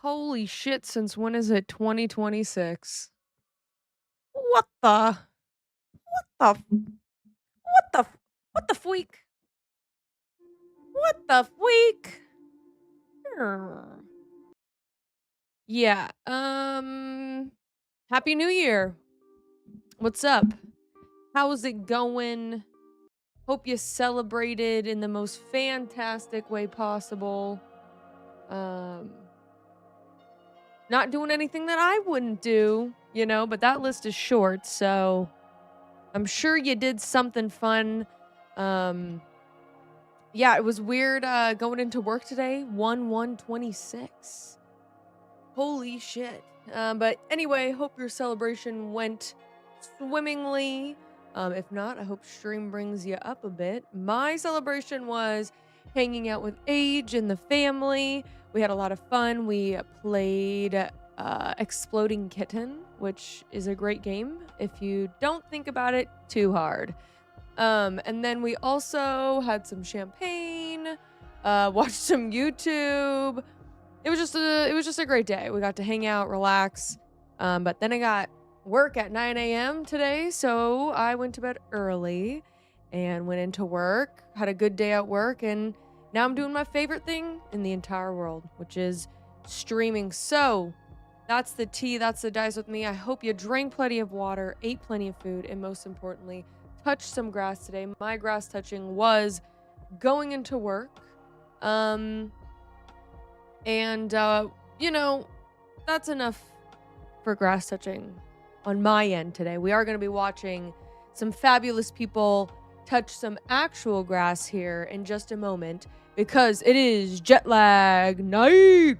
Holy shit, since when is it 2026? What the? What the? What the? What the freak? What the freak? Yeah, Happy New Year. What's up? How's it going? Hope you celebrated in the most fantastic way possible. Not doing anything that I wouldn't do, you know, but that list is short, so I'm sure you did something fun. Yeah, it was weird going into work today. 1/1/26. Holy shit. But anyway, hope your celebration went swimmingly. If not, I hope stream brings you up a bit. My celebration was hanging out with Age and the family. We had a lot of fun. We played Exploding Kitten, which is a great game if you don't think about it too hard. And then we also had some champagne, watched some YouTube. It was just a great day. We got to hang out, relax. But then I got work at 9 a.m. today, so I went to bed early and went into work, had a good day at work, and now I'm doing my favorite thing in the entire world, which is streaming. So that's the tea, that's the dice with me. I hope you drank plenty of water, ate plenty of food, and most importantly, touched some grass today. My grass touching was going into work. You know, that's enough for grass touching on my end today. We are going to be watching some fabulous people touch some actual grass here in just a moment because it is jet lag night.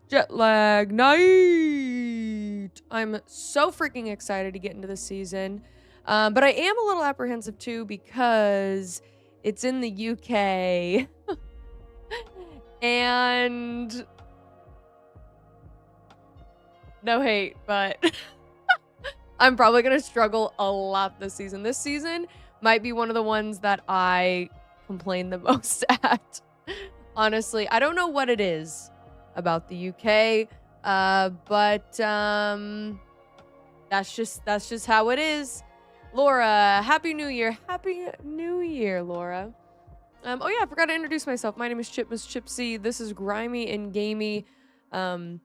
Jet lag night. I'm so freaking excited to get into the season. But I am a little apprehensive too because it's in the UK. And no hate, but I'm probably going to struggle a lot this season. This season might be one of the ones that I complain the most at. Honestly, I don't know what it is about the UK, but that's just how it is. Laura, Happy New Year. Happy New Year, Laura. Oh yeah, I forgot to introduce myself. My name is Chipzy. This is Grimey and Gamey. I'm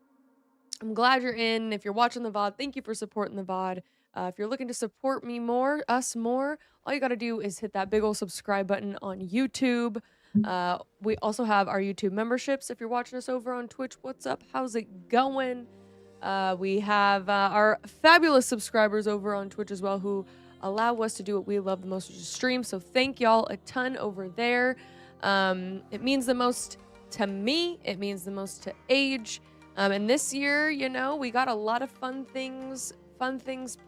glad you're in. If you're watching the VOD, thank you for supporting the VOD. If you're looking to support me more, us more, all you gotta do is hit that big old subscribe button on YouTube. We also have our YouTube memberships. If you're watching us over on Twitch, what's up? How's it going? We have our fabulous subscribers over on Twitch as well who allow us to do what we love the most, which is stream. So thank y'all a ton over there. It means the most to me. It means the most to Age. And this year, you know, we got a lot of fun things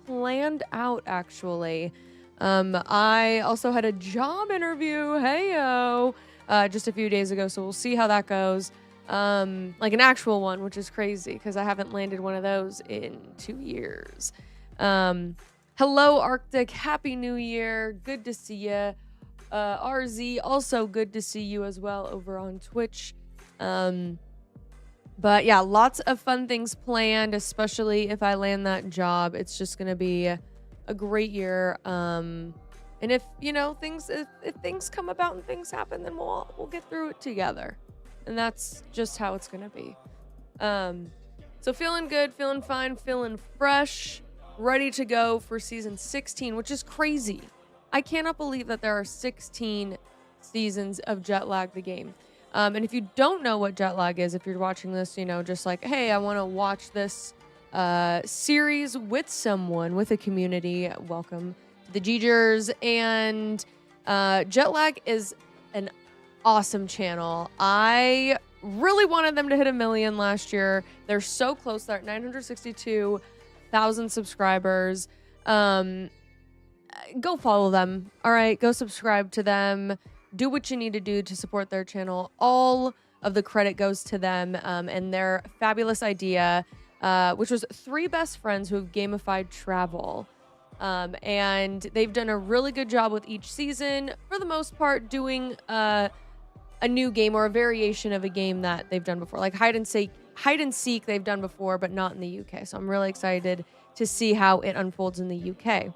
planned out, actually. I also had a job interview, heyo, just a few days ago, so we'll see how that goes. Like an actual one, which is crazy, because I haven't landed one of those in 2 years. Hello, Arctic. Happy New Year. Good to see you. RZ, also good to see you as well over on Twitch. But yeah, lots of fun things planned, especially if I land that job. It's just going to be a great year. And if, you know, if things come about and things happen, then we'll get through it together. And that's just how it's going to be. So feeling good, feeling fine, feeling fresh, ready to go for season 16, which is crazy. I cannot believe that there are 16 seasons of Jet Lag the game. And if you don't know what jet lag is, if you're watching this, you know, just like, hey, I want to watch this series with someone, with a community, welcome to the Gingers. And Jet Lag is an awesome channel. I really wanted them to hit 1 million last year. They're so close. They're at 962,000 subscribers. Go follow them. All right, go subscribe to them. Do what you need to do to support their channel. All of the credit goes to them and their fabulous idea, which was 3 best friends who have gamified travel. And they've done a really good job with each season, for the most part, doing a a new game or a variation of a game that they've done before. Like hide and seek they've done before, but not in the UK. So I'm really excited to see how it unfolds in the UK.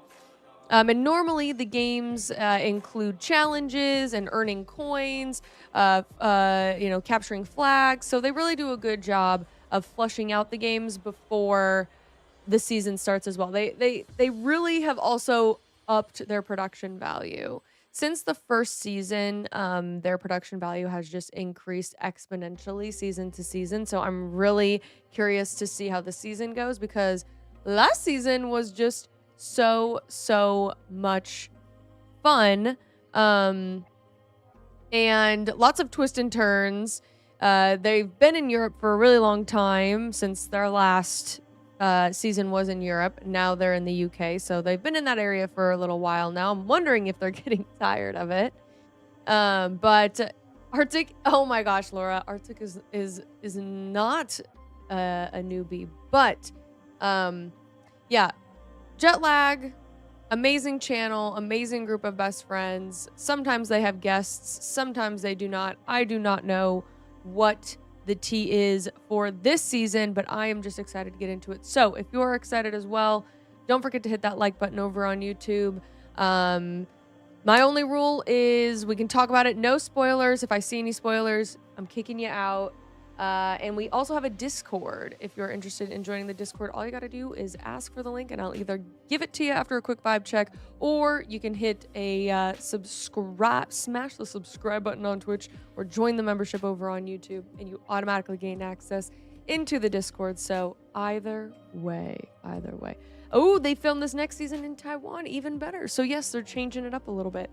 And normally the games include challenges and earning coins, capturing flags. So they really do a good job of flushing out the games before the season starts as well. They really have also upped their production value. Since the first season, their production value has just increased exponentially season to season. So I'm really curious to see how the season goes, because last season was just so much fun. And lots of twists and turns. They've been in Europe for a really long time, since their last season was in Europe. Now they're in the UK, so they've been in that area for a little while now. I'm wondering if they're getting tired of it. But Arctic, oh my gosh, Laura, Arctic is not a newbie, but yeah, jet lag. Amazing channel, amazing group of best friends. Sometimes they have guests, sometimes they do not. I do not know what the tea is for this season, but I am just excited to get into it. So if you're excited as well, don't forget to hit that like button over on YouTube. My only rule is we can talk about it. No spoilers. If I see any spoilers, I'm kicking you out. And we also have a Discord. If you're interested in joining the Discord, all you got to do is ask for the link, and I'll either give it to you after a quick vibe check, or you can hit a smash the subscribe button on Twitch, or join the membership over on YouTube, and you automatically gain access into the Discord. So either way. Oh, they filmed this next season in Taiwan, even better. So yes, they're changing it up a little bit.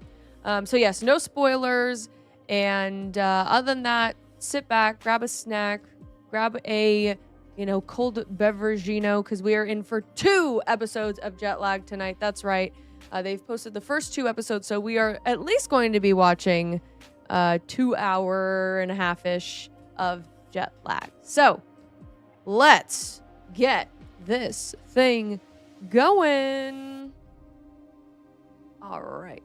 So yes, no spoilers. And other than that, sit back, grab a snack, grab a, cold beveragino, because we are in for 2 episodes of Jet Lag tonight. That's right. They've posted the first 2 episodes, so we are at least going to be watching 2 hour and a half-ish of Jet Lag. So let's get this thing going. All right.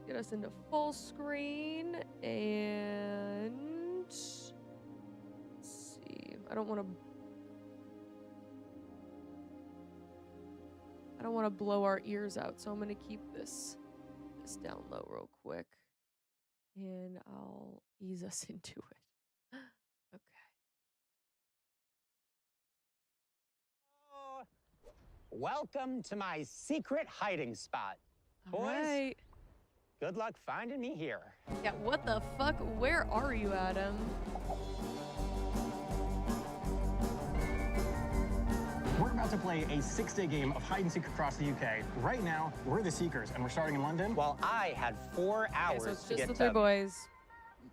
Get us into full screen, and let's see. I don't want to blow our ears out, so I'm going to keep this down low real quick, and I'll ease us into it. Okay. Welcome to my secret hiding spot. All Boys, right. good luck finding me here. Yeah, what the fuck? Where are you, Adam? We're about to play a 6-day game of hide and seek across the UK. Right now, we're the Seekers, and we're starting in London. Well, I had 4 hours Okay, so it's to just get the to... 3 boys.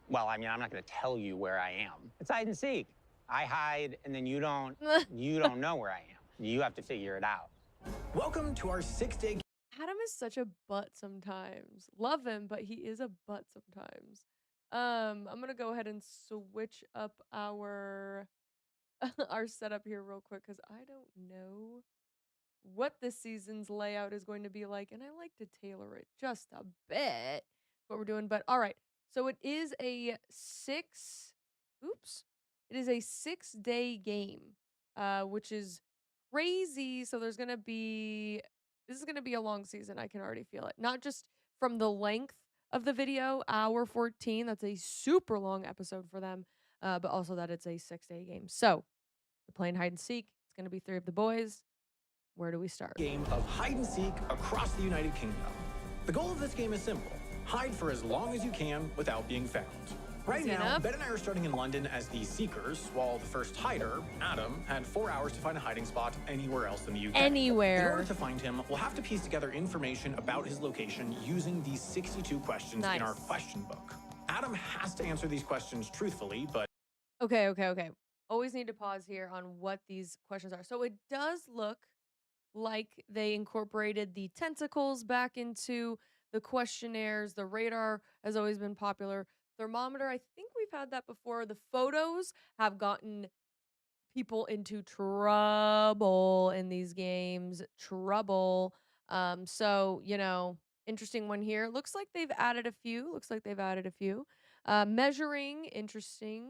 Well, I mean, I'm not going to tell you where I am. It's hide and seek. I hide, and then you don't know where I am. You have to figure it out. Welcome to our 6-day. Adam is such a butt sometimes. Love him, but he is a butt sometimes. I'm gonna go ahead and switch up our our setup here real quick, because I don't know what this season's layout is going to be like, and I like to tailor it just a bit, what we're doing. But all right, so it is a 6-day game, which is crazy. So this is gonna be a long season. I can already feel it. Not just from the length of the video, hour 14. That's a super long episode for them, but also that it's a 6-day game. So we're playing hide and seek. It's gonna be 3 of the boys. Where do we start? Game of hide and seek across the United Kingdom. The goal of this game is simple. Hide for as long as you can without being found. Right Easy now, enough. Ben and I are starting in London as the Seekers, while the first hider, Adam, had 4 hours to find a hiding spot anywhere else in the UK. Anywhere. In order to find him, we'll have to piece together information about his location using these 62 questions in our question book. Adam has to answer these questions truthfully, but... Okay. Always need to pause here on what these questions are. So it does look like they incorporated the tentacles back into the questionnaires. The radar has always been popular. Thermometer, I think we've had that before. The photos have gotten people into trouble in these games. Trouble. So, interesting one here. Looks like they've added a few. Measuring, interesting,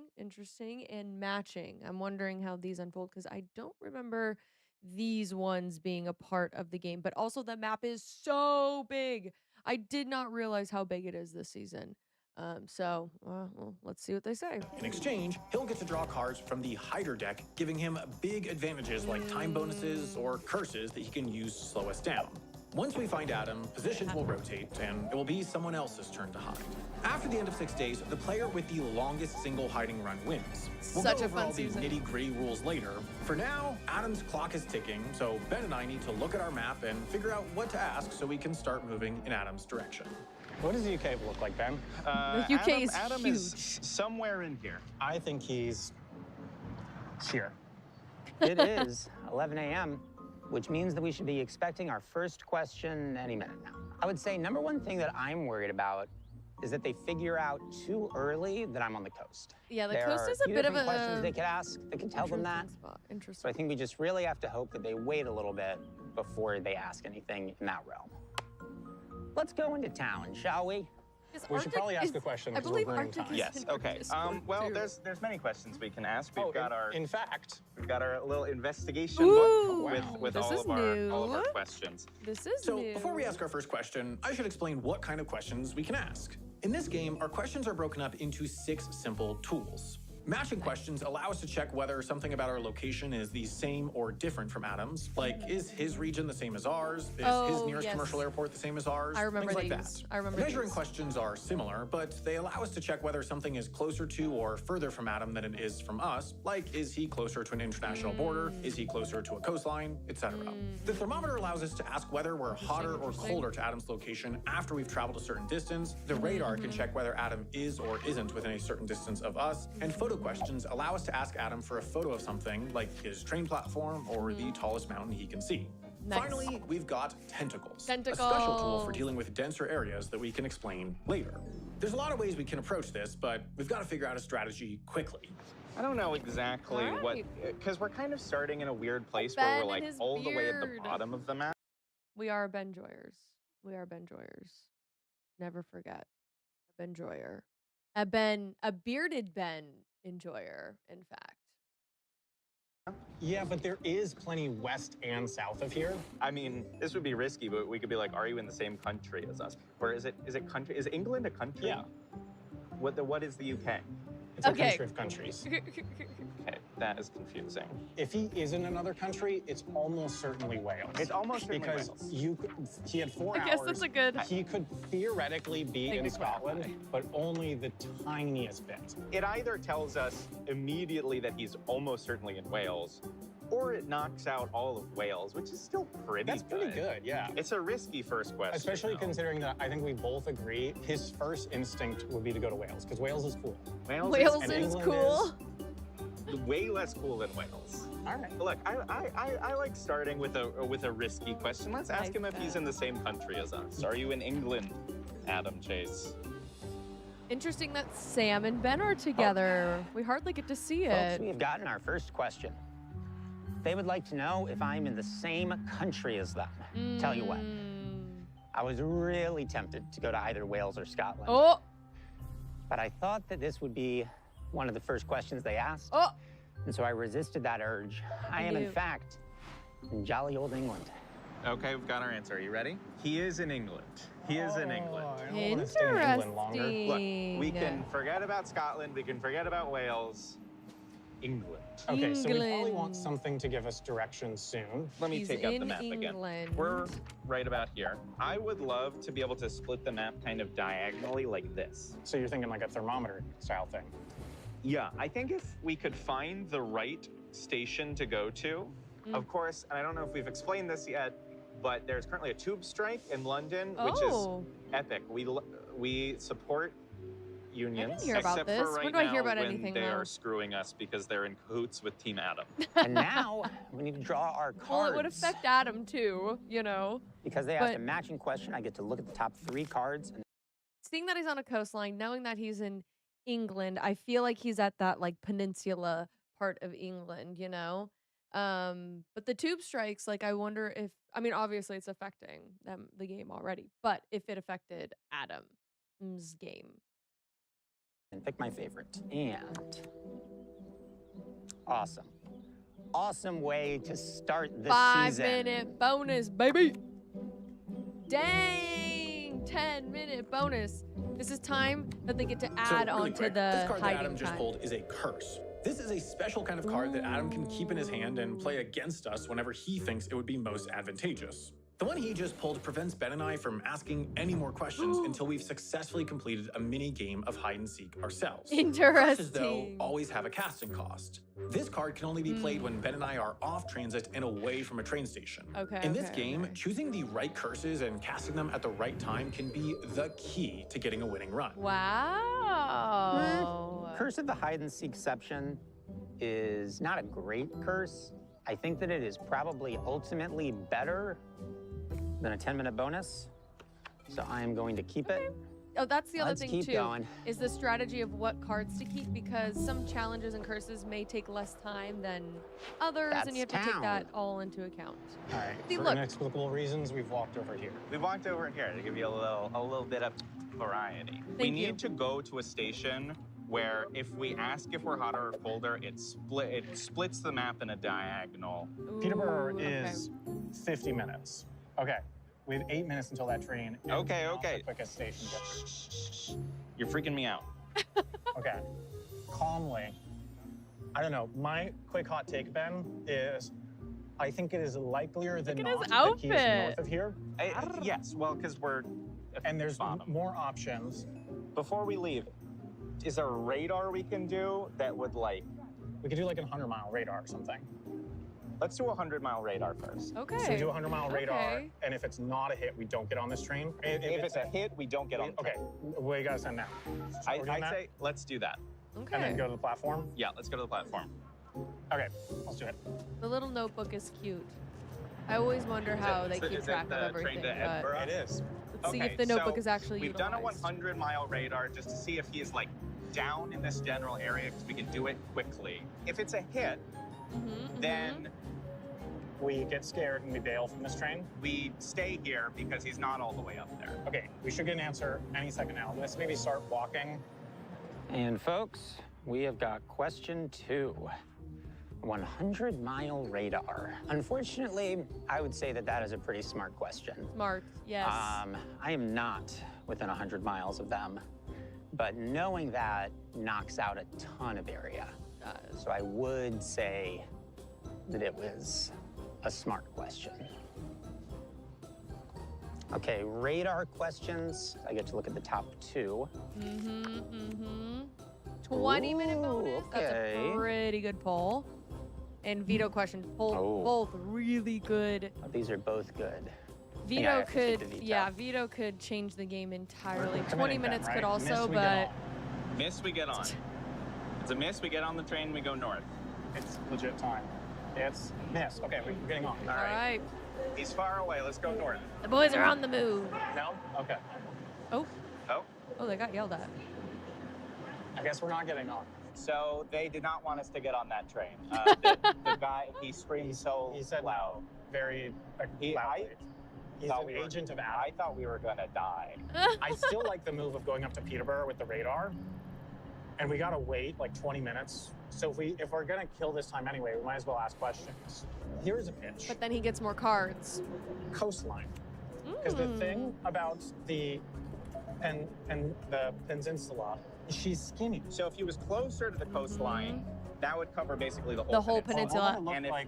and matching. I'm wondering how these unfold because I don't remember these ones being a part of the game, but also the map is so big. I did not realize how big it is this season. Well, let's see what they say. In exchange, he'll get to draw cards from the hider deck, giving him big advantages like time bonuses or curses that he can use to slow us down. Once we find Adam, positions will rotate, and it will be someone else's turn to hide. After the end of 6 days, the player with the longest single hiding run wins. We'll Such go a over fun all the season. nitty-gritty rules later. For now, Adam's clock is ticking, so Ben and I need to look at our map and figure out what to ask so we can start moving in Adam's direction. What does the UK look like, Ben? The UK is Adam huge. is somewhere in here. I think he's here. It is 11 a.m., which means that we should be expecting our first question any minute now. I would say number one thing that I'm worried about is that they figure out too early that I'm on the coast. Yeah, the There coast are is a a few bit of different a questions they could ask that could tell them that. interesting spot. So Interesting. I think we just really have to hope that they wait a little bit before they ask anything in that realm. Let's go into town, shall we? We should probably ask a question I because we're believe burning Arctic time. is Yes. in our Okay. Discord, Well, too. there's many questions we can ask. Oh, We've got in fact, our little investigation Ooh, book wow. with This all is of our new. questions. This is So new. before we ask our first question, I should explain what kind of questions we can ask. In this game, our questions are broken up into 6 simple tools. Matching questions allow us to check whether something about our location is the same or different from Adam's. Like, is his region the same as ours? Is his Oh, nearest yes. commercial airport the same as ours? I remember Things like these. that. I remember Measuring these. questions are similar, but they allow us to check whether something is closer to or further from Adam than it is from us. Like, is he closer to an international border? Is he closer to a coastline? Etc. The thermometer allows us to ask whether we're hotter or interesting. colder to Adam's location after we've traveled a certain distance. The radar can check whether Adam is or isn't within a certain distance of us. And photo questions allow us to ask Adam for a photo of something like his train platform or the tallest mountain he can see. Nice. Finally, we've got tentacles. A special tool Tentacles. for dealing with denser areas that we can explain later. There's a lot of ways we can approach this, but we've got to figure out a strategy quickly. I don't know exactly All what, right. because we're kind of starting in a weird place Ben where we're and like his all the way at the beard. bottom of the map. We are Benjoyers. We are Benjoyers. Never forget. A Benjoyer. A bearded Ben enjoyer, in fact. yeah, but there is plenty west and south of here. I mean, this would be risky, but we could be like, are you in the same country as us? Or is it country? Is England a country? Yeah, What is the UK? it's a Okay. country of countries. Okay, that is confusing. If he is in another country, it's almost certainly Wales. It's almost certainly because Wales. he had 4 I hours. guess that's a good. He could theoretically be Thing in to Scotland, clarify. but only the tiniest bit. It either tells us immediately that he's almost certainly in Wales, or it knocks out all of Wales, which is still pretty That's pretty good, yeah. It's a risky first question. Especially though. considering that I think we both agree his first instinct would be to go to Wales, because Wales is cool. Wales Wales and is England cool. way less cool than Wales. All right. Look, I like starting with a risky question. Let's ask Nice him if he's bet. in the same country as us. Are you in England, Adam Chase? Interesting that Sam and Ben are together. We hardly get to see Folks, it. we have gotten our first question. They would like to know if I'm in the same country as them. Tell you what, Mm. I was really tempted to go to either Wales or Scotland. Oh, But I thought that this would be one of the first questions they asked. oh. And so I resisted that urge. I am, in knew. fact, in jolly old England. Okay, we've got our answer. Are you ready? He is in England. He is in England. I don't want to stay in England longer. Interesting. Look, we can forget about Scotland. We can forget about Wales. England. Okay, so we probably England. want something to give us directions soon. Let me He's take out in the map again. England. We're right about here. I would love to be able to split the map kind of diagonally like this. So you're thinking like a thermometer style thing. Yeah, I think if we could find the right station to go to, of course, and I don't know if we've explained this yet, but there's currently a tube strike in London, which Oh. is epic. We support unions, hear about except this. for right When do I hear now about when anything, they though? are screwing us because they're in cahoots with Team Adam. And now we need to draw our cards. Well, it would affect Adam too, you know. Because they asked but- a matching question, I get to look at the top 3 cards. And Seeing that he's on a coastline, knowing that he's in England, I feel like he's at that like peninsula part of England, you know. But the tube strikes, like I wonder if obviously it's affecting them the game already, but if it affected Adam's game. and pick my favorite. And awesome. Awesome way to start the season. 5-minute bonus, baby. Dang, 10-minute bonus. This is time that they get to add really onto quick, the this card that hiding Adam just time. pulled is a curse. This is a special kind of card that Adam can keep in his hand and play against us whenever he thinks it would be most advantageous. The one he just pulled prevents Ben and I from asking any more questions until we've successfully completed a mini game of hide and seek ourselves. Curses, though, Interesting. always have a casting cost. This card can only be played when Ben and I are off transit and away from a train station. Okay, In this okay, game, okay. choosing the right curses and casting them at the right time can be the key to getting a winning run. Wow. Curse of the hide and seekception is not a great curse. I think that it is probably ultimately better than a 10-minute bonus. So I am going to keep it. Oh, that's the other Let's thing keep too. going. Is the strategy of what cards to keep, because some challenges and curses may take less time than others, and you have That's to take that town. all into account. All right. See, For look. inexplicable reasons, we've walked over here. We walked over here to give you a little bit of variety. We Thank you. need to go to a station where if we ask if we're hotter or colder, it splits the map in a diagonal. Peterborough Ooh, okay. is 50 minutes. Okay. We have 8 minutes until that train. and Okay, now okay. The quickest station gets. You're freaking me out. Okay. Calmly. I don't know. My quick hot take, Ben, is I think it is likelier than Look at his not that he is outfit. north of here. Yes, well, because we're at And there's bottom. more options. Before we leave, is there a radar we can do that would like? We could do like a 100-mile radar or something. Let's do a 100-mile radar first. Okay. So we do a 100-mile radar, Okay. and if it's not a hit, we don't get on this train. If it's a hit, we don't get on. the Okay, train. what do you guys send now? I, We're doing I'd that? say let's do that. Okay. And then go to the platform? Yeah, let's go to the platform. Okay, let's do it. The little notebook is cute. I always wonder how they keep track of everything. Train to But Edinburgh? It is. let's see Okay, if the notebook so is actually We've done a utilized. 100-mile radar just to see if he is like down in this general area because we can do it quickly. If it's a hit, then We get scared and we bail from this train. we stay here because he's not all the way up there. Okay, we should get an answer any second now. Let's maybe start walking. And folks, we have got question 2. 100-mile radar. Unfortunately, I would say that that is a pretty smart question. Smart, yes. I am not within 100 miles of them, but knowing that knocks out a ton of area. So I would say that it was a smart question. Okay, radar questions. I get to look at the top 2. 20-minute Ooh, bonus. That's a okay. pretty good poll. And veto question, both really good. Oh, these are both good. I Veto have to take could, the veto. yeah, veto could change the game entirely. Committing 20 then, minutes right? could also, Miss, we get but on. Miss, we get on. It's a miss, we get on the train, we go north. It's legit time. It's miss. Okay, we're getting on. all right. He's far away, let's go north. The boys are on the move. No? Okay. Oh, Oh, they got yelled at. I guess we're not getting on. so they did not want us to get on that train. The guy, he screamed so He said loud. no. Very He- loudly. He's thought an we were- agent of I Adam. thought we were gonna die. I still like the move of going up to Peterborough with the radar. And we gotta wait like 20 minutes. So if we're gonna kill this time anyway, we might as well ask questions. Here's a pitch. But then he gets more cards. Coastline. Because the thing about the peninsula, she's skinny. So if he was closer to the coastline, that would cover basically the whole The whole peninsula. What would it look And if- like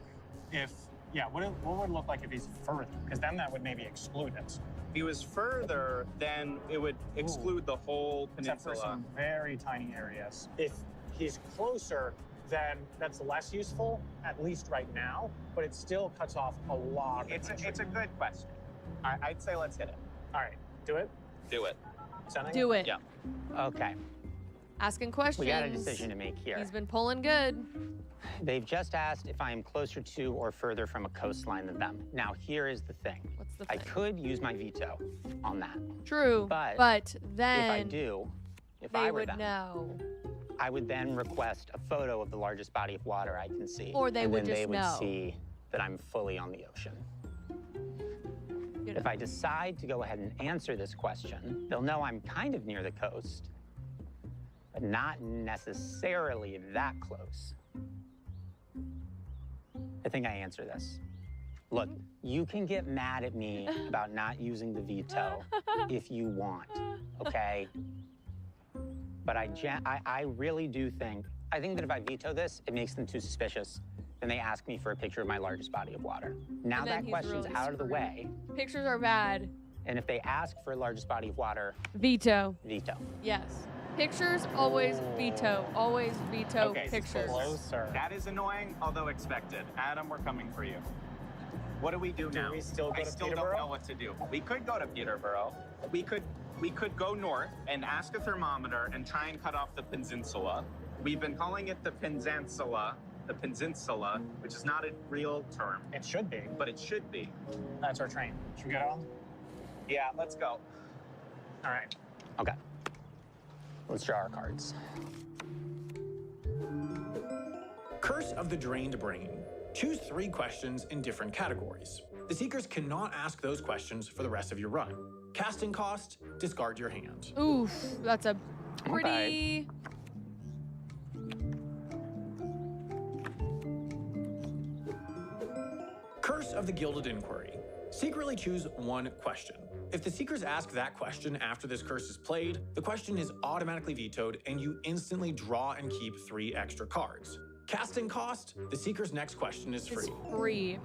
what would it look like if he's further? Because then that would maybe exclude it. If he was further, then it would exclude the whole Except for peninsula. some very tiny areas. If he's closer, then that's less useful, at least right now, but it still cuts off a lot of the It's country. a good question. I'd say let's hit it. All right, do it. Do it. Sending Do it. Yeah. Okay, Asking questions. we got a decision to make here. He's been pulling good. They've just asked if I am closer to or further from a coastline than them. Now, here is the thing. What's the I thing? could use my veto on that. True, but then If I do, if they I were would them, know. I would then request a photo of the largest body of water I can see. Or they and would then just they would know. see that I'm fully on the ocean. You know. If I decide to go ahead and answer this question, they'll know I'm kind of near the coast. but not necessarily that close. I think I answer this. Look, you can get mad at me about not using the veto if you want, okay? But I really do think, I think that if I veto this, it makes them too suspicious. Then they ask me for a picture of my largest body of water. Now And then that he's question's really out of the screwed. way. Pictures are bad. And if they ask for largest body of water, Veto. veto. Yes. Pictures, always veto. Always veto Okay, pictures. Closer. That is annoying, although expected. Adam, we're coming for you. What do we do now? we still go I to still Peterborough? don't know what to do. We could go to Peterborough. We could go north and ask a thermometer and try and cut off the peninsula. We've been calling it the peninsula, which is not a real term, It should be. but it should be. That's our train. Should we get on? Yeah, let's go. All right. Okay. Let's draw our cards. Curse of the Drained Brain. Choose 3 questions in different categories. The seekers cannot ask those questions for the rest of your run. Casting cost, discard your hand. Oof, that's a pretty... Curse of the Gilded Inquiry. Secretly choose 1 question. If the seekers ask that question after this curse is played, the question is automatically vetoed and you instantly draw and keep 3 extra cards. Casting cost, the seeker's next question is free. It's free.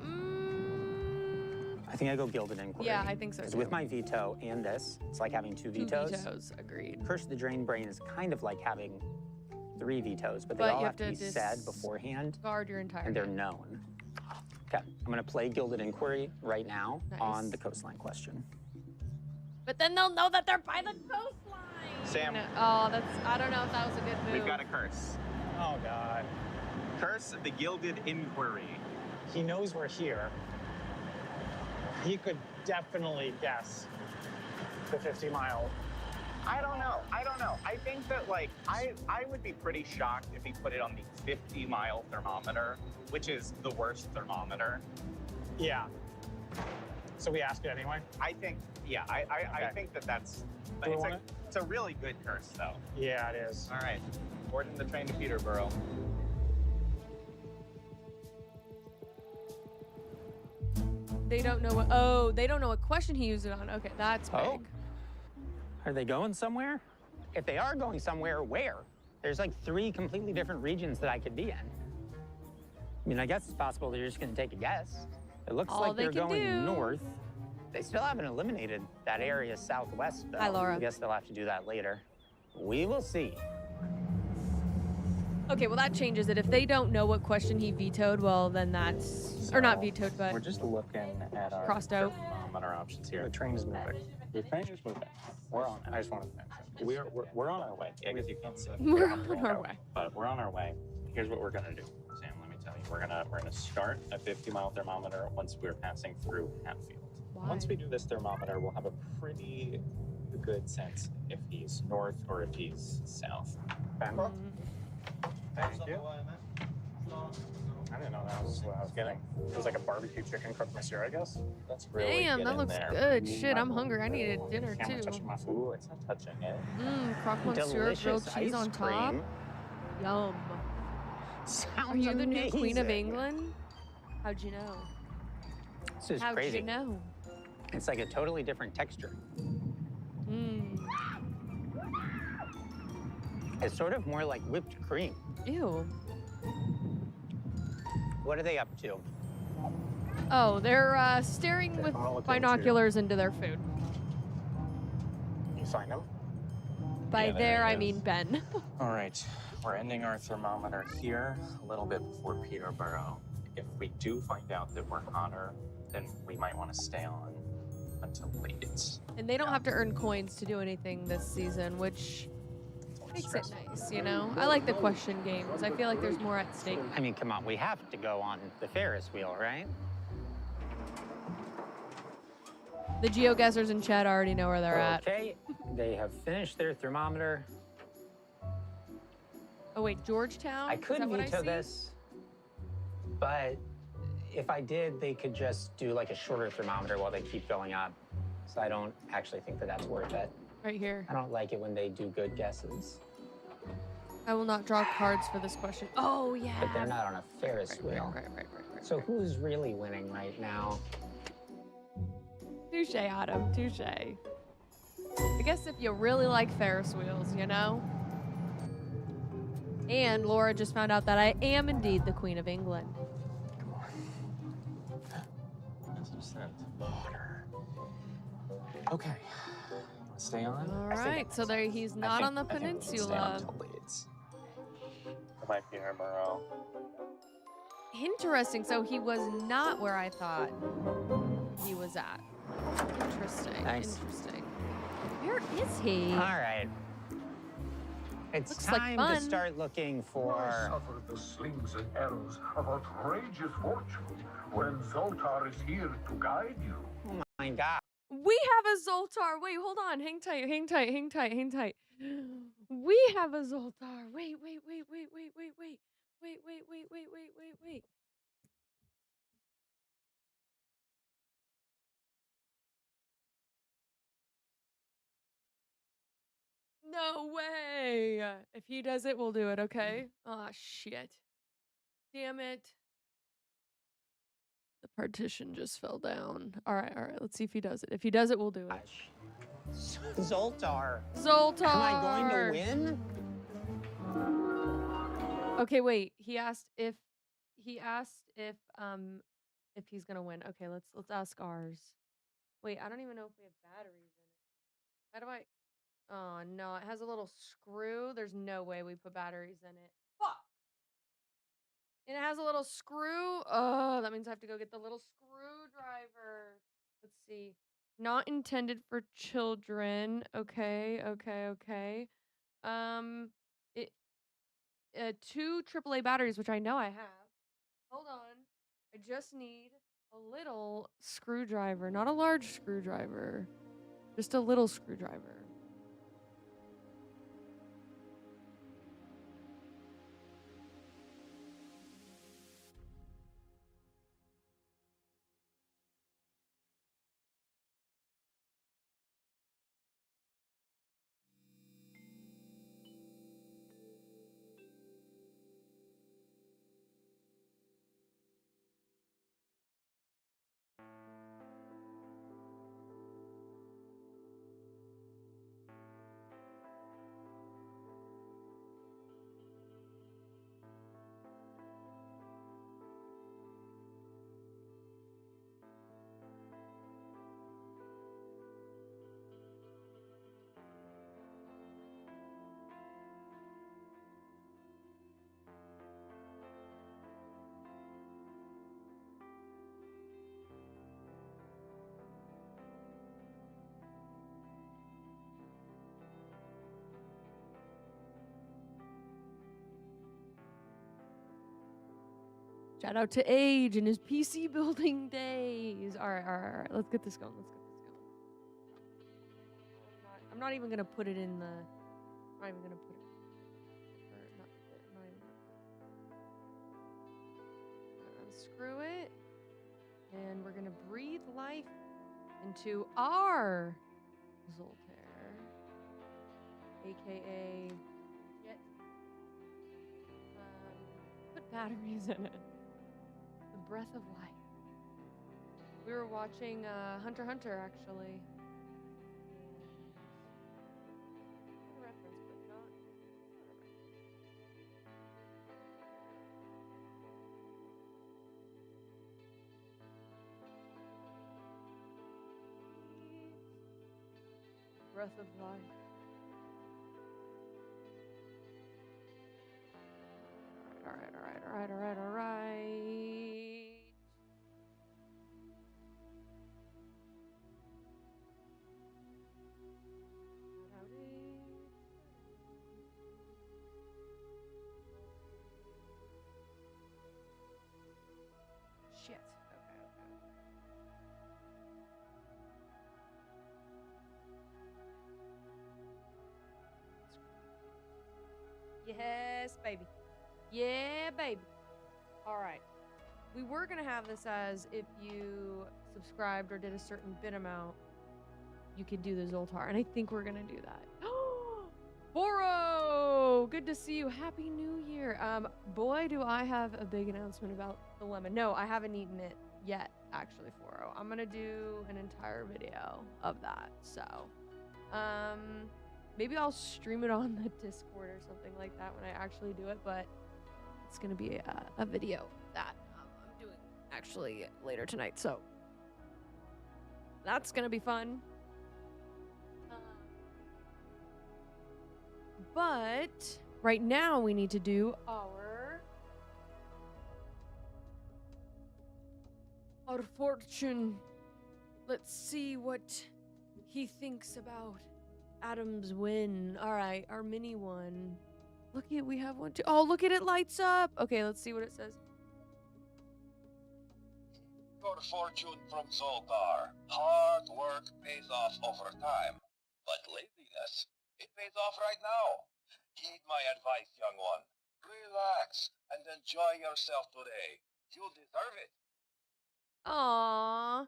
I think I go Gilded Inquiry. Yeah, I think so Because too. with my veto and this, it's like having 2 Two vetoes. vetoes, agreed. Curse of the Drained Brain is kind of like having 3 vetoes, but they But all you have to be have to said beforehand, Guard your entire and they're hand. known. Okay, I'm gonna play Gilded Inquiry right now Nice. on the coastline question. But then they'll know that they're by the coastline. Sam. Oh, that's, I don't know if that was a good move. We've got a curse. Oh, God. Curse of the Gilded Inquiry. He knows we're here. He could definitely guess the 50-mile. I don't know. I think that, like, I would be pretty shocked if he put it on the 50-mile thermometer, which is the worst thermometer. Yeah. So we ask it anyway? I think, yeah, I think that that's, Do we it's want a, it? it's a really good curse, though. Yeah, it is. All right, boarding the train to Peterborough. They don't know what, oh, they don't know what question he used it on. Okay, that's big. Oh. Are they going somewhere? If they are going somewhere, where? There's like 3 completely different regions that I could be in. I mean, I guess it's possible they're just gonna take a guess. It looks All like they they're can going do. north. They still haven't eliminated that area southwest, though. Hi, Laura. I guess they'll have to do that later. We will see. Okay, well that changes it. If they don't know what question he vetoed, well then that's, or not vetoed, but We're just looking at our Crossed out. thermometer options here. The train is moving. The train is moving. We're on it. I just wanted to mention. We're on our way. Yeah, because you can't see. We're on on our way. But we're on our way. Here's what we're gonna do, Sam. Let me tell you. We're gonna start a 50-mile thermometer once we're passing through Hatfield. Why? Once we do this thermometer, we'll have a pretty good sense if he's north or if he's south. Thank you. I didn't know that was what I was getting. It was like a barbecue chicken cooked monsieur, I guess. That's really Damn, that getting looks there. good. Shit, I'm hungry. I need a dinner Can't too. touch my food. Ooh, it's not touching it. Croque monsieur, Delicious grilled cheese ice on top. cream. Yum. Sounds Are you the new queen of amazing. England? How'd you know? This is How'd crazy. you know? It's like a totally different texture. Mmm. It's sort of more like whipped cream. Ew. What are they up to? Oh, they're staring with I'll look into binoculars into their food. You find him? By Yeah, there there, he I is. mean Ben. All right, we're ending our thermometer here a little bit before Peterborough. If we do find out that we're hotter, then we might want to stay on until late. And they don't have to earn coins to do anything this season, which makes it nice, you know? I like the question games. I feel like there's more at stake. I mean, come on, we have to go on the Ferris wheel, right? The geoguessers in chat already know where they're at. Okay, they have finished their thermometer. Oh wait, Georgetown? I Is could that what veto see? this, but if I did, they could just do like a shorter thermometer while they keep going up. So I don't actually think that that's worth it. Right here. I don't like it when they do good guesses. I will not draw cards for this question. Oh, yeah. But they're not on a Ferris wheel. Right. So who's really winning right now? Touche, Adam. Touche. I guess if you really like Ferris wheels, you know? And Laura just found out that I am indeed the Queen of England. Come on. As you said, water. Okay. Stay on? All right, so there he's not on the peninsula. My Peterborough. Interesting. So he was not where I thought he was at. Interesting. Nice. Interesting. Where is he? All right. It's Looks like time fun. to start looking I for... suffered the slings and arrows of outrageous fortune when Zoltar is here to guide you. Oh my God. We have a Zoltar. Wait, hold on. Hang tight. We have a Zoltar. Wait. No way. If he does it, we'll do it, okay? Aw, shit. Damn it. The partition just fell down. All right. Let's see if he does it. If he does it, we'll do it. Gosh. Zoltar. Zoltar. Am I going to win? Okay, wait. He asked if he's gonna win. Okay, let's ask ours. Wait, I don't even know if we have batteries in it. How do I? Oh no, it has a little screw. There's no way we put batteries in it. Fuck. And it has a little screw. Oh, that means I have to go get the little screwdriver. Let's see. Not intended for children. Okay. Two AAA batteries, which I know I have. Hold on. I just need a little screwdriver, not a large screwdriver. Just a little screwdriver. Shout out to Age and his PC building days. All right. Let's get this going. I'm not even gonna put it in the. I'm not even gonna put it. Or not even gonna unscrew it, and we're gonna breathe life into our Zoltar, aka get put batteries in it. The breath of life. We were watching Hunter x Hunter actually. Reference, but not. Breath of life. All right. Shit. Okay. Yes, baby. Yeah, baby. All right. We were going to have this as if you subscribed or did a certain bit amount, you could do the Zoltar. And I think we're going to do that. Boro! Sparrow, good to see you. Happy New Year. Boy, do I have a big announcement about the lemon. No, I haven't eaten it yet, actually, Foro. I'm gonna do an entire video of that. So, maybe I'll stream it on the Discord or something like that when I actually do it, but it's gonna be a video that I'm doing actually later tonight. So, that's gonna be fun. But right now we need to do our fortune. Let's see what he thinks about Adam's win. All right, our mini one. Look at, we have one too. Oh, look at it, lights up. Okay, let's see what it says. Your fortune from Zoltar. Hard work pays off over time, but laziness, it pays off right now. Heed my advice, young one. Relax and enjoy yourself today. You deserve it. Aww.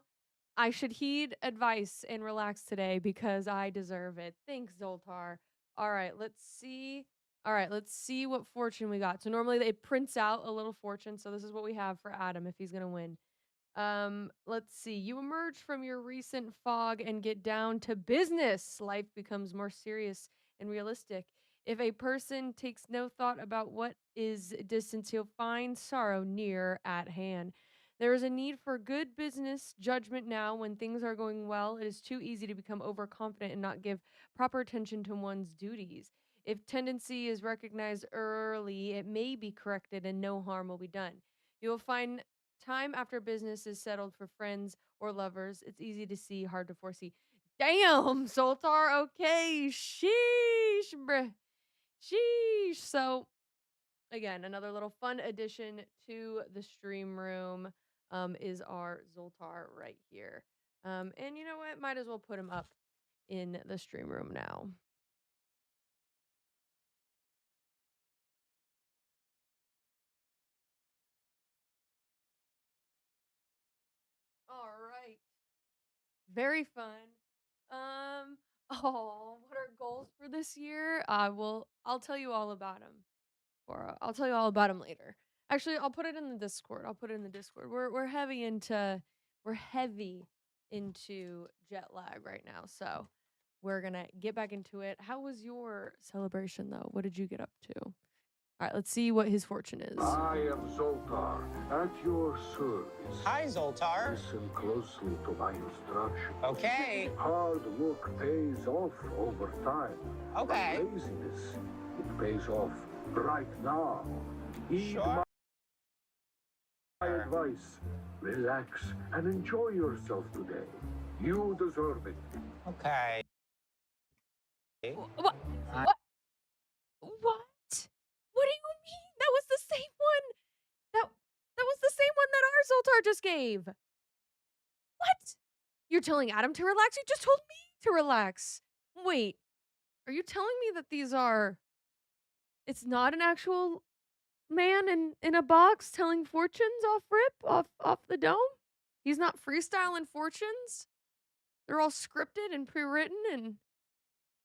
I should heed advice and relax today because I deserve it. Thanks, Zoltar. All right, let's see. All right, let's see what fortune we got. So normally it prints out a little fortune. So this is what we have for Adam if he's going to win. Let's see. You emerge from your recent fog and get down to business. Life becomes more serious and realistic. If a person takes no thought about what is distance, he'll find sorrow near at hand. There is a need for good business judgment now. When things are going well, it is too easy to become overconfident and not give proper attention to one's duties. If tendency is recognized early, it may be corrected and no harm will be done. You will find time after business is settled for friends or lovers. It's easy to see, hard to foresee. Damn, Zoltar. Okay, sheesh, bruh. Sheesh. So, again, another little fun addition to the stream room is our Zoltar right here. And you know what? Might as well put him up in the stream room now. All right. Very fun. Oh, what are goals for this year? I'll tell you all about them. Or I'll tell you all about them later. Actually, I'll put it in the Discord. We're heavy into jet lag right now. So, we're going to get back into it. How was your celebration though? What did you get up to? All right, let's see what his fortune is. I am Zoltar, at your service. Hi, Zoltar. Listen closely to my instructions. Okay. Hard work pays off over time. Okay. But laziness, it pays off right now. Heed Sure. my advice. Relax and enjoy yourself today. You deserve it. Okay. What? What? What do you mean? That was the same one. That was the same one that our Zoltar just gave. What? You're telling Adam to relax? You just told me to relax. Wait. Are you telling me that these are... It's not an actual man in a box telling fortunes off rip, off the dome? He's not freestyling fortunes? They're all scripted and pre-written and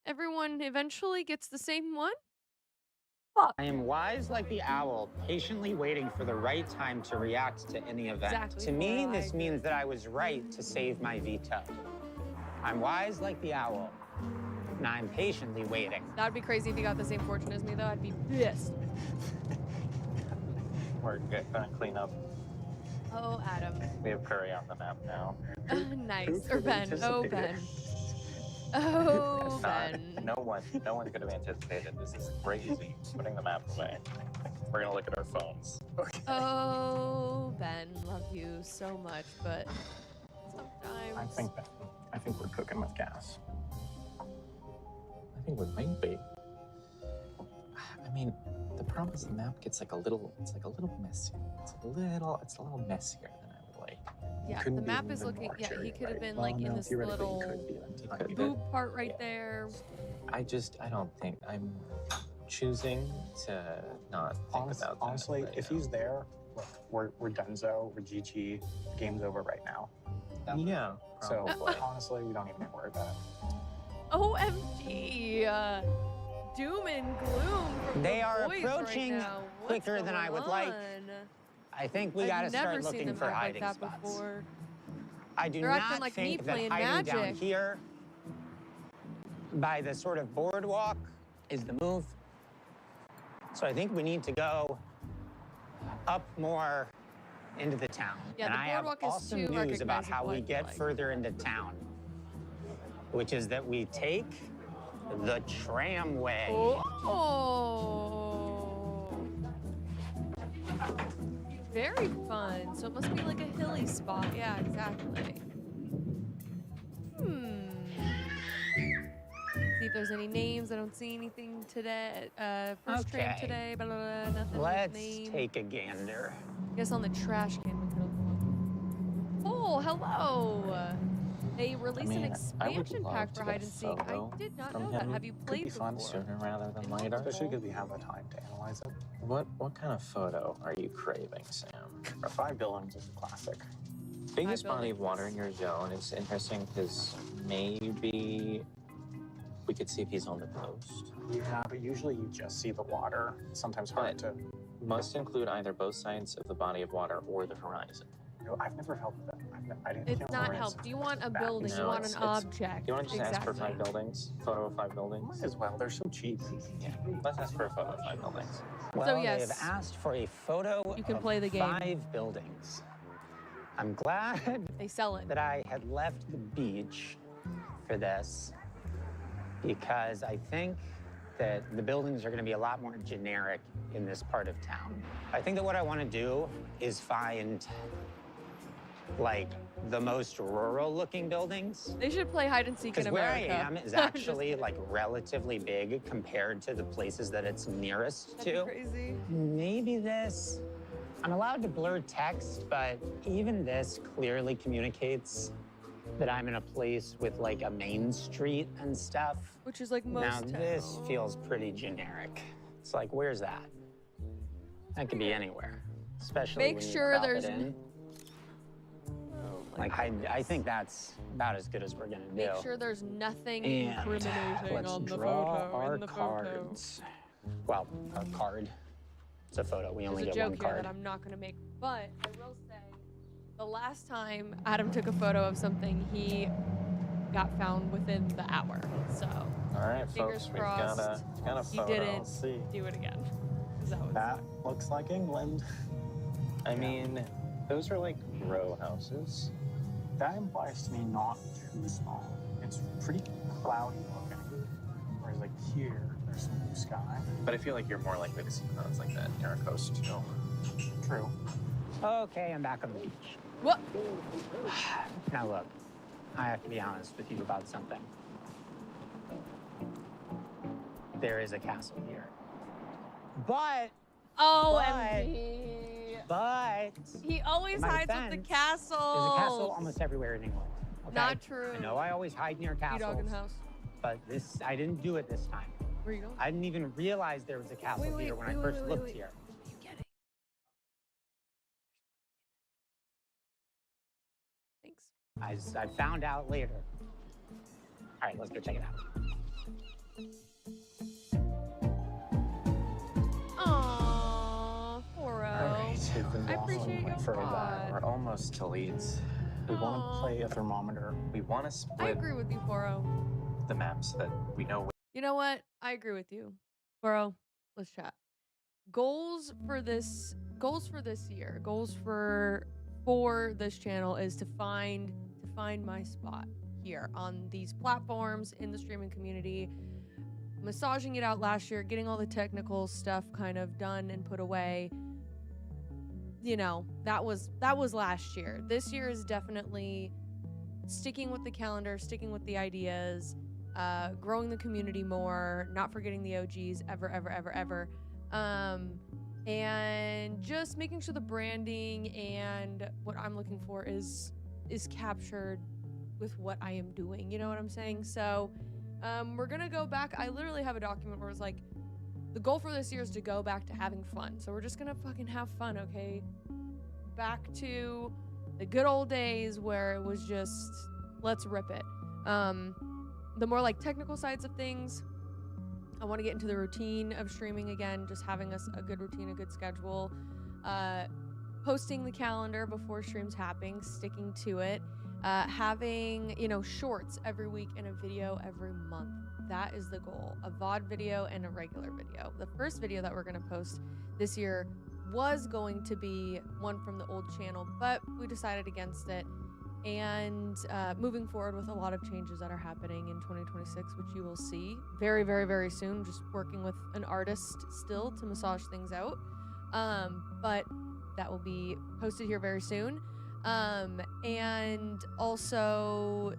everyone eventually gets the same one? Fuck. I am wise like the owl, patiently waiting for the right time to react to any event. Exactly, To me, Flora, I this agree. means that I was right to save my veto. I'm wise like the owl, and I'm patiently waiting. That'd be crazy if he got the same fortune as me, though. I'd be pissed. We're gonna clean up. Oh, Adam. We have Curry on the map now. Nice. Or Ben. Oh, Ben. It's Oh, not. Ben. No one could have anticipated. This is crazy. Putting the map away. We're gonna look at our phones. Oh, Ben. Love you so much, but sometimes... I think we're cooking with gas. I think we might be. I mean, the problem is the map gets like a little messy. It's a little messier than I would like. Yeah, the Couldn't be map a is little bit looking... more Yeah, he arterial, could have right? been, Well, like, in no, this theoretically, little he could be. He could be. boob part right Yeah. there. I don't think I'm choosing to not think about that. Honestly, right if now. he's there, look, we're Dunzo, we're GG, game's over right now. Yeah, So probably. honestly, we don't even worry about it. OMG. doom and gloom from They the are boys approaching right now. What's quicker than I would going like. on? I think we I've gotta never start seen looking them for act like hiding that spots. before. I do They're acting not like me think that playing hiding down Magic. here by the sort of boardwalk is the move. So I think we need to go up more into the town. Yeah, and the I have boardwalk is awesome too news about how recognizable, we I get feel like. further into town, which is that we take the tramway. Oh. Very fun. So it must be like a hilly spot. Yeah, exactly. See if there's any names. I don't see anything today. First tram Okay. today. Blah, blah, blah, nothing with Let's name. take a gander. I guess on the trash can we could look. Oh, hello. They released an I would expansion love pack to for get hide a and seek. I photo did not from know that. him. Have you Could played be fun before? sooner rather than later. Especially because we have the time to analyze it. What kind of photo are you craving, Sam? A 5 buildings is a classic. Biggest Five body of buildings. water in your zone is interesting because maybe we could see if he's on the coast. Yeah, but usually you just see the water. Sometimes hard But- to. Must include either both sides of the body of water or the horizon. I've never helped that. I didn't. It's can't not remember help. instance Do you where want a it's back. building? You No, want an it's- object? You want to just ask for 5 Exactly. buildings? Photo of 5 buildings? Might as well. They're so cheap. Yeah. Let's ask for a photo of 5 buildings. Well, yes, they've asked for a photo you can of play the game. 5 buildings. I'm glad They sell it. that I had left the beach for this because I think that the buildings are going to be a lot more generic in this part of town. I think that what I want to do is find like the most rural looking buildings. They should play hide and seek in Because where I America. am is I'm just actually kidding. like relatively big compared to the places that it's nearest That'd to. be crazy. Maybe this, I'm allowed to blur text, but even this clearly communicates that I'm in a place with like a main street and stuff. Which is like most Now this towns. feels pretty generic. It's like, where's that? That could be anywhere, especially Make when you sure crop there's it in. Oh my Like I think that's about as good as we're gonna do. Make sure there's nothing And incriminating let's on the draw photo. our in the cards. Well, a card. It's a photo. We only There's a get joke one here card. that I'm not gonna make, but I will say, the last time Adam took a photo of something, he got found within the hour. So All right, Fingers folks, we've got a he photo. didn't Let's see. do it again. 'Cause that was That looks like England. I mean, those are like row houses. That implies to me not too small. It's pretty cloudy looking. Whereas like here, there's some blue sky. But I feel like you're more likely to see those like that near a coast, too. True. Okay, I'm back on the beach. what? Now look, I have to be honest with you about something. There is a castle here. But Oh, But- MD. He always in my hides with defense, the castle. there's a castle almost everywhere in England. Okay? Not true. I know I always hide near You dog in castles, the house. but this I didn't do it this time. Where you going? I didn't even realize there was a castle Wait, here wait, when I wait, first wait, looked wait. here. What are you getting? Thanks. I found out later. All right, let's go check it out. Aww, Foro. We've been I waffling appreciate your for a pod. while. We're almost to Leeds. We want Aw. to play a thermometer. We want to I split agree with you, Foro. the maps that we know. You know what? I agree with you. Foro, let's chat. Goals for this year, goals for this channel is to find my spot here on these platforms in the streaming community. Massaging it out last year, getting all the technical stuff kind of done and put away. You know, that was last year. This year is definitely sticking with the calendar, sticking with the ideas, growing the community more, not forgetting the OGs ever. And just making sure the branding and what I'm looking for is captured with what I am doing. You know what I'm saying? So we're gonna go back. I literally have a document where it's like, the goal for this year is to go back to having fun. So we're just gonna fucking have fun, okay? Back to the good old days where it was just, let's rip it. The more like technical sides of things, I want to get into the routine of streaming again, just having a good routine, a good schedule. Posting the calendar before streams happening, sticking to it. Having, shorts every week and a video every month. That is the goal. A VOD video and a regular video. The first video that we're going to post this year was going to be one from the old channel, but we decided against it. And moving forward with a lot of changes that are happening in 2026, which you will see very, very, very soon. Just working with an artist still to massage things out. But that will be posted here very soon. And also,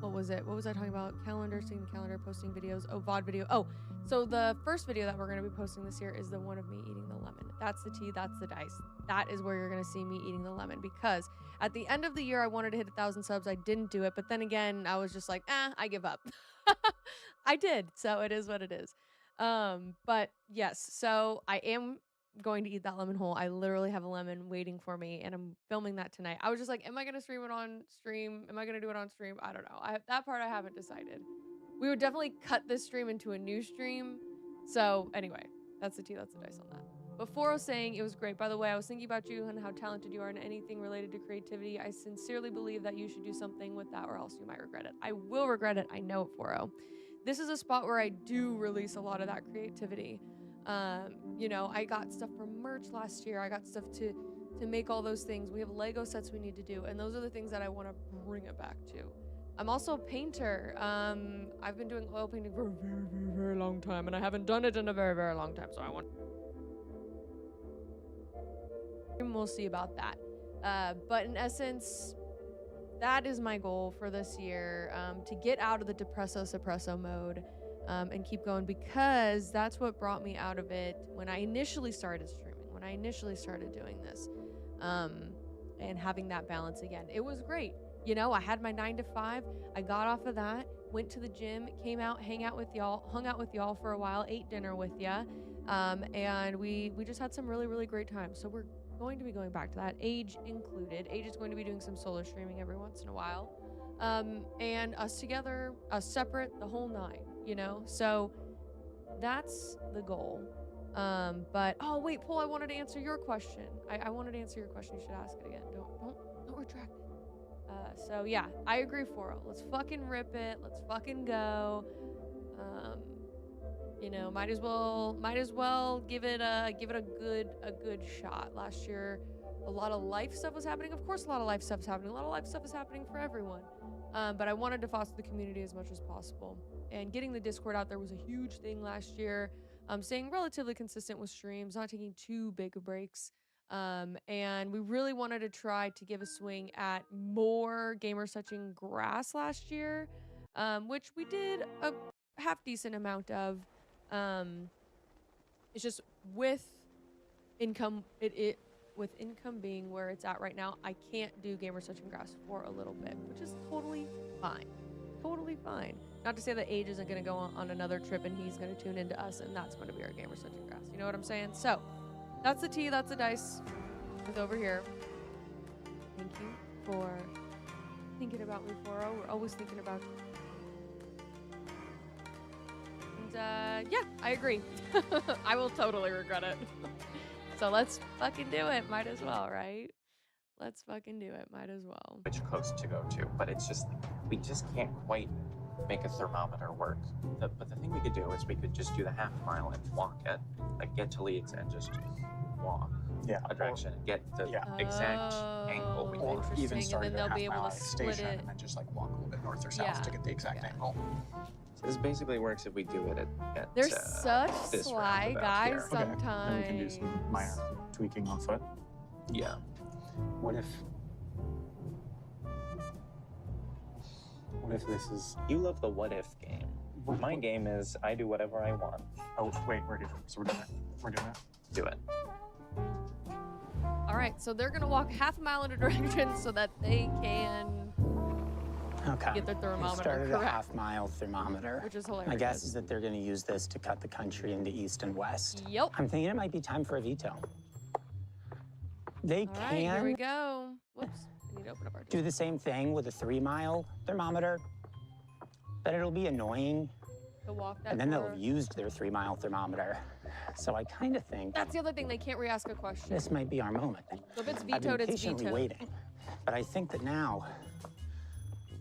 what was it? What was I talking about? Calendar, seeing calendar, posting videos. Oh, VOD video. Oh, so the first video that we're going to be posting this year is the one of me eating the lemon. That's the tea, that's the dice. That is where you're going to see me eating the lemon, because at the end of the year, I wanted to hit 1,000 subs. I didn't do it, but then again, I was just like, I give up. I did, so it is what it is. But yes, so I am going to eat that lemon whole. I literally have a lemon waiting for me, and I'm filming that tonight. I was just like, am I going to stream it on stream? Am I going to do it on stream? I don't know. That part I haven't decided. We would definitely cut this stream into a new stream. So anyway, that's the tea, that's the dice on that. Before I was saying, it was great. By the way, I was thinking about you and how talented you are in anything related to creativity. I sincerely believe that you should do something with that, or else you might regret it. I will regret it. I know it, 4-0. This is a spot where I do release a lot of that creativity. I got stuff from merch last year. I got stuff to make all those things. We have Lego sets we need to do, and those are the things that I want to bring it back to. I'm also a painter. I've been doing oil painting for a very, very, very long time, and I haven't done it in a very, very long time, so I want... We'll see about that. But in essence, that is my goal for this year, to get out of the depresso suppresso mode. And keep going, because that's what brought me out of it when I initially started streaming, when I initially started doing this, and having that balance again. It was great. I had my 9 to 5. I got off of that, went to the gym, came out, hung out with y'all for a while, ate dinner with ya, and we just had some really, really great times. So we're going to be going back to that, Age included. Age is going to be doing some solo streaming every once in a while, and us together, us separate, the whole 9. So that's the goal. But oh wait, Paul, I wanted to answer your question. I wanted to answer your question. You should ask it again. Don't retract it. So yeah, I agree, 4-0. Let's fucking rip it. Let's fucking go. Might as well give it a good shot. Last year, a lot of life stuff was happening. Of course, a lot of life stuff is happening. A lot of life stuff is happening for everyone. But I wanted to foster the community as much as possible. And getting the Discord out there was a huge thing last year. Staying relatively consistent with streams, not taking too big of breaks. And we really wanted to try to give a swing at more gamers touching grass last year, which we did a half decent amount of. It's just with income, with income being where it's at right now, I can't do gamers touching grass for a little bit, which is totally fine. Totally fine. Not to say that Age isn't going to go on another trip and he's going to tune into us and that's going to be our gamers touching grass. You know what I'm saying? So that's the tea, that's the dice with over here. Thank you for thinking about me, 4-0. We're always thinking about you. And yeah, I agree. I will totally regret it. So let's fucking do it. Might as well, right? Let's fucking do it. Might as well. Which coast to go to, but it's just, we just can't quite make a thermometer work. But the thing we could do is we could just do the half mile and walk it, like get to Leeds and just walk a direction and get the exact angle we Or want. even start and at then a they'll be half able mile to at the split station it. and then just like walk a little bit north or south to get the exact angle. So this basically works if we do it at They're such this sly roundabout guys here. sometimes. Then we can do some minor tweaking on foot. Yeah. What if this is... You love the what if game. My game is I do whatever I want. Oh, wait, we're doing it. So we're doing it. We're doing it. Do it. All right, so they're going to walk half a mile in a direction so that they can get their We thermometer started correct. a half-mile thermometer. Which is hilarious. My guess is that they're going to use this to cut the country into east and west. Yep. I'm thinking it might be time for a veto. They All right, here we can go. Whoops, I need to open up our do the same thing with a 3-mile thermometer, But it'll be annoying, To walk that and then they'll far. have used their 3-mile thermometer. So I kind of think That's the other thing. They can't re-ask a question. this might be our moment. So if it's I've been vetoed, it's patiently vetoed. waiting, but I think that now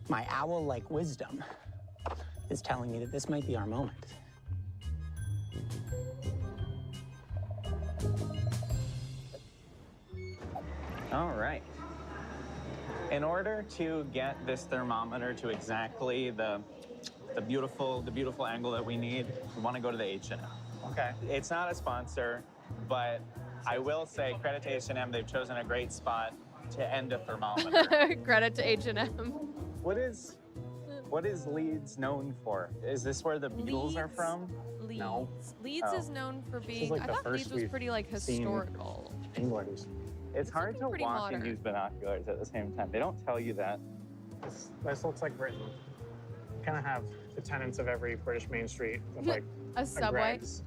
my owl-like wisdom is telling me that this might be our moment. All right. In order to get this thermometer to exactly the beautiful angle that we need, we want to go to the H&M. Okay. It's not a sponsor, but I will say credit to H&M. They've chosen a great spot to end a thermometer. Credit to H&M. What is Leeds known for? Is this where the Beatles are Leeds? from? Leeds. No. Leeds Oh. is known for is being. like I the thought first Leeds was we've pretty like seen- historical. England. It's hard looking to pretty walk modern. and use binoculars at the same time. They don't tell you that. This looks like Britain. Kind of have the tenants of every British main street with like A subway. Greggs.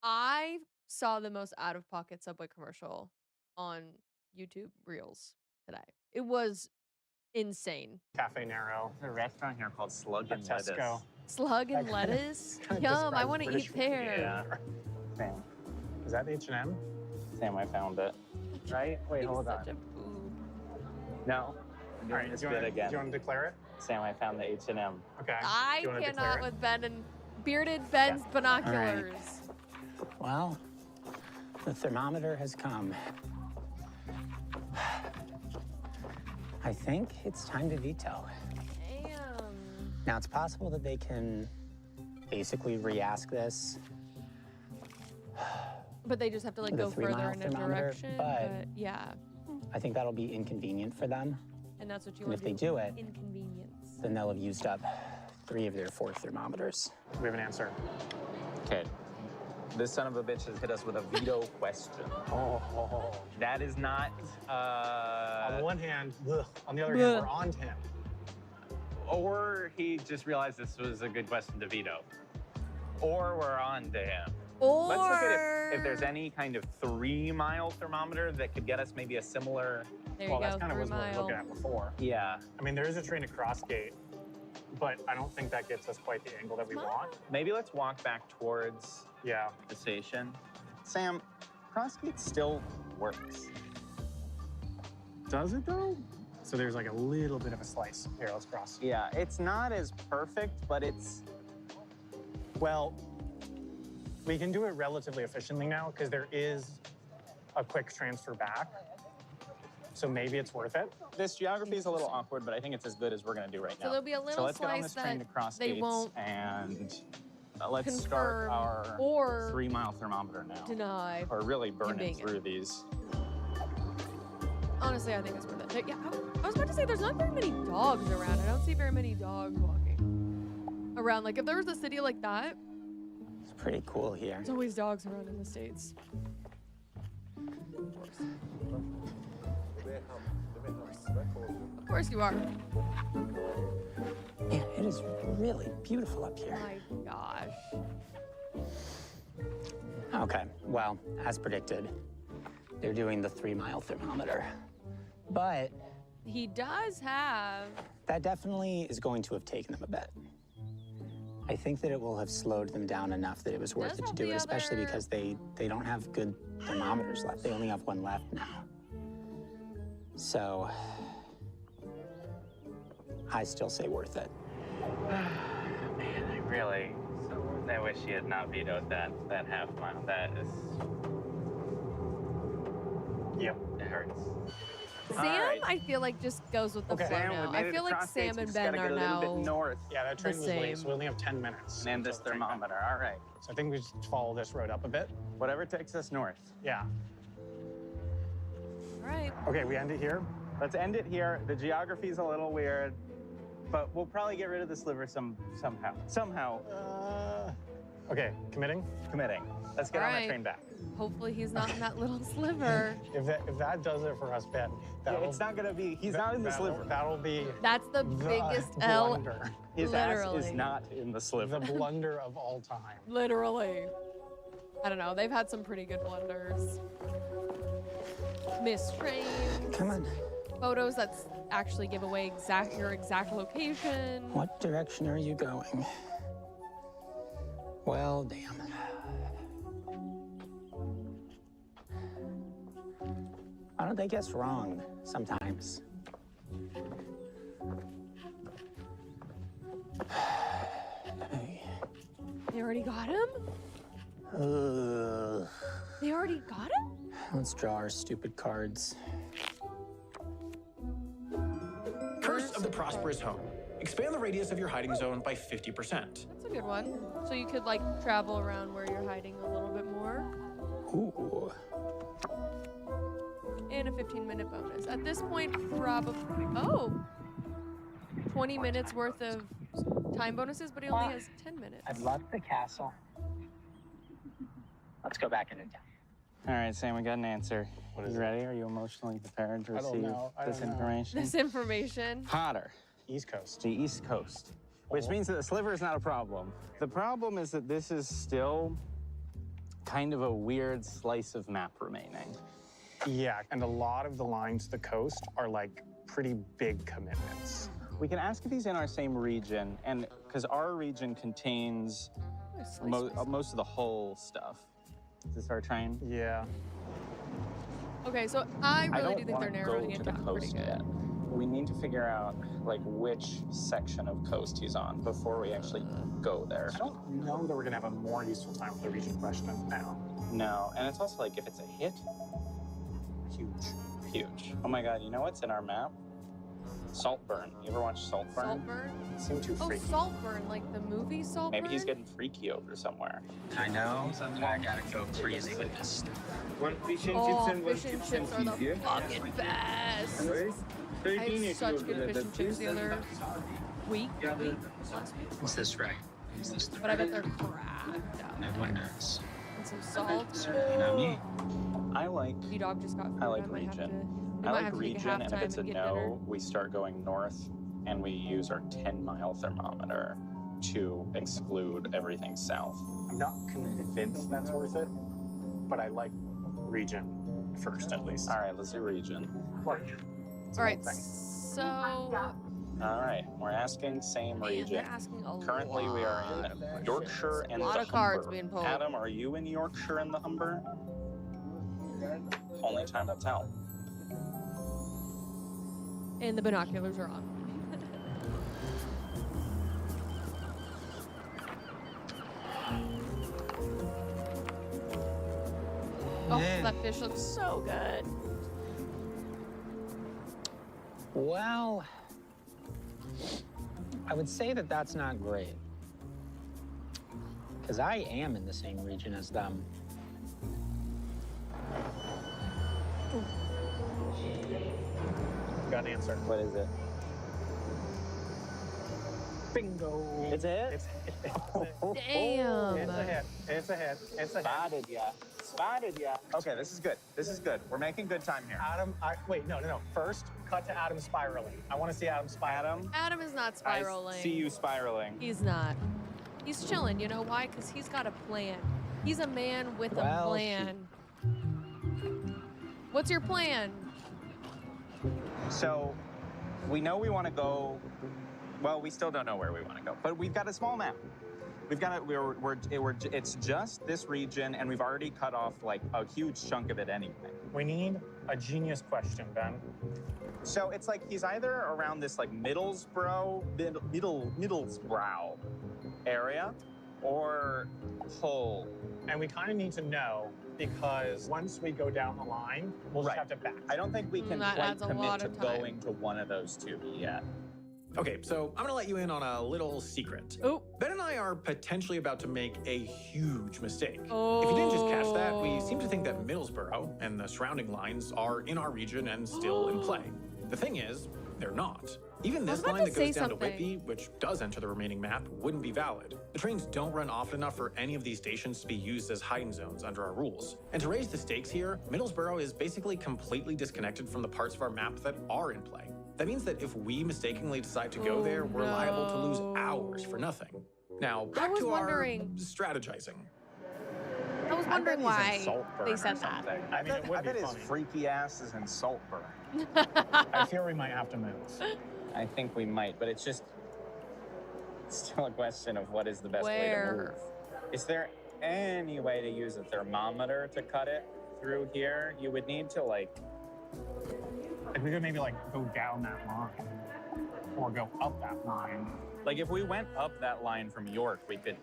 I saw the most out-of-pocket Subway commercial on YouTube Reels today. It was insane. Cafe Nero. There's a restaurant here called Slug and Lettuce. Tesco. Slug and That lettuce. kinda Yum! I describes want to British eat food. there. Yeah. Sam, Is that H&M? Sam, I found it. Right? Wait, He's hold on. such a boob. No. I'm All doing right, this do you bit want again. to declare it? Sam, I found the H&M. Okay. I Do you wanna declare cannot it? with Ben and bearded Ben's binoculars. Well, the thermometer has come. I think it's time to veto. Damn. Now, it's possible that they can basically re-ask this. But they just have to like The go further 3-mile in a thermometer, direction. but- yeah, I think that'll be inconvenient for them. and that's what you And want if they to do it, Inconvenience. then they'll have used up 3 of their 4 thermometers. We have an answer. Okay. This son of a bitch has hit us with a veto question. Oh. That is not, On the one hand, ugh. On the other Blech. hand, we're on to him. or he just realized this was a good question to veto. Or we're on to him. Or Let's look at if there's any kind of 3-mile thermometer that could get us maybe a similar, There you Well, go. that's kind of what we were 3 looking mile. at before. yeah. I mean, there is a train across gate, but I don't think that gets us quite the angle that we want. Maybe let's walk back towards Yeah. the station. Sam, Crossgate still works. Does it though? So there's like a little bit of a slice. Here, let's cross. Yeah, it's not as perfect, but it's, Well, we can do it relatively efficiently now because there is a quick transfer back. So maybe it's worth it. this geography is a little awkward, but I think it's as good as we're gonna do right now. So there'll be a So little let's get on this slice train that to cross they gates won't and let's start confirm our or 3-mile thermometer now. deny. Or really burning being through these. Honestly, I think it's worth it. Yeah, I was about to say there's not very many dogs around. I don't see very many dogs walking around. Like if there was a city like that, It's pretty cool here. there's always dogs around in the States. Of course you are. Man, it is really beautiful up here. My gosh. Okay, well, as predicted, they're doing the 3-mile thermometer. But He does have. that definitely is going to have taken them a bit. I think that it will have slowed them down enough that it was worth Does it to have do the it, especially other- because they don't have good thermometers left. They only have 1 left now. So I still say worth it. Man, I wish he had not vetoed that half mile. That is, Yep. it hurts. Sam, right. I feel like just goes with the Okay. flow Sam, we now. made I it feel like across Sam gates. We and just Ben gotta are get a little now. bit north. Yeah, that train The was late, so same. we only have 10 minutes. And end this until the train comes. thermometer. All right. So I think we just follow this road up a bit. Whatever takes us north. Yeah. All right. Okay, we end it here. Let's end it here. The geography's a little weird, but we'll probably get rid of the sliver somehow. Somehow Okay, committing. committing. Let's get All on right. the train back. Hopefully he's not in that little sliver. If that does it for us, Ben, Yeah, that'll, it's not gonna be. He's not in the sliver. That'll be That's the biggest L. blunder. His ass is literally. not in the sliver. The blunder of all time. Literally. I don't know. They've had some pretty good blunders. Miss Train. Come on. photos that actually give away your exact location. What direction are you going? Well, damn. Why don't they guess wrong sometimes? They already got him? They already got him? Let's draw our stupid cards. Curse of the Prosperous Home. Expand the radius of your hiding zone by 50%. That's a good one. So you could like travel around where you're hiding a little bit more. Ooh. And a 15-minute bonus. At this point, probably, 20 minutes worth of time bonuses, but he only has 10 minutes. I've left the castle. Let's go back into town. All right, Sam, we got an answer. You ready? Are you emotionally prepared to receive this information? This information. Hotter. East Coast. The East Coast. Which means that the sliver is not a problem. The problem is that this is still kind of a weird slice of map remaining. Yeah, and a lot of the lines to the coast are like pretty big commitments. We can ask if he's in our same region, and because our region contains most of the whole stuff. Is this our train? Yeah. Okay, so I really don't do think they're wanna narrowing go it to the down pretty coast good. yet. We need to figure out like which section of coast he's on before we actually go there. I don't know that we're gonna have a more useful time with the region question now. No, and it's also like if it's a hit, huge. Oh my God, you know what's in our map? Saltburn. You ever watch Saltburn? Saltburn? It seemed too Oh, freaky. Saltburn, like the movie Saltburn? Maybe he's getting freaky over somewhere. I know. I gotta go crazy with this. Oh, fish and chips are the fucking best. I had such good fish and chips the other week. Last week. Is this right? Is this the But I bet they're cracked out. No one knows. And some salt. Certainly not me. I like B-Dog just got food. I like might have region. to- we I might like have to take a region, and if halftime it's a and get no, dinner. we start going north, and we use our 10-mile thermometer to exclude everything south. I'm not convinced that's worth it, but I like region first at least. All right, let's do region. All right, so All right, we're asking same man, region. they're asking a Currently, we are lot in of Yorkshire questions. and a lot the of cards Humber. being pulled. Adam, are you in Yorkshire and the Humber? Only time will tell. And the binoculars are on. Oh, that fish looks so good. Well, I would say that that's not great. Because I am in the same region as them. Got an answer. What is it? Bingo. It's a hit? It's Damn. It's a hit. It's a hit. It's a hit. Spotted ya. Spotted ya. Okay, this is good. This is good. We're making good time here. Adam, wait, no. First, cut to Adam spiraling. I want to see Adam spiraling. Adam is not spiraling. I see you spiraling. He's not. He's chilling. You know why? Because he's got a plan. He's a man with a plan. What's your plan? So, we know we want to go. Well, we still don't know where we want to go, but we've got a small map. We've got it. It's just this region, and we've already cut off like a huge chunk of it anyway. We need a genius question, Ben. So it's like he's either around this like Middlesbrough area, or Hull. And we kind of need to know because once we go down the line, we'll just have to back. I don't think we can That quite adds a commit lot to of time. going to one of those two yet. Okay, so I'm gonna let you in on a little secret. Oh. Ben and I are potentially about to make a huge mistake. If you didn't just catch that, we seem to think that Middlesbrough and the surrounding lines are in our region and still in play. The thing is, they're not. Even this about line to that goes say down to something. Whitby, which does enter the remaining map, wouldn't be valid. The trains don't run often enough for any of these stations to be used as hiding zones under our rules. And to raise the stakes here, Middlesbrough is basically completely disconnected from the parts of our map that are in play. That means that if we mistakenly decide to go there, we're liable to lose hours for nothing. Now, back was to our wondering. strategizing. I was I wondering bet why he's in Saltburn they or said that. something. I mean, it would I bet be his funny. freaky ass is in Saltburn. I fear we might have to move. I think we might, but it's still a question of what is the best way to Where? move. Is there any way to use a thermometer to cut it through here? You would need to like We could maybe like go down that line or go up that line. if we went up that line from York, we could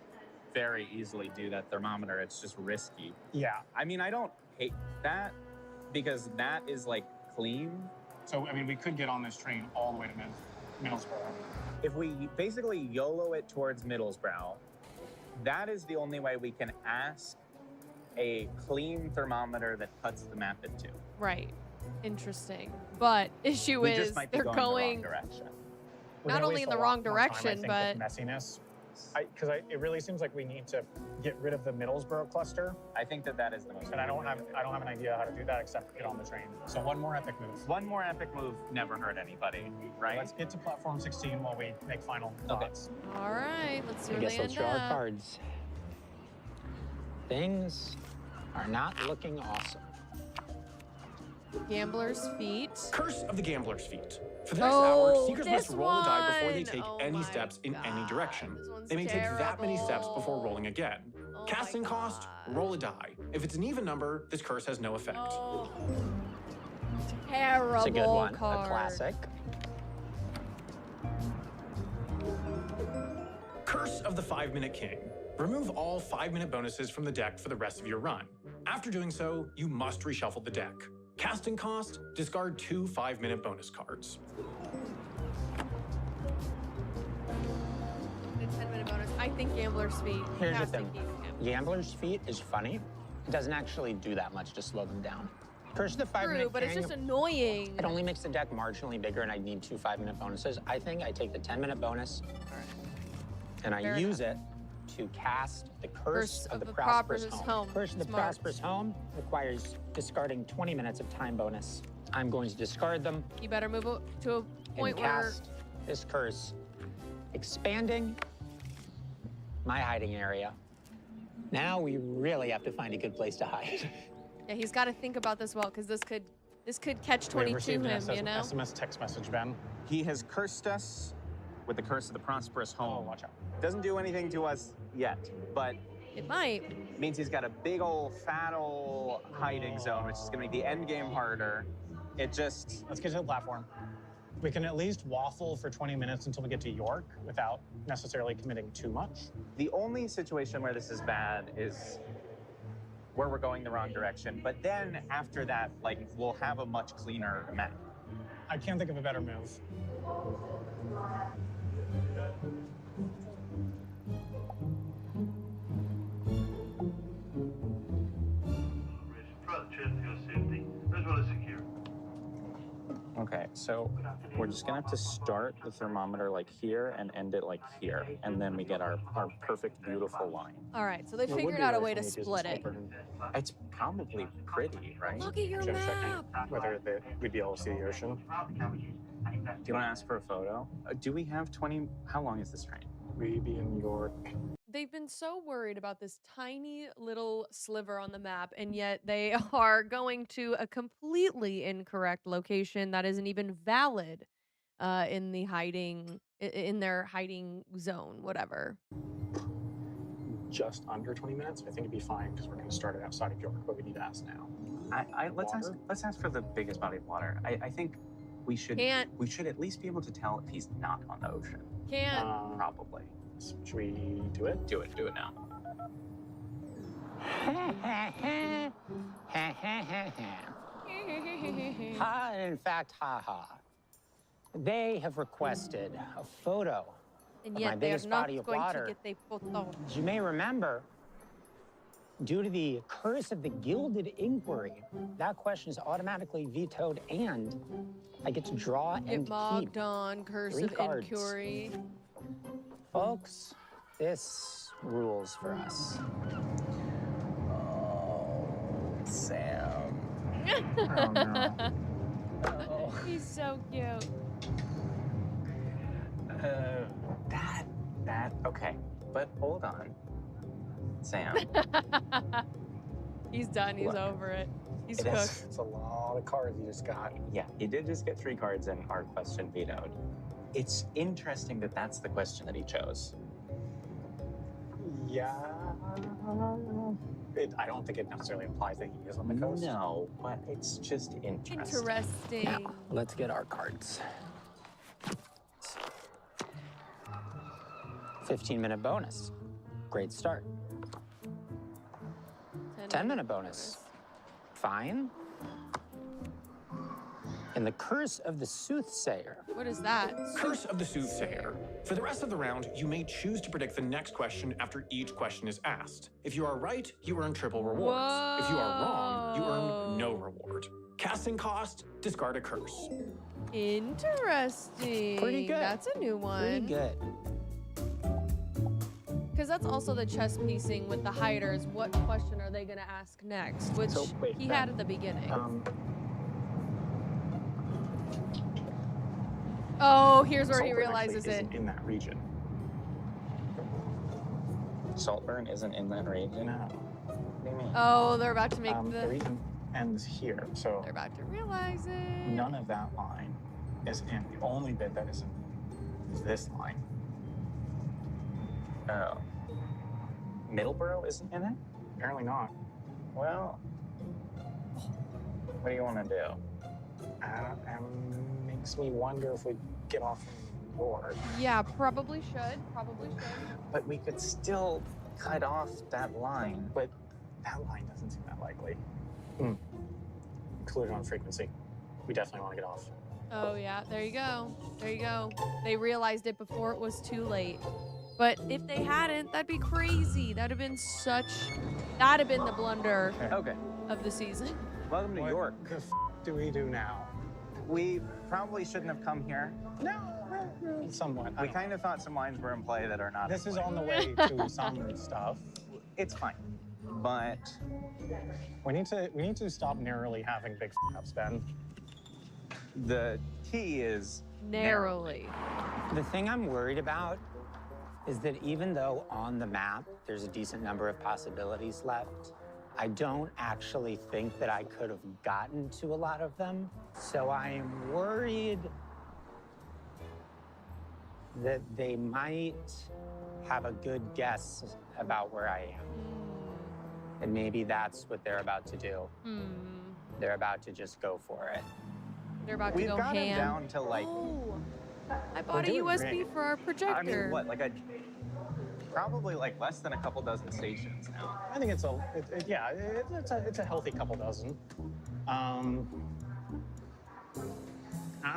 very easily do that thermometer. It's just risky. Yeah. I mean, I don't hate that because that is like clean. So, I mean, we could get on this train all the way to Middlesbrough. If we basically YOLO it towards Middlesbrough, that is the only way we can ask a clean thermometer that cuts the map in two. Right. Interesting. But issue We is just might be they're going going the wrong direction. We're not gonna only waste in a the lot wrong more time, I direction, think, but with messiness. Because it really seems like we need to get rid of the Middlesbrough cluster, I think that is the most. and I don't have an idea how to do that except get on the train. So one more epic move. One more epic move never hurt anybody, right? Let's get to platform 16 while we make final Okay. thoughts. all right, let's see I where guess they let's end draw our up. cards. Things are not looking awesome. Gambler's feet. Curse of the Gambler's Feet. For the next Oh, hour, seekers must this roll a die before they one! take Oh any my steps in any God, direction. this one's They may take that many steps before terrible. rolling again. Oh my Casting cost, God. roll a die. If it's an even number, this curse has no effect. Oh, terrible It's a good one, card. a classic. Curse of the 5-Minute King. Remove all 5-minute bonuses from the deck for the rest of your run. After doing so, you must reshuffle the deck. Casting cost, discard 2 5-minute bonus cards. A 10-minute bonus. I think Gambler's feet. Here's the Casting thing. keep- Gambler's Feet is funny. It doesn't actually do that much to slow them down. Curse of the 5-minute True, but it's King, just annoying. it only makes the deck marginally bigger and I need 2 5-minute bonuses. I think I take the 10-minute bonus and I Fair use it to cast the Curse of the Prosperous Prosperous Home. Home. Curse of the Smart. Prosperous Home requires discarding 20 minutes of time bonus. I'm going to discard them You better move to a point and where cast this curse, expanding my hiding area. Now we really have to find a good place to hide. yeah, he's got to think about this well because this could catch We 22 received him, an you know. SMS text message, Ben. He has cursed us with the curse of the prosperous Oh, home. watch out. Doesn't do anything to us yet, but It might. means he's got a big old fat old hiding zone, which is gonna make the end game harder. It just Let's get to the platform. We can at least waffle for 20 minutes until we get to York without necessarily committing too much. the only situation where this is bad is where we're going the wrong direction. But then after that, like we'll have a much cleaner map. I can't think of a better move. Trust your safety as well as secure. Okay, so we're just gonna have to start the thermometer like here and end it like here, and then we get our perfect, beautiful line. All right, so they figured out a way to split it. It's probably pretty, right? Look at your Jim map. checking whether we'd be able to see the ocean. Do you want to ask for a photo? Do we have 20? How long is this train? We'd be in York. They've been so worried about this tiny little sliver on the map, and yet they are going to a completely incorrect location that isn't even valid in the in their hiding zone, whatever. Just under 20 minutes. I think it'd be fine because we're going to start it outside of York, but we need to ask now. Let's ask for the biggest body of water. I think we should Can't. we should at least be able to tell if he's not on the ocean. Can't. Probably. Should we do it? Do it now. Ha, in fact, ha ha. They have requested a photo And of yet my they are biggest not body of going water. to get the photo. As you may remember, due to the curse of the Gilded Inquiry, that question is automatically vetoed, and I get to draw and Get keep. mogged on, curse 3 of cards. inquiry. Folks, this rules for us. Oh, Sam. Oh, no. Oh. He's so cute. Okay, but hold on, Sam. He's done. He's Look. over it. He's It cooked. is. It's a lot of cards you just got. Yeah, he did just get 3 cards and our question vetoed. It's interesting that that's the question that he chose. Yeah. I don't think it necessarily implies that he is on the coast. No, but it's just interesting. Interesting. Now, let's get our cards. 15-minute bonus. Great start. 10-minute bonus. Fine. And the Curse of the Soothsayer. What is that? Curse of the Soothsayer. For the rest of the round, you may choose to predict the next question after each question is asked. If you are right, you earn triple rewards. If you are wrong, you earn no reward. Casting cost, discard a curse. Interesting. Pretty good. That's a new one. Pretty good. Because that's also the chess piecing with the hiders. What question are they going to ask next? Which So, wait, he Ben, had at the beginning. Oh, here's where he Saltburn realizes actually it. isn't in that region. Saltburn isn't in that region. No. What do you mean? Oh, they're about to make The the. region ends here, so They're about to realize it. none of that line is in. The only bit that isn't is this line. Oh. Middleborough isn't in it? Apparently not. Well, what do you want to do? Makes me wonder if we get off the board. Yeah, probably should. Probably should. But we could still cut off that line. But that line doesn't seem that likely. Included on frequency. We definitely want to get off. Oh, yeah. There you go. There you go. They realized it before it was too late. But if they hadn't, that'd be crazy. That'd have been that'd have been the blunder Okay. of the season. Welcome to What York. the do we do now? We probably shouldn't have come here. No, somewhat. We kind of thought some lines were in play that are not. This in is play. on the way to some stuff. It's fine, but We need to stop narrowly having big ups, Ben. the key is Narrowly. The thing I'm worried about is that even though on the map there's a decent number of possibilities left, I don't actually think that I could have gotten to a lot of them. So I am worried that they might have a good guess about where I am. And maybe that's what they're about to do. They're about to just go for it. They're about to We've go got it ham. down to like. Oh, I bought a doing USB great. for our projector. I mean, what? Like probably like less than a couple dozen stations now. I think it's a healthy couple dozen. I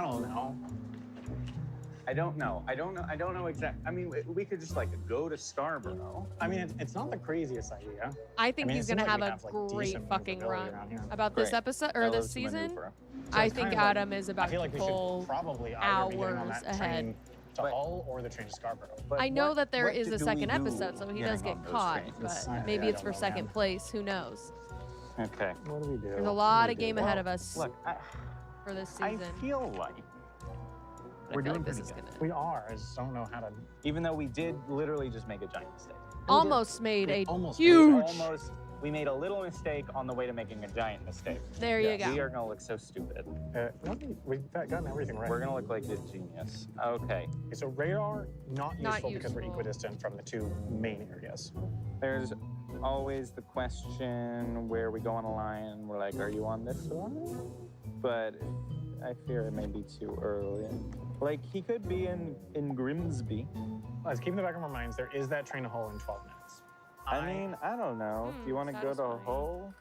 don't know. I don't know exactly. I mean, we could just like go to Scarborough. I mean, it's not the craziest idea. I think I mean, he's it gonna seems have like a we have, like, great decent fucking maneuverability run around here. about this Great. episode or I this love to season. maneuver. I it's think kind of like- Adam is about I feel like to we pull should probably either be getting on hours that ahead. train to But- Hull or the train to Scarborough. But I know what- that there what is do a we second do episode, so he does getting get on those caught, trains? but I maybe it's don't for know, second man. place. Who knows? Okay. What do we do? There's a lot of game ahead of us Look, for this I season. feel like But we're I feel doing like this pretty is good. gonna We are. I just don't know how to. even though we did literally just make a giant mistake. almost made We a almost huge. We made a little mistake on the way to making a giant mistake. There you go. We are gonna look so stupid. We've gotten everything right. We're gonna look like a genius. Okay. Okay, so radar, not useful because we're useful. equidistant from the two main areas. There's always the question where we go on a line. We're like, are you on this one? But I fear it may be too early. Like he could be in Grimsby. Let's keep in the back of our minds, there is that train to Hull in 12 minutes. I mean, I don't know. Do you want to go to satisfying. Hull?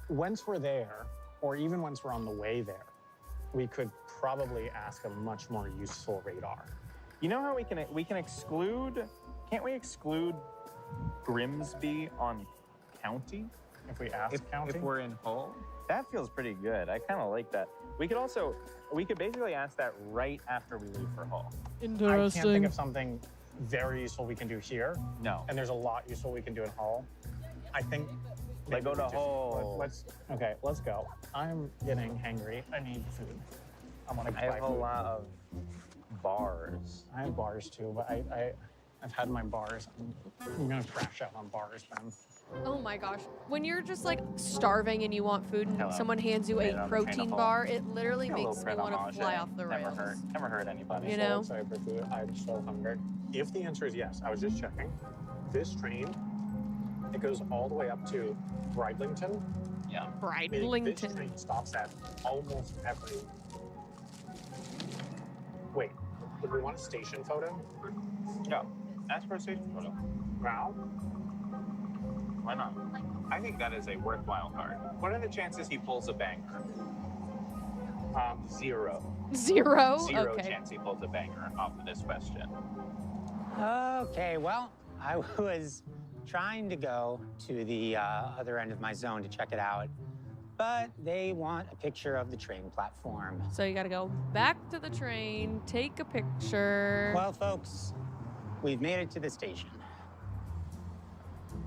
Once we're there, or even once we're on the way there, we could probably ask a much more useful radar. You know how we can exclude? Can't we exclude Grimsby on county? If we ask county. If we're in Hull, that feels pretty good. I kind of like that. We could basically ask that right after we leave for Hull. I can't think of something very useful we can do here, No. and there's a lot useful we can do in Hull. I think. Like go to Hull. Let's go. I'm getting hangry. I need food. I want to I buy have a food. lot of bars. I have bars too, but I've had my bars. I'm gonna crash out on bars, man. Oh my gosh. When you're just like starving and you want food and Hello. someone hands you Made it a on the train protein home. bar, it literally A little makes me print want to homage, fly eh? off the rails. Never hurt anybody. You I'm know? so excited for food. I'm so hungry. If the answer is yes, I was just checking. This train, it goes all the way up to Bridlington. Yeah. Meaning this Bridlington. train stops at almost every. Wait, would we want a station photo? Yeah. Ask for a station photo. Wow. Why not? I think that is a worthwhile card. What are the chances he pulls a banger? Zero. Zero? Zero Okay. chance he pulls a banger off of this question. Okay, well, I was trying to go to the other end of my zone to check it out, but they want a picture of the train platform. So you gotta go back to the train, take a picture. Well, folks, we've made it to the station.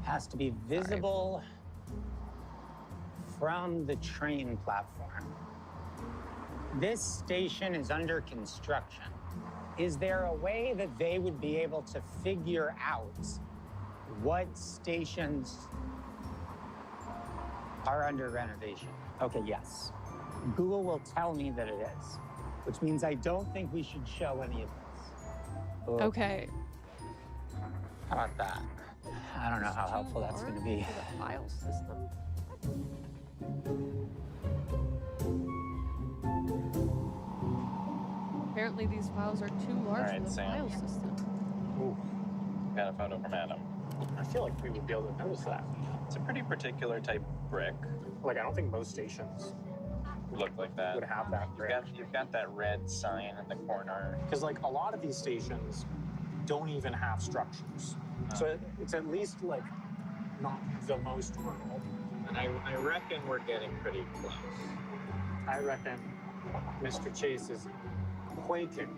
Has to be visible from the train platform. This station is under construction. Is there a way that they would be able to figure out what stations are under renovation? Okay, yes. Google will tell me that it is, which means I don't think we should show any of this. Okay. How about that? I don't know how helpful that's going to be. For the file system. Apparently these files are too large All right, for the Sam. file system. Ooh, Got a photo from Adam. I feel like we would be able to notice that. It's a pretty particular type brick. Like, I don't think most stations Look like that. would have that. You've got that red sign in the corner. Because, like, a lot of these stations don't even have structures. So it's at least, like, not the most rural. And I reckon we're getting pretty close. I reckon Mr. Chase is quaking.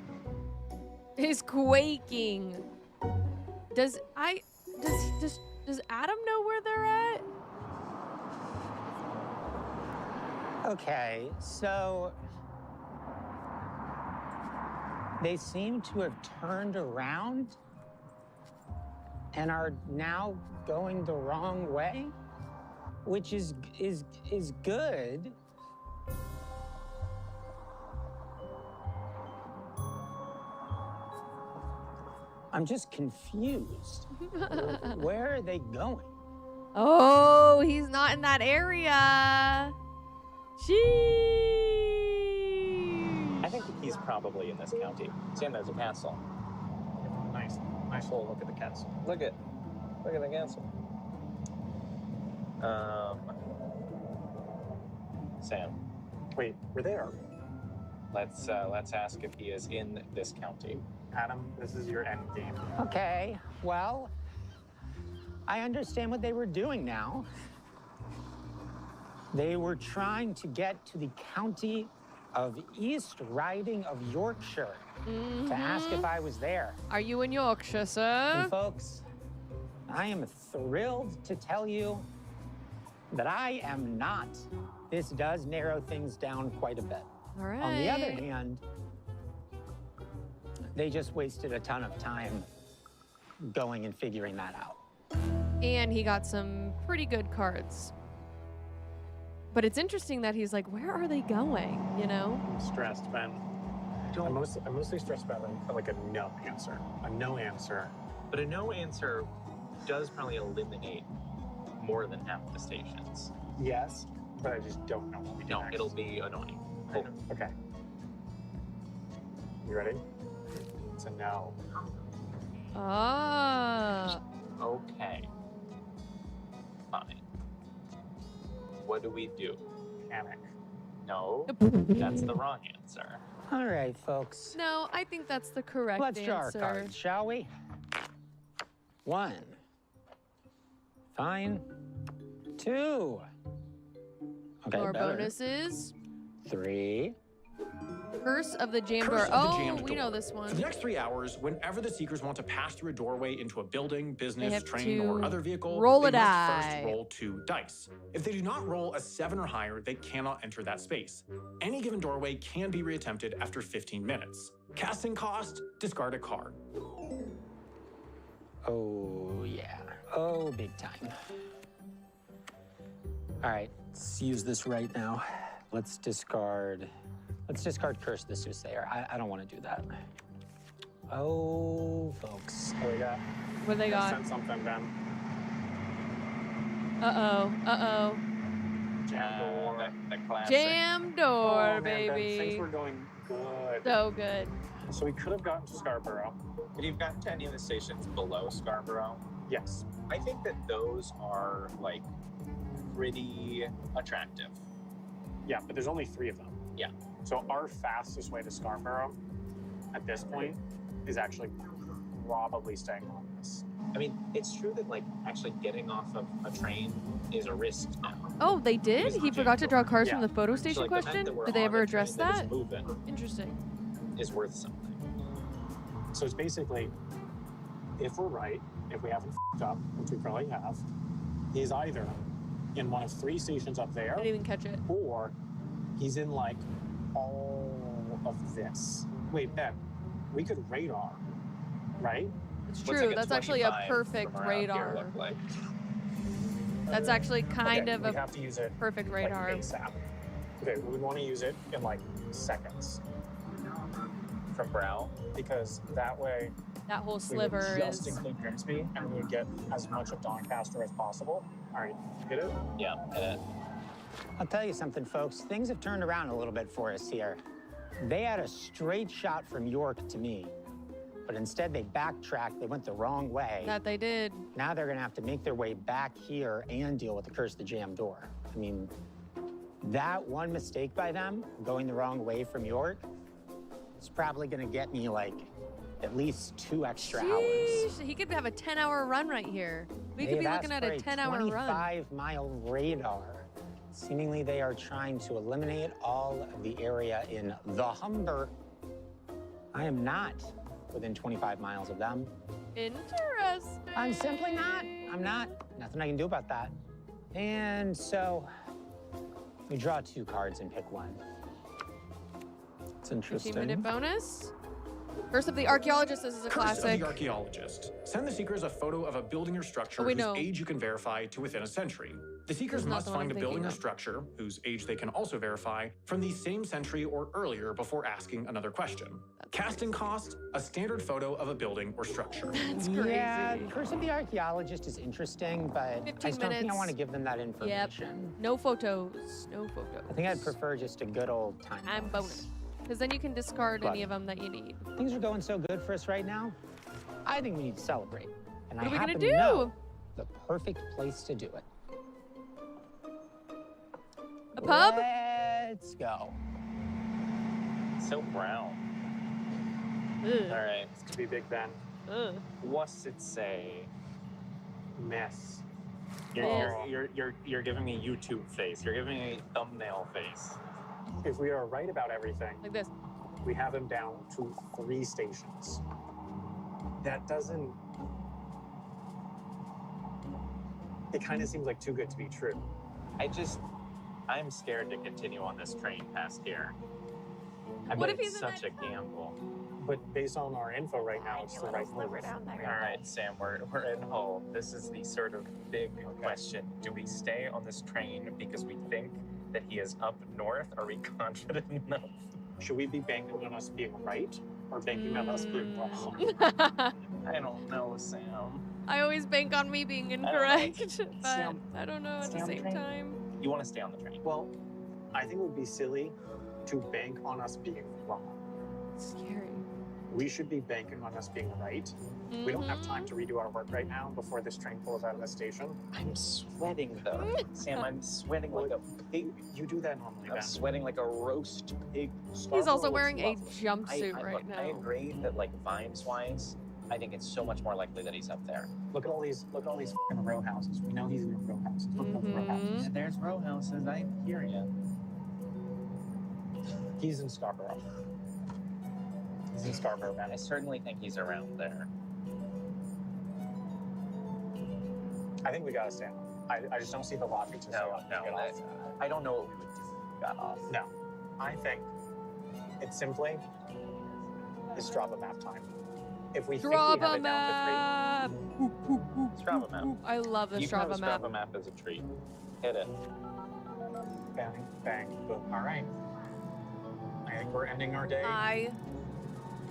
He's quaking. Does Adam know where they're at? Okay, so they seem to have turned around and are now going the wrong way, which is good. I'm just confused. Where are they going? Oh, he's not in that area. Sheesh. I think he's probably in this county. Sam, there's a castle. Nice little look at the castle. Look at the castle. Sam, Wait, we're there. let's ask if he is in this county. Adam, this is your end game. Okay, well, I understand what they were doing now. They were trying to get to the county of East Riding of Yorkshire to ask if I was there. Are you in Yorkshire, And sir? folks, I am thrilled to tell you that I am not. This does narrow things down quite a bit. All right. On the other hand, they just wasted a ton of time going and figuring that out. And he got some pretty good cards. But it's interesting that he's like, where are they going? You know? I'm stressed, man. I'm mostly stressed about like a no answer. A no answer. But a no answer does probably eliminate more than half the stations. Yes, but I just don't know what we do No, next. it'll be annoying. Okay. You ready? It's a no. Ah. Okay. Fine. What do we do? Panic. No, that's the wrong answer. All right, folks. No, I think that's the correct Let's draw our answer. cards, shall we? 1. Fine. 2. Okay, More better. bonuses. 3. Curse of the Jammed Curse Door. of the Oh, Jammed we Door. know this For one. the next 3 hours, whenever the Seekers want to pass through a doorway into a building, They business, have train, to or other vehicle, roll they a must die. first roll 2 dice. If they do not roll a 7 or higher, they cannot enter that space. Any given doorway can be reattempted after 15 minutes. Casting cost, discard a card. Oh, yeah. Oh, big time. All right, let's use this right now. Let's discard Curse the Soothsayer. I don't want to do that. Oh, folks. What we got? What they got? Send something, Ben. Uh-oh. Jam door. The classic. Jam door, Oh, man, Ben, things baby. were going good. So good. So we could have gotten to Scarborough. But you've gotten to any of the stations below Scarborough. Yes. I think that those are like pretty attractive. Yeah, but there's only 3 of them. Yeah. So our fastest way to Scarborough at this point is actually probably staying on this. I mean, it's true that like actually getting off of a train is a risk now. Oh, they did? He forgot to draw cards from Yeah. the photo So, station like, the fact question? that we're Did they on ever a train address that is that? moving Interesting. is worth something. So it's basically, if we're right, if we haven't f***ed up, which we probably have, he's either in one of 3 stations up there, I didn't even catch it. or he's in like all of this. Wait, Ben, we could radar, right? It's What's true. like That's actually a 25 perfect from around here radar. look like? That's actually kind Okay, of we'd a have to use it perfect radar. like ASAP. Okay, we would want to use it in like seconds From Brow. because that way That whole we sliver would just is. include Grimsby and we would get as much of Doncaster as possible. All right, get it? Yeah. I'll tell you something, folks. Things have turned around a little bit for us here. They had a straight shot from York to me, but instead they backtracked. They went the wrong way. That they did. Now they're going to have to make their way back here and deal with the Curse of the Jam door. I mean, that one mistake by them, going the wrong way from York, is probably going to get me like at least 2 extra hours. Sheesh, he could have a 10-hour run right here. We could They've be asked looking at a for 10-hour run. 25-mile radar. Seemingly, they are trying to eliminate all of the area in the Humber. I am not within 25 miles of them. Interesting. I'm simply not. I'm not. Nothing I can do about that. And so, we draw 2 cards and pick one. It's interesting. 15-minute bonus. First up, the archaeologist. This is a Curse classic. of the Archaeologist. Send the seekers a photo of a building or structure Oh, we whose know. age you can verify to within a century. The seekers This is not must the one find a I'm building thinking or of. structure whose age they can also verify from the same century or earlier before asking another question. Casting cost, a standard photo of a building or structure. That's crazy. Yeah, Curse of the Archaeologist is interesting, but I 15 just don't think I minutes. want to give them that information. No photos. No photos. I think I'd prefer just a good old time. And bonus. Because then you can discard But- any of them that you need. Things are going so good for us right now. I think we need to celebrate. And What I are we gonna happen do? to know the perfect place to do it. A pub? Let's go. So brown. Ugh. All right. This could be Big Ben. Ugh. What's it say? Mess. You're giving me YouTube face. You're giving me thumbnail face. If we are right about everything, Like this. we have him down to 3 stations. That doesn't... It kind of seems like too good to be true. I'm scared to continue on this train past here. I What bet if he's it's in such that a gamble. But based on our info right now, it's the right move. All right, Sam, we're in home. This is the sort of big question. Do we stay on this train because we think that he is up north? Are we confident enough? Should we be banking on us being right or banking on us being wrong? I don't know, Sam. I always bank on me being don't know. incorrect, but Sam, I don't know at stay the on the same train? time. You want to stay on the train? Well, I think it would be silly to bank on us being wrong. Scary. We should be banking on us being right. We don't have time to redo our work right now before this train pulls out of the station. I'm sweating though. Sam, I'm sweating like a pig. You do that normally, I'm Ben. sweating like a roast pig. He's Scarborough also looks wearing a lovely. jumpsuit right look, now. I agree that like vibes-wise, I think it's so much more likely that he's up there. Look at all these fucking row houses. We know he's in row houses. Look at those row houses. There's row houses. I hear you. He's in Scarborough. He's in Scarborough, Ben. I certainly think he's around there. I think we gotta stand. I just don't see the logic to say get off. I don't know what we would do if we got off. No. I think it's simply is Strava map time. If we think we have Strava it down map. Strava map. I love the You can have Strava a map. Strava map as a treat. Hit it. bang, bang, boom. All right. I think we're ending our day. I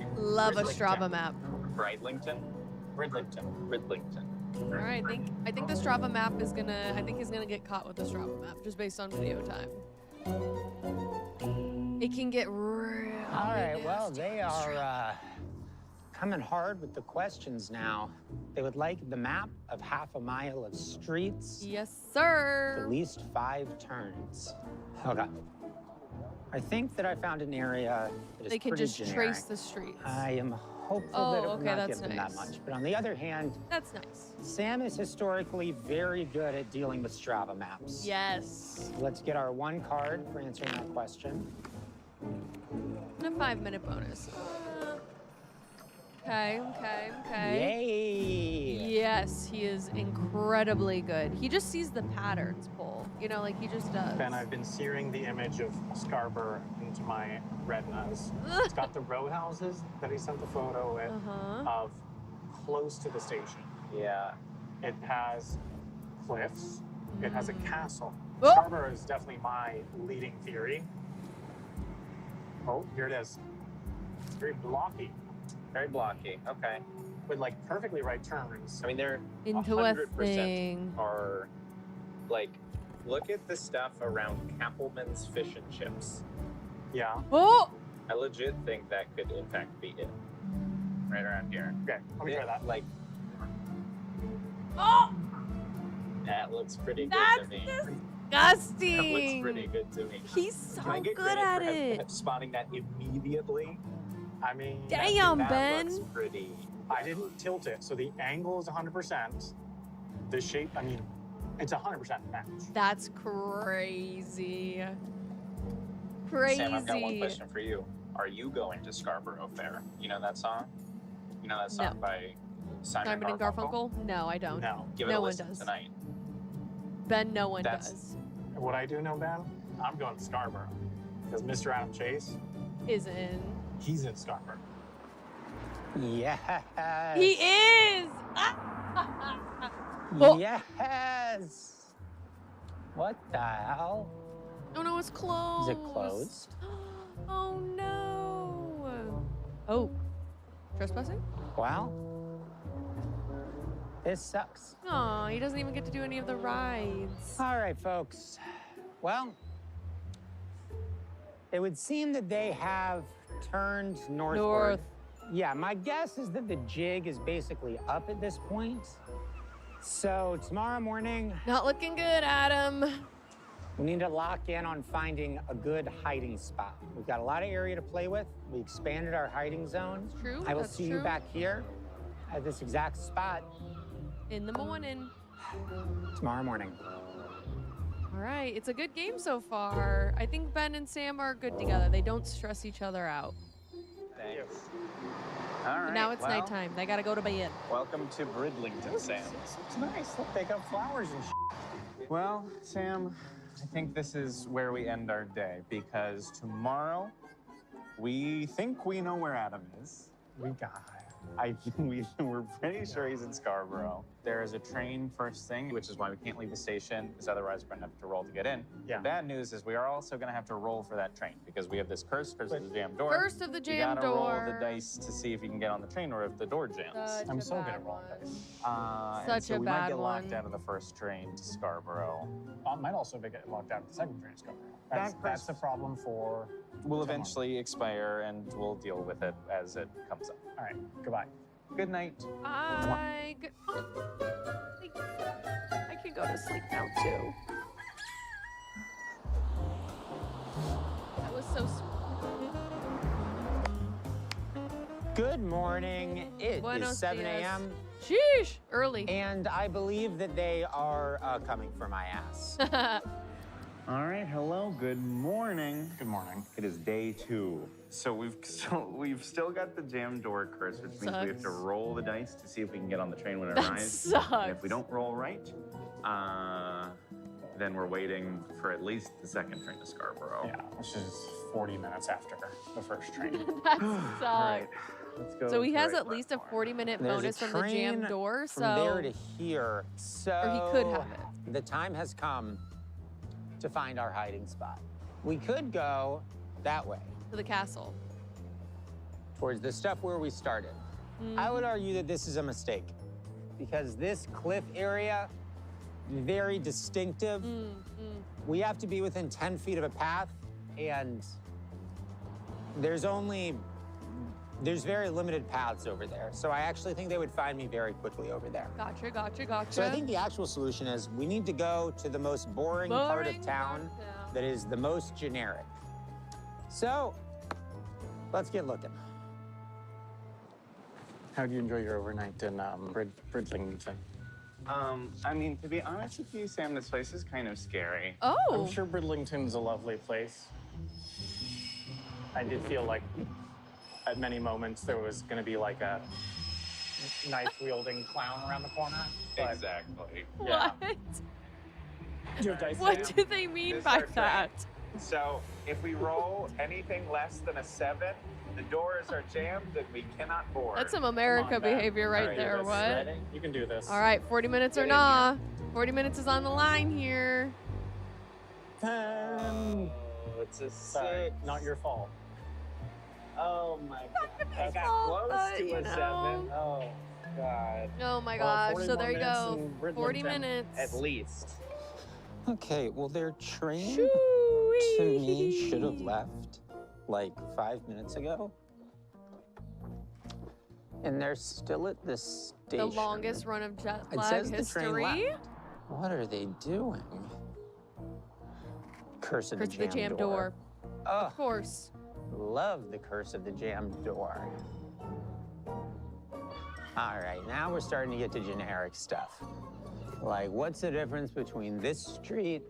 in love a Bridlington. Strava map. Bridlington? Bridlington. Bridlington. All right, I think the Strava map is gonna. I think he's gonna get caught with the Strava map just based on video time. It can get real. All right, well, nasty they on Strava. are coming hard with the questions now. They would like the map of half a mile of streets, Yes, at sir. least 5 turns. Okay. I think that I found an area that is They can pretty just generic. trace the streets. I am hopeful Oh, that it will okay, not that's give them that nice. much. But on the other hand, That's nice. Sam is historically very good at dealing with Strava maps. Yes. Let's get our 1 card for answering that question. And a 5-minute bonus. Okay. Yay! Yes, he is incredibly good. He just sees the patterns, Paul. You know, like he just does. Ben, I've been searing the image of Scarborough into my retinas. It's got the row houses that he sent the photo with of close to the station. Yeah. It has cliffs. It has a castle. Oh! Scarborough is definitely my leading theory. Oh, here it is. It's very blocky, Very blocky. Okay. with like perfectly right turns. I mean, they're Into a 100% thing. are like, look at the stuff around Kappelman's Fish and Chips. Yeah. Oh! I legit think that could in fact be it. Right around here. Okay, let me try that. Like, Oh! that looks pretty good That's to me. disgusting. That looks pretty good to me. He's so Can I get good credit at for it. spotting that immediately? I mean, Damn, that Ben. looks pretty. I didn't tilt it, so the angle is 100%. The shape, I mean, it's 100% match. That's crazy. Crazy. Sam, I've got one question for you. Are you going to Scarborough Fair? You know that song? You know that song No. by Simon Simon and Garfunkel? No, I don't. No. Give it No a one listen does. tonight. Ben, no one That's- does. What I do know, Ben, I'm going to Scarborough. Because Mr. Adam Chase, Is in. he's in Scarborough. Yes. He is! Oh. Yes. What the hell? Oh no, it's closed. Is it closed? Oh no. Oh. Trespassing? Well, this sucks. Aw, he doesn't even get to do any of the rides. All right, folks. Well, it would seem that they have turned northward. North. Yeah, my guess is that the jig is basically up at this point. So tomorrow morning, Not looking good, Adam. we need to lock in on finding a good hiding spot. We've got a lot of area to play with. We expanded our hiding zone. It's true. I will that's see true. you back here at this exact spot In the morning. tomorrow morning. All right, it's a good game so far. I think Ben and Sam are good together. They don't stress each other out. Thanks. All right. But now it's well, nighttime. They gotta go to bed. Welcome to Bridlington, Sam. It's nice. Look, they got flowers and shit. Well, Sam, I think this is where we end our day because tomorrow we think we know where Adam is. We got We're pretty sure he's in Scarborough. There is a train first thing, which is why we can't leave the station, because otherwise we're gonna have to roll to get in. Yeah. The bad news is we are also gonna have to roll for that train because we have this curse of the jam door. First of the You jam gotta door. roll the dice to see if you can get on the train or if the door jams. Such I'm a so good bad at rolling one. dice. And Such so a we might bad get locked one. out of the first train to Scarborough. I might also get locked out of the second train Scarborough. That That's the problem for. Will tomorrow. eventually expire and we'll deal with it as it comes up. All right. Goodbye. Good night. I can go to sleep now too. That was so Good morning. It is Buenos 7 dias. a.m. Sheesh, early. and I believe that they are coming for my ass. All right, hello, good morning. Good morning. It is day 2. So we've still got the jam door curse, which means we have to Sucks. roll the dice to see if we can get on the train when it That arrives. sucks. And if we don't roll right, then we're waiting for at least the second train to Scarborough. Yeah, which is 40 minutes after the first train. That All sucks. right, let's go. So he to the has right at least a platform. 40-minute There's a bonus from the jam train door, From there so to here. So or he could have it. the time has come to find our hiding spot. We could go that way, To the castle. towards the stuff where we started. I would argue that this is a mistake because this cliff area, very distinctive. We have to be within 10 feet of a path, and there's very limited paths over there. So I actually think they would find me very quickly over there. Gotcha. So I think the actual solution is we need to go to the most boring part of town that is the most generic. So let's get looking. How'd you enjoy your overnight in Bridlington? I mean, to be honest with you, Sam, this place is kind of scary. Oh. I'm sure Bridlington's a lovely place. I did feel like at many moments there was going to be like a knife-wielding clown around the corner. But Exactly. Yeah. What? Do you have dice? What do they mean This by our turn. that? So if we roll anything less than a 7, the doors are jammed and we cannot board. That's some America Come on, Ben. behavior right Alright, there. this. What? Ready? You can do this. All right, 40 minutes or Get in nah. 40 minutes is on the line here. 10. Oh, it's a 6. Sorry, not your fault. Oh my god. I got fault, close to you a 7. know. Oh god. Oh my Well, gosh. 40 So more there you minutes go. in Bridlington. 40 minutes. At least. Okay, well, their train Shoo-wee. to me should have left like 5 minutes ago. And they're still at this The station. longest run of jet It lag says the train history. left. What are they doing? Curse of Curse of the the jam door. Oh, Of course. love the curse of the jammed door. All right, now we're starting to get to generic stuff. Like, what's the difference between this street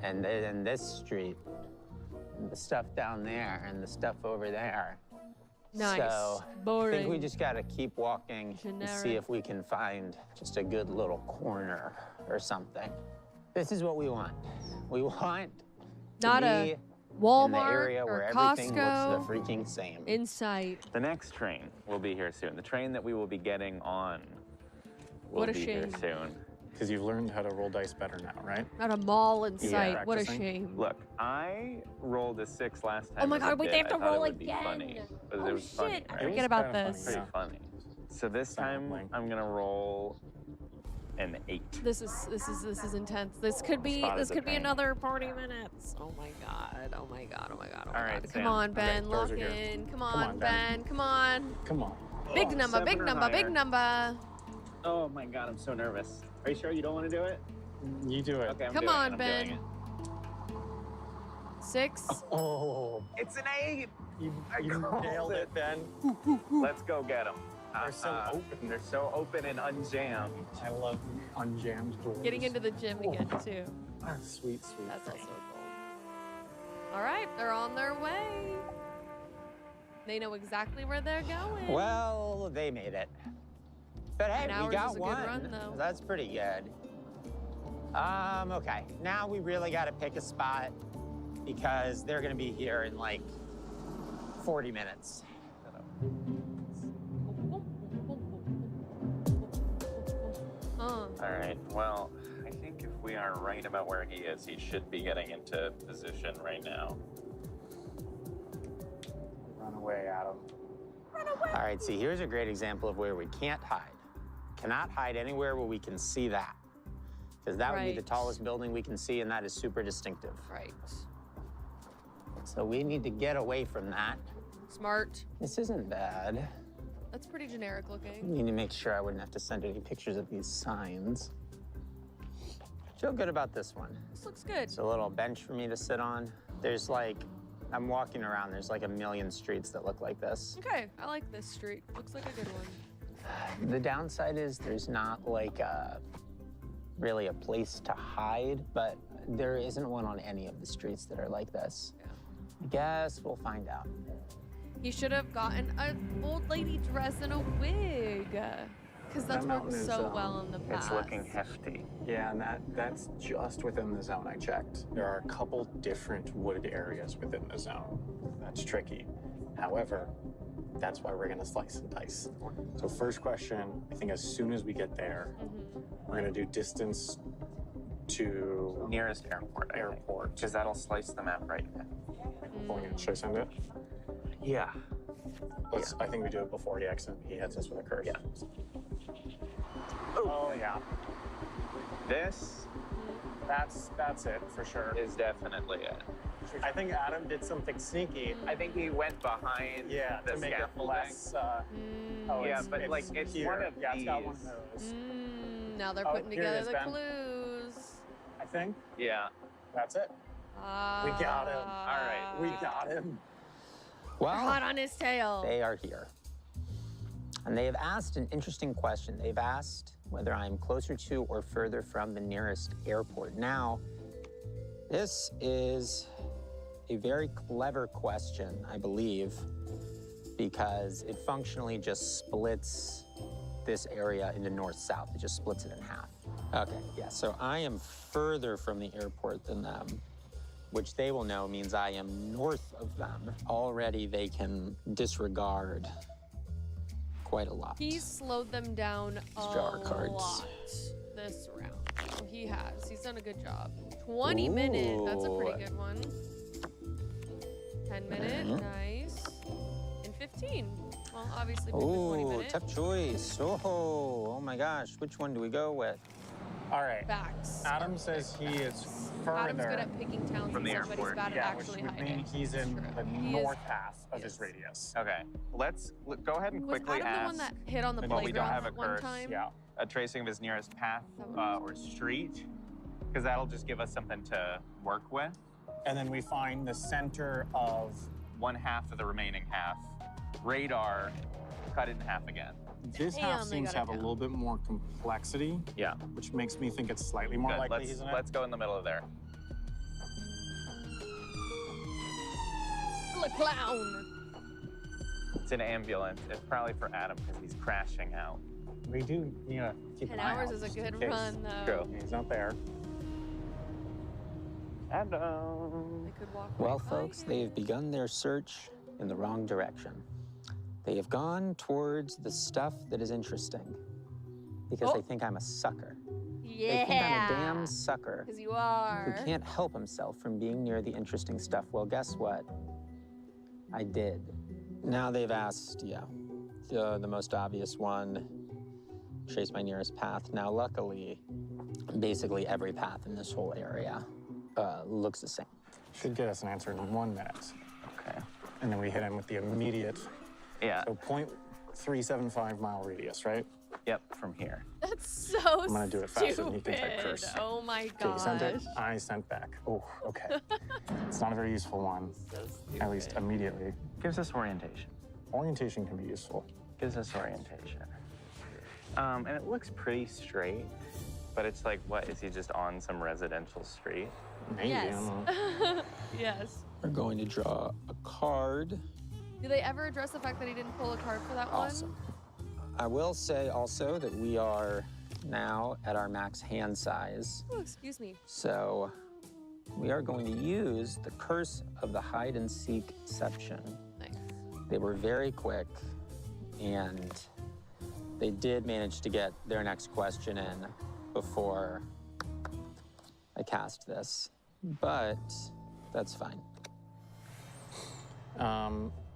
and then this street? And the stuff down there and the stuff over there. Nice. So I Boring. think we just gotta keep walking and see Generic. if we can find just a good little corner or something. This is what we want. We want to Not be a in the Walmart area or where everything Costco. looks the freaking same. Insight. The next train will be here soon. The train that we will be getting on will What a be here shame. soon. Because you've learned how to roll dice better now, right? Not a mall in Yeah, sight. What a practicing. shame. Look, I rolled a 6 last time. Oh my as a God, wait, they bit. have to I thought roll it would be again. funny, but Oh it was funny, shit, I right? It forget was about kinda this. funny, Pretty funny. So this time Silently. I'm gonna roll an 8. This is intense. This could be Spotted the train. another 40 minutes. Oh my god. Oh my god. Oh my god. Oh my All right, god. Sam. Come on, Ben. doors Lock are here. in. Come on, on, Ben. Ben. Come on. Come on. Big Oh, number, 7 big or number, big higher. number. Oh my god, I'm so nervous. Are you sure you don't want to do it? You do it. Okay, I'm Come doing on, it. I'm doing Ben. it. 6. Oh, It's an 8. you called nailed it, Ben. Let's go get them. They're so open. They're so open and unjammed. I love unjammed doors. Getting into the gym again, too. Ah, sweet, sweet. That's thing. also cool. All right, they're on their way. They know exactly where they're going. Well, they made it. But hey, 10 we hours got is a good one. run, though. That's pretty good. Okay. Now we really got to pick a spot because they're going to be here in like 40 minutes. Huh. All right. Well, I think if we are right about where he is, he should be getting into position right now. Run away, Adam. All right, see, here's a great example of where we can't hide. Cannot hide anywhere where we can see that. Because that would be the Right. tallest building we can see, and that is super distinctive. Right. So we need to get away from that. Smart. This isn't bad. That's pretty generic I looking. need to make sure I wouldn't have to send any pictures of these signs. Feel good about this one. This looks good. It's a little bench for me to sit on. There's like, I'm walking around, there's like a million streets that look like this. Okay, I like this street. Looks like a good one. The downside is there's not like really a place to hide, but there isn't one on any of the streets that are like this. Yeah. I guess we'll find out. He should have gotten an old lady dress and a wig. Because that's That worked mountain is, so well in the past. It's looking hefty. Yeah, and that's just within the zone I checked. There are a couple different wooded areas within the zone. That's tricky. However, that's why we're gonna slice and dice. So first question, I think as soon as we get there, we're gonna do distance to Nearest airport, I think. airport. Because that'll slice the map right in. Pulling in. Should I send it? Yeah. Let's. I think we do it before he hits us with a curse. Yeah. Oh yeah. This That's it for sure. is definitely it. I think Adam did something sneaky. I think he went behind Yeah, the to make it scaffolding. less. Oh, Yeah, but, like, it's here. one of Yeah, it's got one these. of those. Now they're Oh, putting here it together is, the Ben. clues. I think Yeah. that's it. We got him. All right. We got him. Well, Hot on his tail. they are here. And they have asked an interesting question. They've asked whether I'm closer to or further from the nearest airport. Now, this is a very clever question, I believe, because it functionally just splits this area into north-south. It just splits it in half. Okay, yeah, so I am further from the airport than them, which they will know means I am north of them. Already they can disregard quite a lot. He's slowed them down a draw our cards. lot this round. Oh, he has. He's done a good job. 20 minute. That's a pretty Ooh. good one. 10 minute. Mhm. Nice. And 15. Well, obviously, pick the 20 Oh, minute. tough choice. Oh my gosh, which one do we go with? All right. Facts. Adam says he is further. Adam's good at picking towns From and the stuff, but he's airport. bad at Yeah, which actually would hiding. mean he's in That's the true. He north is- half of he his is. radius. Okay, let's go ahead and Was quickly Adam the ask. one that hit on the Well, we don't playground have a that one curse. time? Yeah. A tracing of his nearest path Is that what it or street, because that'll just give us something to work with. And then we find the center of. One half of the remaining half. Radar, cut it in half again. This Damn, half they seems to got it have a down. little bit more complexity, Yeah, which makes me think it's slightly more good. likely he's in it. Let's go in the middle of there. The clown. It's an ambulance. It's probably for Adam because he's crashing out. We do, keep 10 an eye hours out is a just in good case. run, though. True. He's not there. Adam. They could walk Well, right by folks, him. they have begun their search in the wrong direction. They have gone towards the stuff that is interesting because Oh. they think I'm a sucker. Yeah. They think I'm a damn sucker Because you are. who can't help himself from being near the interesting stuff. Well, guess what? I did. Now they've asked, the most obvious one, trace my nearest path. Now, luckily, basically every path in this whole area looks the same. Should get us an answer in 1 minute. Okay. And then we hit him with the immediate. Yeah. So 0.375 mile radius, right? Yep. From here. That's so I'm gonna do it faster than you can type stupid. curse. Oh my Okay, you sent it. gosh. I sent back. Oh, okay. It's not a very useful one, at least immediately. Gives us orientation. Orientation can be useful. Gives us orientation. And it looks pretty straight, but it's like, what, is he just on some residential street? Maybe. I Yes. don't know. Yes. We're going to draw a card. Do they ever address the fact that he didn't pull a card for that Awesome. I will say also that we are now at our max hand size. one? Oh, excuse me. So we are going to use the curse of the hide and seek exception. Nice. They were very quick and they did manage to get their next question in before I cast this, but that's fine.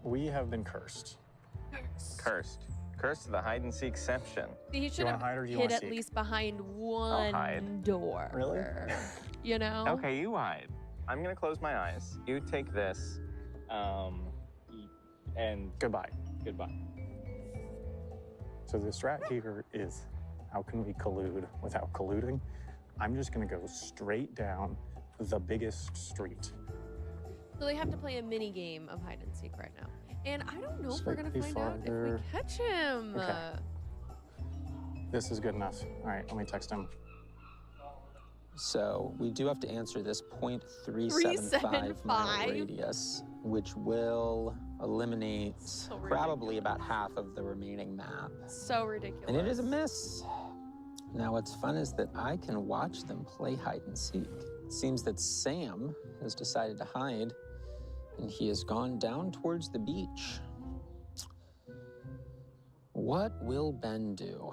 We have been cursed. Cursed. Cursed to the hide and seek exception. See, he should wanna have hide or do you hid wanna at seek? least behind one hide. door. Really? You know? Okay, you hide. I'm gonna close my eyes. You take this, and Goodbye. goodbye. So the strat here is, how can we collude without colluding? I'm just gonna go straight down the biggest street. So they have to play a mini game of hide and seek right now. And I don't know if we're gonna Slightly find out if farther. we catch him. Okay. This is good enough. All right, let me text him. So we do have to answer this 0.375 mile 375? radius, which will eliminate probably ridiculous. about half of the remaining map. So ridiculous. And it is a miss. Now what's fun is that I can watch them play hide and seek. It seems that Sam has decided to hide and he has gone down towards the beach. What will Ben do?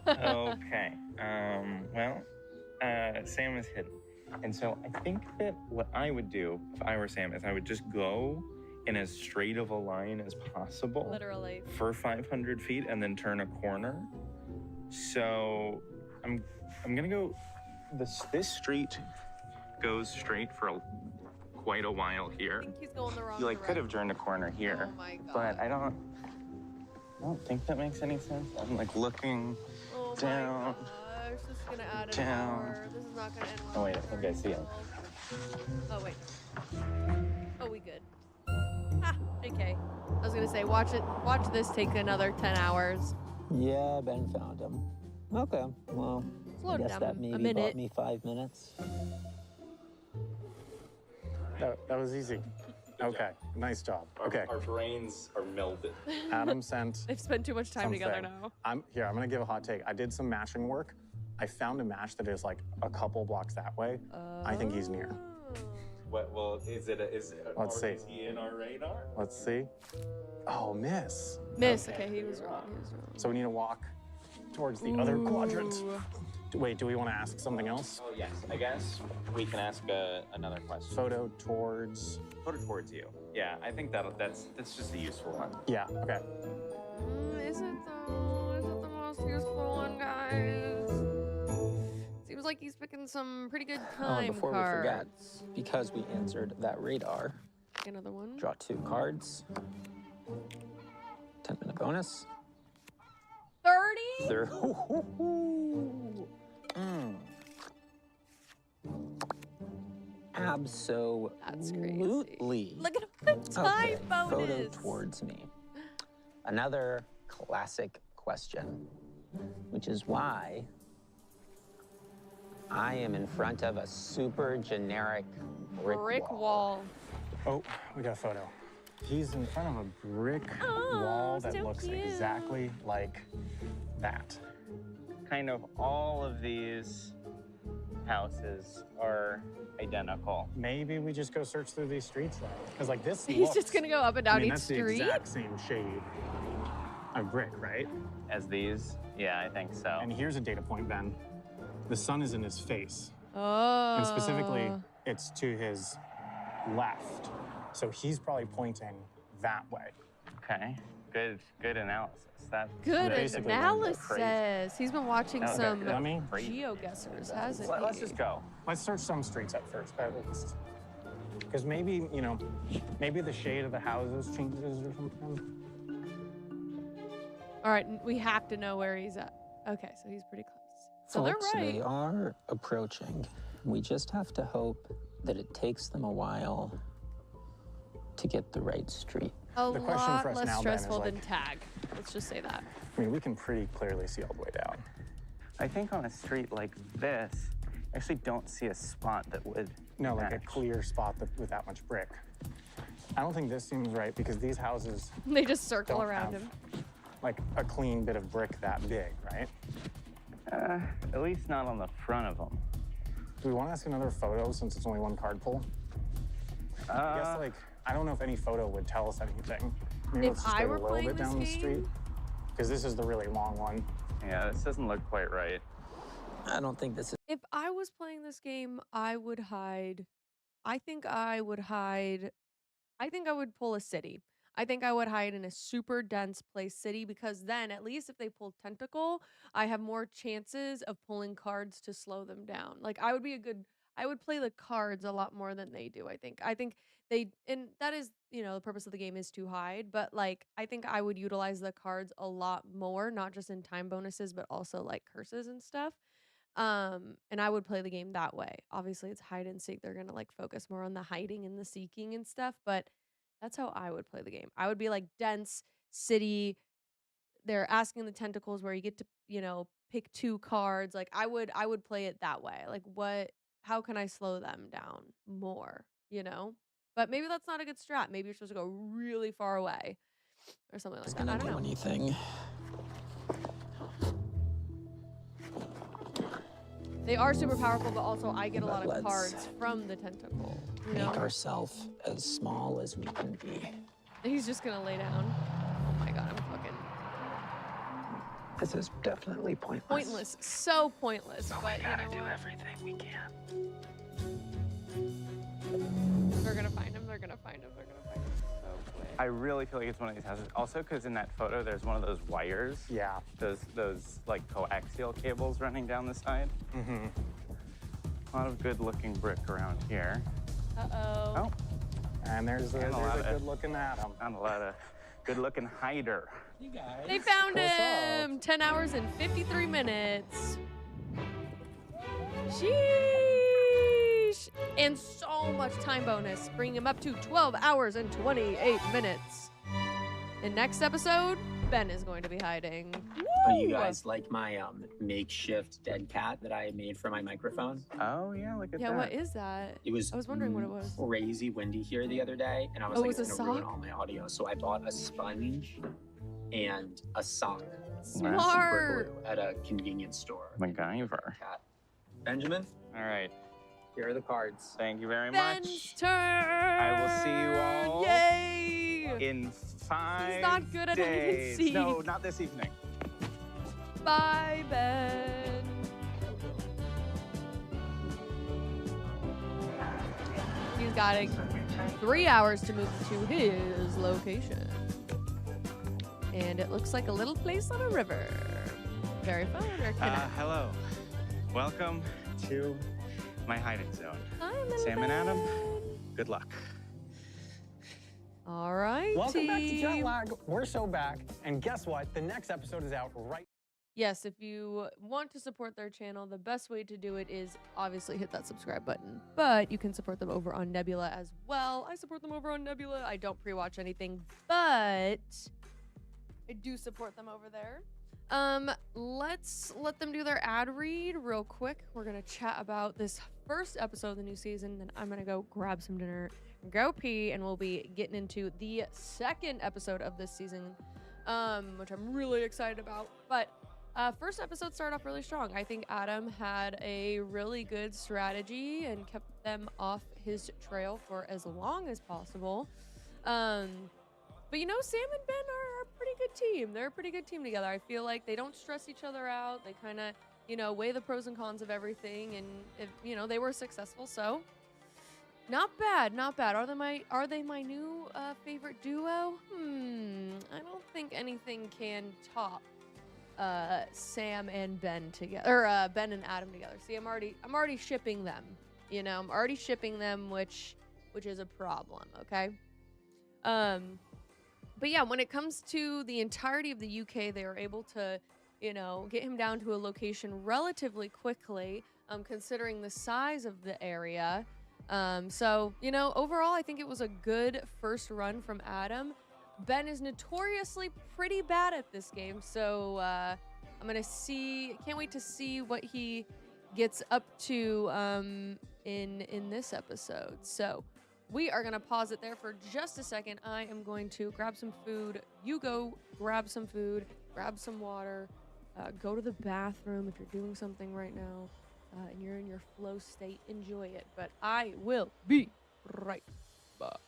Okay. Well, Sam is hidden. And so I think that what I would do if I were Sam is I would just go in as straight of a line as possible. Literally. For 500 feet and then turn a corner. So I'm gonna go, this street goes straight for quite a while here. I think he's going the wrong You direction. could have turned a corner here. Oh my god. But I don't think that makes any sense. I'm like looking Oh down. my gosh, this is gonna add an down. hour. This is not gonna end well. Oh wait, I think I see him. Oh wait. Oh, we good. Ah, okay. I was gonna say, watch this take another 10 hours. Yeah, Ben found him. Okay, well, Slow I it guess down that a maybe minute. bought me 5 minutes. That was easy. Okay, nice job. Okay, Our brains are melded. Adam sent They've spent too much time together something. now. I'm gonna give a hot take. I did some matching work. I found a match that is like a couple blocks that way. I think he's near. Well, is it Let's see. Is he in our radar? Let's see. Oh, miss. Miss. Okay, he was wrong. He was wrong. So we need to walk towards the other quadrant. Ooh. Wait, do we want to ask something else? Oh yes, I guess we can ask another question. Photo towards. Photo towards you. Yeah, I think that's just a useful one. Yeah. Okay. Is it though? Is it the most useful one, guys? Seems like he's picking some pretty good time and before cards. we forget, because we answered that radar, Another one. draw 2 cards. 10-minute bonus. 30? There. Absolutely. Look at the time bonus. Photo towards me. Another classic question, which is why I am in front of a super generic brick wall. Oh, we got a photo. He's in front of a brick wall that so looks cute. exactly like that. Kind of all of these houses are identical. Maybe we just go search through these streets though, because like this. He's looks, just gonna go up and down I mean, each that's street. the exact same shade of brick, right? As these? Yeah, I think so. And here's a data point, Ben. The sun is in his face. Oh. And specifically, it's to his left. So he's probably pointing that way. Okay, good analysis. That's Good basically analysis. He's been watching Okay, some let me- GeoGuessers, hasn't he? Let's just go. Let's search some streets at first, at least. Because maybe, maybe the shade of the houses changes or something. All right, we have to know where he's at. Okay, so he's pretty close. So Folks, they're right. they are approaching. We just have to hope that it takes them a while to get the right street. A The question lot for us less now, Ben, is stressful than like- tag. Let's just say that. I mean, we can pretty clearly see all the way down. I think on a street like this, I actually don't see a spot that would No, like a match. clear spot with that much brick. I don't think this seems right because these houses They just circle don't around have, him. like a clean bit of brick that big, right? At least not on the front of them. Do we want to ask another photo since it's only one card pull? I guess like I don't know if any photo would tell us anything. Maybe If let's just I go were a little playing bit this down the game- street because this is the really long one. Yeah, this doesn't look quite right. I don't think this is. If I was playing this game, I would hide. I think I would hide. I think I would pull a city. I think I would hide in a super dense place city because then at least if they pull tentacle, I have more chances of pulling cards to slow them down. Like I would play the cards a lot more than they do, I think. I think and that is, the purpose of the game is to hide, but like I think I would utilize the cards a lot more, not just in time bonuses, but also like curses and stuff. And I would play the game that way. Obviously it's hide and seek. They're gonna like focus more on the hiding and the seeking and stuff, but that's how I would play the game. I would be like dense city. They're asking the tentacles where you get to, pick 2 cards. Like I would play it that way. Like how can I slow them down more, But maybe that's not a good strat. Maybe you're supposed to go really far away or something like that. I Gonna don't do know. anything. They are super powerful, but also I get a lot of Let's cards from the tentacle. Make ourselves as small as we can be. He's just gonna lay down. Oh my god, I'm fucking. This is definitely pointless. Pointless. So pointless. But But we gotta you do know what? everything we can. They're gonna find him. They're gonna find him. They're gonna find him so quick. I really feel like it's one of these houses. Also, because in that photo, there's one of those wires. Yeah. Those like coaxial cables running down the side. Mm-hmm. A lot of good-looking brick around here. Uh-oh. Oh, And there's a good-looking Adam. not a lot of good-looking hider. You guys. They found Close him! 10 hours and 53 minutes. Sheesh! And so much time bonus, bringing him up to 12 hours and 28 minutes. In next episode, Ben is going to be hiding. Oh, you Woo! guys like my makeshift dead cat that I made for my microphone? Oh yeah, look at Yeah, that. what is that? It was I was wondering what it was. crazy windy here the other day, and I was Oh, like, it was it's a gonna ruin sock? all my audio. So I bought a sponge and a sock. Smart. Super glue at a convenience store. MacGyver. Cat. Benjamin, All right. here are the cards. Thank you very Ben's much. turn! I will see you all Yay! in 5 He's not good at hide and days. seek. No, not this evening. Bye, Ben. He's got 3 hours to move to his location. And it looks like a little place on a river. Very fun. Very connected. Hello. Welcome to my hiding zone. Hi, little Sam and Adam. Ben. Good luck. All right. Welcome back to Jet Lag. We're so back. And guess what? The next episode is out right. Yes, if you want to support their channel, the best way to do it is obviously hit that subscribe button. But you can support them over on Nebula as well. I support them over on Nebula. I don't pre-watch anything, but I do support them over there. Let's let them do their ad read real quick. We're gonna chat about this first episode of the new season, then I'm gonna go grab some dinner, go pee, and we'll be getting into the second episode of this season, which I'm really excited about. But first episode started off really strong. I think Adam had a really good strategy and kept them off his trail for as long as possible. But you know, Sam and Ben are a pretty good team. They're a pretty good team together. I feel like they don't stress each other out. They kind of, you know, weigh the pros and cons of everything, and if, you know, they were successful, so not bad, not bad. Are they my new favorite duo? I don't think anything can top Sam and Ben together, or Ben and Adam together. See, I'm already shipping them. You know, I'm already shipping them, which is a problem. Okay. But yeah, when it comes to the entirety of the UK, they are able to, you know, get him down to a location relatively quickly, considering the size of the area. So, you know, overall, I think it was a good first run from Adam. Ben is notoriously pretty bad at this game, so can't wait to see what he gets up to in this episode. So we are going to pause it there for just a second. I am going to grab some food. You go grab some food, grab some water, go to the bathroom if you're doing something right now, and you're in your flow state. Enjoy it. But I will be right back.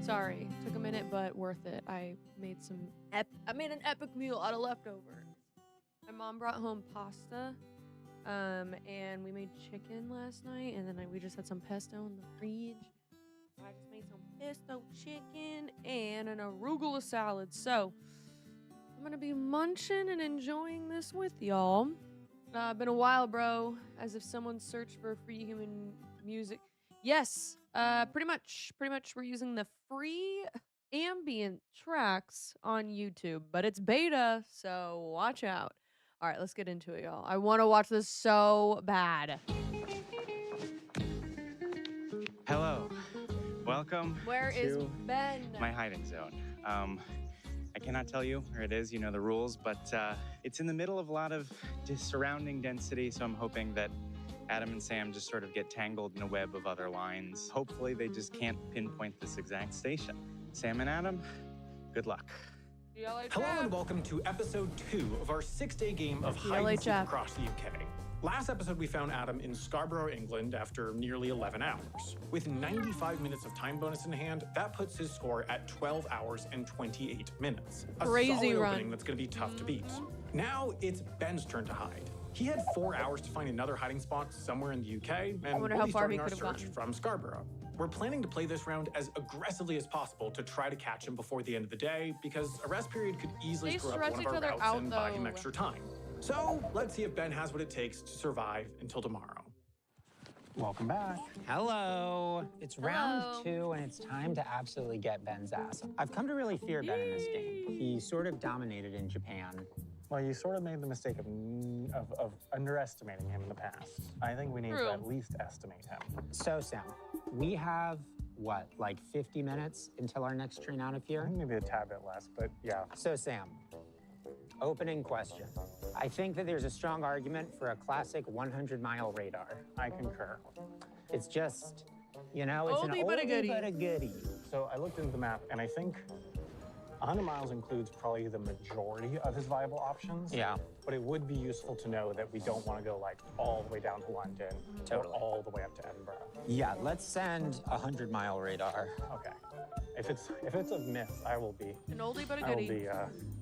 Sorry, took a minute, but worth it. I made an epic meal out of leftovers. My mom brought home pasta, and we made chicken last night, and then we just had some pesto in the fridge. I just made some pesto chicken and an arugula salad. So I'm gonna be munching and enjoying this with y'all. Been a while, bro. As if someone searched for free human music. Yes, pretty much we're using the free ambient tracks on YouTube, but it's beta, so watch out. All right, let's get into it, y'all. I want to watch this so bad. Hello. Welcome Where is to Ben? my hiding zone. I cannot tell you where it is, you know the rules, but it's in the middle of a lot of surrounding density, so I'm hoping that Adam and Sam just sort of get tangled in a web of other lines. Hopefully they just can't pinpoint this exact station. Sam and Adam, good luck. Hello and welcome to episode 2 of our 6-day game of hide and seek across the UK. Last episode we found Adam in Scarborough, England after nearly 11 hours. With 95 minutes of time bonus in hand, that puts his score at 12 hours and 28 minutes. A Crazy solid run. opening that's going to be tough to beat. Now it's Ben's turn to hide. He had 4 hours to find another hiding spot somewhere in the UK, and wonder we'll how be far starting he our could have search gotten. from Scarborough. We're planning to play this round as aggressively as possible to try to catch him before the end of the day, because a rest period could easily They screw up stretch one of each our other routes out, and buy him though. extra time. So let's see if Ben has what it takes to survive until tomorrow. Welcome back. Hello. It's Hello. round 2, and it's time to absolutely get Ben's ass. I've come to really fear Ben in this game. He sort of dominated in Japan. Well, you sort of made the mistake of underestimating him in the past. I think we need True. to at least estimate him. So, Sam, we have, what, like 50 minutes until our next train out of I here? think maybe a tad bit less, but yeah. So, Sam, opening question. I think that there's a strong argument for a classic 100-mile radar. I concur. It's just, you know, it's Oldie an but a oldie goodie. but a goodie. So I looked into the map, and I think 100 miles includes probably the majority of his viable options. Yeah. But it would be useful to know that we don't want to go like all the way down to London Totally. or all the way up to Edinburgh. Yeah, let's send a 100-mile radar. Okay. If it's a myth, I will be. An oldie but a I will goodie.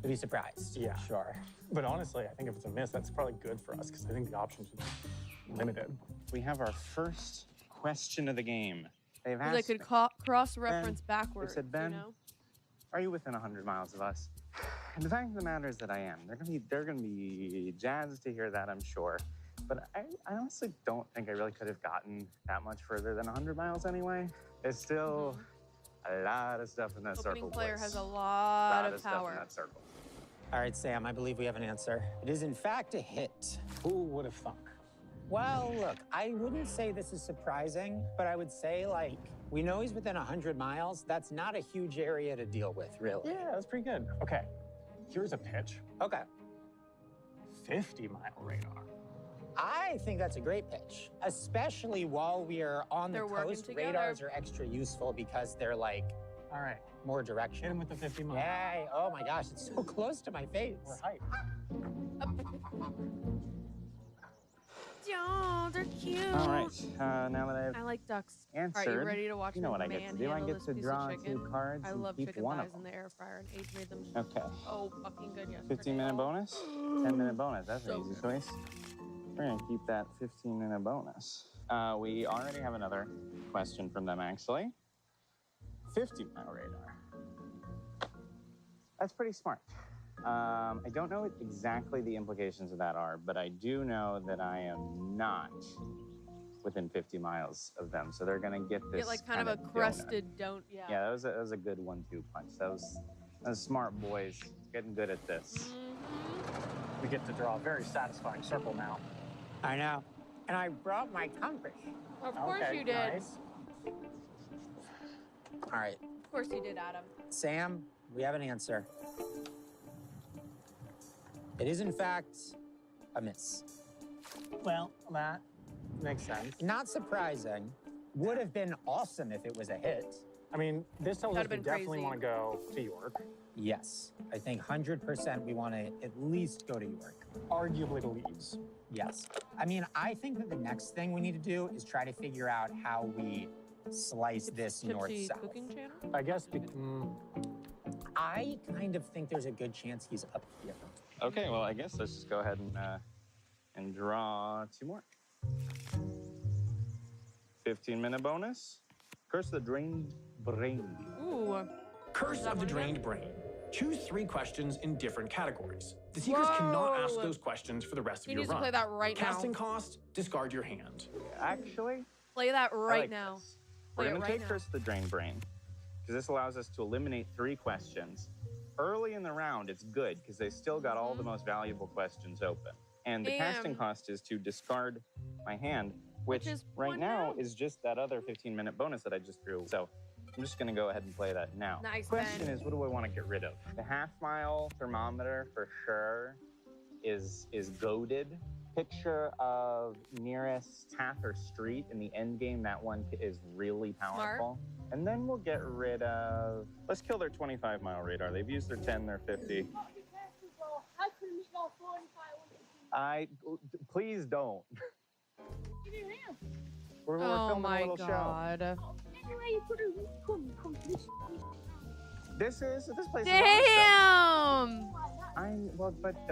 Be surprised. Yeah. Sure. But honestly, I think if it's a myth, that's probably good for us because I think the options would be limited. We have our first question of the game. They've Because I asked, could cross-reference backwards, said, Ben, you know? are you within 100 miles of us? And the fact of the matter is that I am. They're gonna be jazzed to hear that, I'm sure. But I honestly don't think I really could have gotten that much further than 100 miles anyway. There's still a lot of stuff in that circle. Opening player boys. has a lot of stuff in power. that circle. All right, Sam, I believe we have an answer. It is, in fact, a hit. Who would have thunk? Well, look, I wouldn't say this is surprising, but I would say, like, we know he's within 100 miles. That's not a huge area to deal with, really. Yeah, that's pretty good. Okay, here's a pitch. Okay. 50-mile radar. I think that's a great pitch, especially while we are on They're the working coast. together. Radars are extra useful because they're, like, All right, more hit him directional. with the 50 mile. Yay! Oh my gosh, it's so close to my face. We're hyped. Oh, they're cute. All right, now that I've I like ducks. answered, All right, you ready to watch you know me what I get to do. I manhandle get this to piece draw of chicken? 2 cards I and love keep chicken one thighs of in them. the air fryer, and Age made them Okay. so fucking good yesterday. 15-minute bonus, 10-minute bonus. That's So an easy good. choice. We're gonna keep that 15-minute bonus. We already have another question from them, actually. 50-mile radar. That's pretty smart. I don't know what exactly the implications of that are, but I do know that I am not within 50 miles of them, so they're gonna get this Get like kind of a donut. crusted don't. Yeah. Yeah, that was a good 1-2 punch. That was smart boys getting good at this. We get to draw a very satisfying circle now. I know. And I brought my compass. Of course Okay, you did. nice. All right, Of course you did, Adam. Sam, we have an answer. It is, in fact, a miss. Well, that makes sense. Not surprising. Would have been awesome if it was a hit. I mean, this tells us That'd we been definitely crazy. want to go to York, Yes, I think 100% we want to at least go to York. arguably to Leeds. Yes. I mean, I think that the next thing we need to do is try to figure out how we slice this Chipzy north-south. cooking channel? I guess. I kind of think there's a good chance he's up here. Okay, well, I guess let's just go ahead and draw 2 more. 15-minute bonus. Curse of the Drained Brain. Ooh. Curse of the Drained Brain. Choose 3 questions in different categories. The seekers cannot ask those questions for the rest of He your needs run. to play that right now. Casting cost, discard your hand. Actually, Play that I right like now. this. Play We're it going to right take now. Curse of the Drained Brain, because this allows us to eliminate 3 questions. Early in the round, it's good, because they still got all the most valuable questions open. And the casting cost is to discard my hand, which is right one now now. is just that other 15-minute bonus that I just drew. So I'm just going to go ahead and play that now. Nice, Question Ben. is, what do I want to get rid of? The half-mile thermometer, for sure, is goated. Picture of nearest path or street in the end game. That one is really powerful. And then we'll get rid of... Let's kill their 25-mile radar. They've used their 10, their 50. Please don't. We're Oh filming a my little show. god. This place is awesome. Damn! But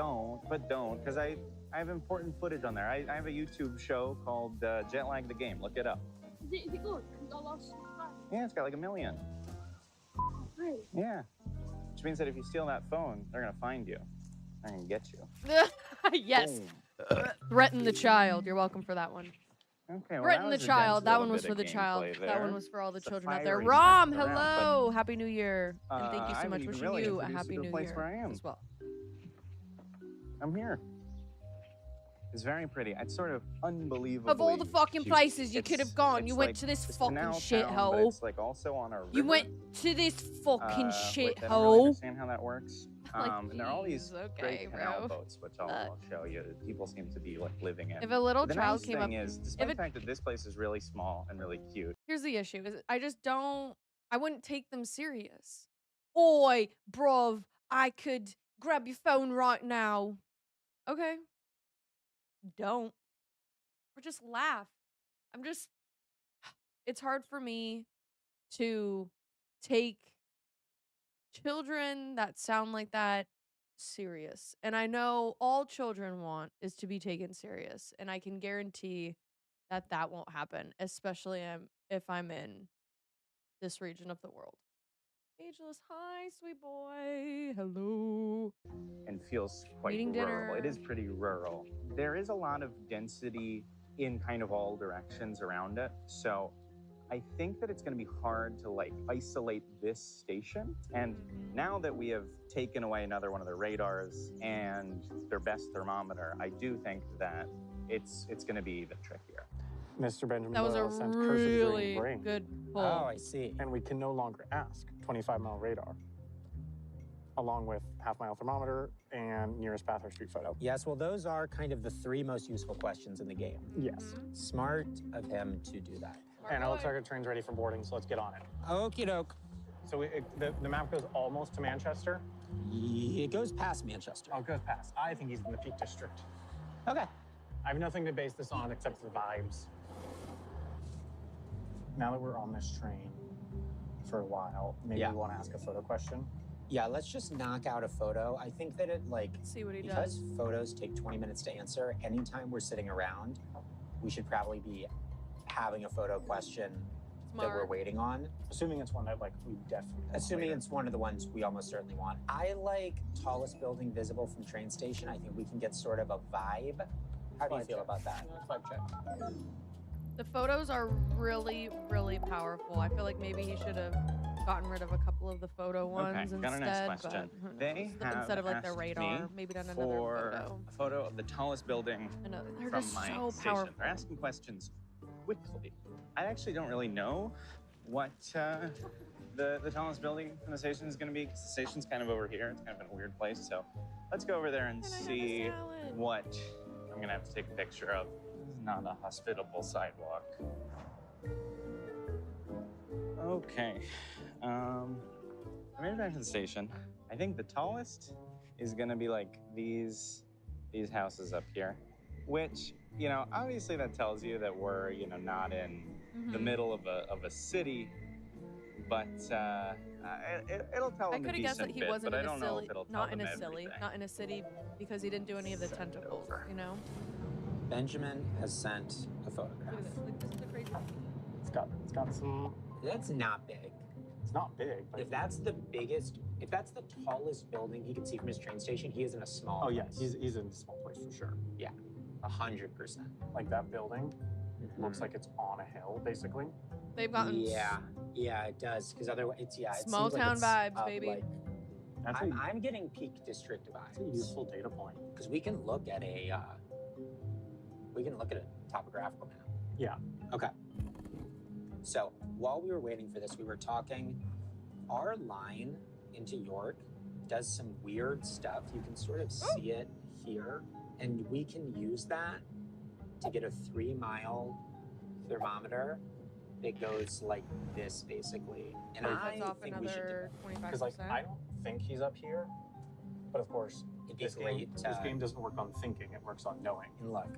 don't, because I have important footage on there. I have a YouTube show called Jet Lag the Game. Look it up. Is it good? Because I lost some money. Yeah, it's got like 1 million. Really? Yeah. Which means that if you steal that phone, they're gonna find you. They're gonna get you. Yes. Boom. Threaten the child. You're welcome for that one. Okay, well, Threaten the was a child. dense That little one was bit for of the child. gameplay That one there. was for all the It's a children out there. fiery Rom, mess around, hello. Happy New Year. but, And thank you I so much. haven't even Wishing really you a introduced happy you to the new place year where I am. as well. I'm here. It's very pretty. It's sort of unbelievable. Of all the fucking places you could have gone, you went to this fucking shithole. It's like also on a river. You went to this fucking which I don't really shithole. understand how that works. Like, And there are all these jeez, okay, great canal bro. boats, which I'll show you. That people seem to be like living in. If a little the child nice came thing up- is, despite if the it- fact that this place is really small and really cute, Here's the issue: is I just don't. I wouldn't take them serious. Oi, bruv, I could grab your phone right now. Okay. Don't. Or just laugh. I'm just. It's hard for me to take children that sound like that serious. And I know all children want is to be taken serious. And I can guarantee that that won't happen, especially if I'm in this region of the world. Ageless, hi, sweet boy. Hello. and feels quite Eating rural. It dinner. is pretty rural. There is a lot of density in kind of all directions around it. So I think that it's going to be hard to like isolate this station. And now that we have taken away another one of their radars and their best thermometer, I do think that it's going to be even trickier. Mr. Benjamin That was a Doyle sent Curse of the Drained really Brain. good pull. Oh, I see. And we can no longer ask 25-mile radar, along with half-mile thermometer and nearest path or street photo. Yes, well, those are kind of the 3 most useful questions in the game. Yes. Smart of him to do that. And it looks like our train's ready for boarding, so let's get on it. Okie doke. So the map goes almost to Manchester. It goes past Manchester. Oh, it goes past. I think he's in the Peak District. Okay. I have nothing to base this on except the vibes. Now that we're on this train for a while, maybe Yeah. we want to ask a photo question. Yeah, let's just knock out a photo. I think that it like See what he because does. photos take 20 minutes to answer, anytime we're sitting around, we should probably be having a photo question that we're Smart. waiting on. Assuming it's one that like we definitely want Assuming later. it's one of the ones we almost certainly want. I like tallest building visible from train station. I think we can get sort of a vibe. How do you Vibe feel check. about that? Vibe check. The photos are really, really powerful. I feel like maybe he should have gotten rid of a couple of the photo ones Okay, instead. got our next but question. who knows? They have Instead of like their asked radar, me maybe done another for photo. a photo of the tallest building I know, they're from just my so station. powerful. They're asking questions quickly. I actually don't really know what the tallest building from the station is going to be, because the station's kind of over here. It's kind of in a weird place. So let's go over there and Can I have a see salad? what I'm going to have to take a picture of. This is not a hospitable sidewalk. Okay. I made it back to the station. I think the tallest is going to be like these houses up here, which you know, obviously that tells you that we're, you know, not in the middle of a city, but it'll tell I him a could have guessed that decent he bit, wasn't but I in a don't know silly, if it'll tell not in them a silly, everything. not in a city because he didn't do any of the tentacles, you know? Benjamin has sent a photograph. Look at this. Like, this is the crazy. It's got some. That's not big. It's not big, but If that's the biggest, if that's the tallest building he can see from his train station, he is in a small oh yeah, place. he's in a small place for sure. Yeah, 100%. Like that building looks like it's on a hill, basically. They've gotten Yeah, it does. Because otherwise, it's it small seems like town it's vibes, up, baby. Like, That's I'm getting Peak District That's a vibes. useful data point. Because we can look at a topographical map. Yeah. Okay. So while we were waiting for this, we were talking. Our line into York does some weird stuff. You can sort of see it here, and we can use that to get a 3-mile thermometer that goes like this, basically. And That's I off think we should do another 25%. Because like I don't think he's up here, but of course It'd be this great. game doesn't work on thinking; it works on knowing. And look,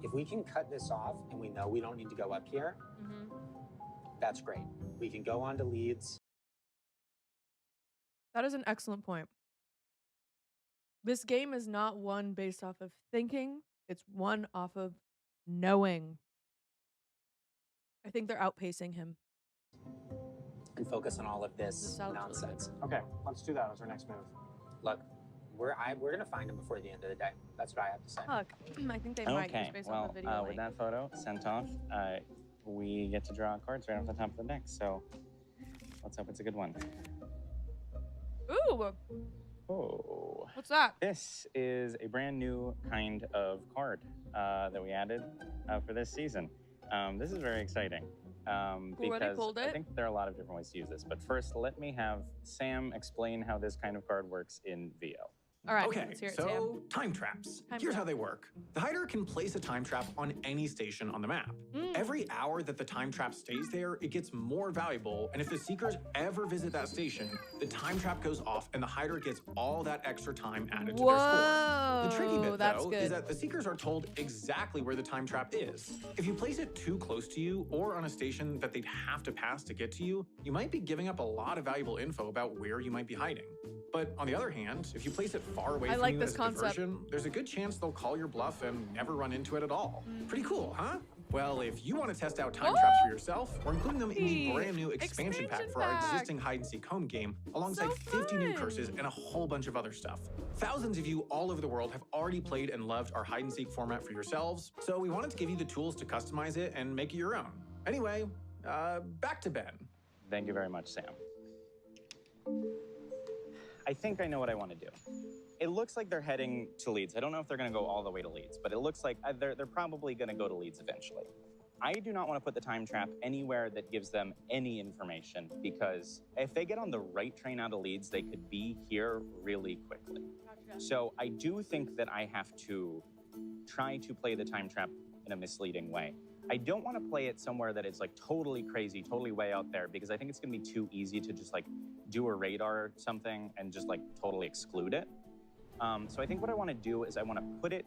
if we can cut this off and we know we don't need to go up here, that's great. We can go on to leads. That is an excellent point. This game is not one based off of thinking, it's one off of knowing. I think they're outpacing him. And focus on all of this This sounds really nonsense. Okay, let's do that as our next move. Look, we're gonna find him before the end of the day. That's what I have to say. Fuck. I think they might Okay, just based well, on the video. with that photo sent off, we get to draw cards right off the top of the deck. So let's hope it's a good one. Ooh, Oh. what's that? This is a brand new kind of card that we added for this season. This is very exciting Cool, ready, because pulled I it. think there are a lot of different ways to use this. But first, let me have Sam explain how this kind of card works in VO. All right, Okay, let's hear it, so Sam. time traps. Time Here's trap. how they work. The hider can place a time trap on any station on the map. Every hour that the time trap stays there, it gets more valuable, and if the seekers ever visit that station, the time trap goes off and the hider gets all that extra time added to their score. The tricky bit, that's though, good. is that the seekers are told exactly where the time trap is. If you place it too close to you or on a station that they'd have to pass to get to you, you might be giving up a lot of valuable info about where you might be hiding. But on the other hand, if you place it far away I from like you this as a concept. diversion, there's a good chance they'll call your bluff and never run into it at all. Pretty cool, huh? Well, if you want to test out time traps for yourself, we're including them in the brand new expansion pack for our existing hide-and-seek home game, alongside 50 new curses and a whole bunch of other stuff. Thousands of you all over the world have already played and loved our hide-and-seek format for yourselves, so we wanted to give you the tools to customize it and make it your own. Anyway, back to Ben. Thank you very much, Sam. I think I know what I want to do. It looks like they're heading to Leeds. I don't know if they're going to go all the way to Leeds, but it looks like they're probably going to go to Leeds eventually. I do not want to put the time trap anywhere that gives them any information, because if they get on the right train out of Leeds, they could be here really quickly. So I do think that I have to try to play the time trap in a misleading way. I don't want to play it somewhere that it's like totally crazy, totally way out there, because I think it's going to be too easy to just like do a radar or something and just like totally exclude it. So I think what I want to do is I want to put it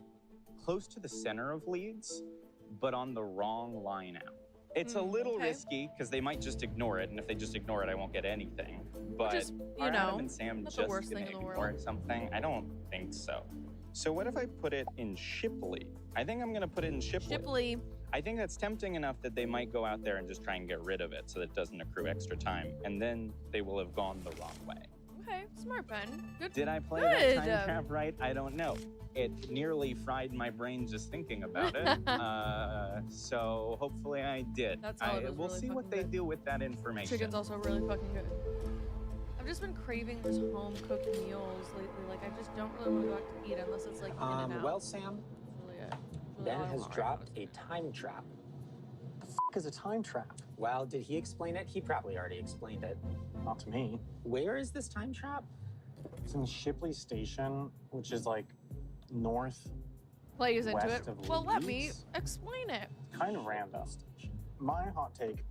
close to the center of Leeds, but on the wrong line out. It's a little risky because they might just ignore it, and if they just ignore it, I won't get anything. But Just, you are Adam know, and Sam not just the worst gonna thing in the ignore world. something? I don't think so. So what if I put it in Shipley? I think I'm gonna put it in Shipley. Shipley. I think that's tempting enough that they might go out there and just try and get rid of it so that it doesn't accrue extra time, and then they will have gone the wrong way. Okay, smart, Ben. Good. Did I play Good. that time trap right? I don't know. It nearly fried my brain just thinking about it. So hopefully I did. That's all it was We'll really see what fucking they good. do with that information. Chicken's also really fucking good. I've just been craving just home cooked meals lately. Like I just don't really want to go out to eat unless it's like in and out. Well, Sam, Really, Ben really has hard. dropped a time trap. The f is a time trap? Well, did he explain it? He probably already explained it. Not to me. Where is this time trap? It's in Shipley Station, which is like north. Plays into it. west of Well, let me Leeds. explain it. Kind of random. My hot take.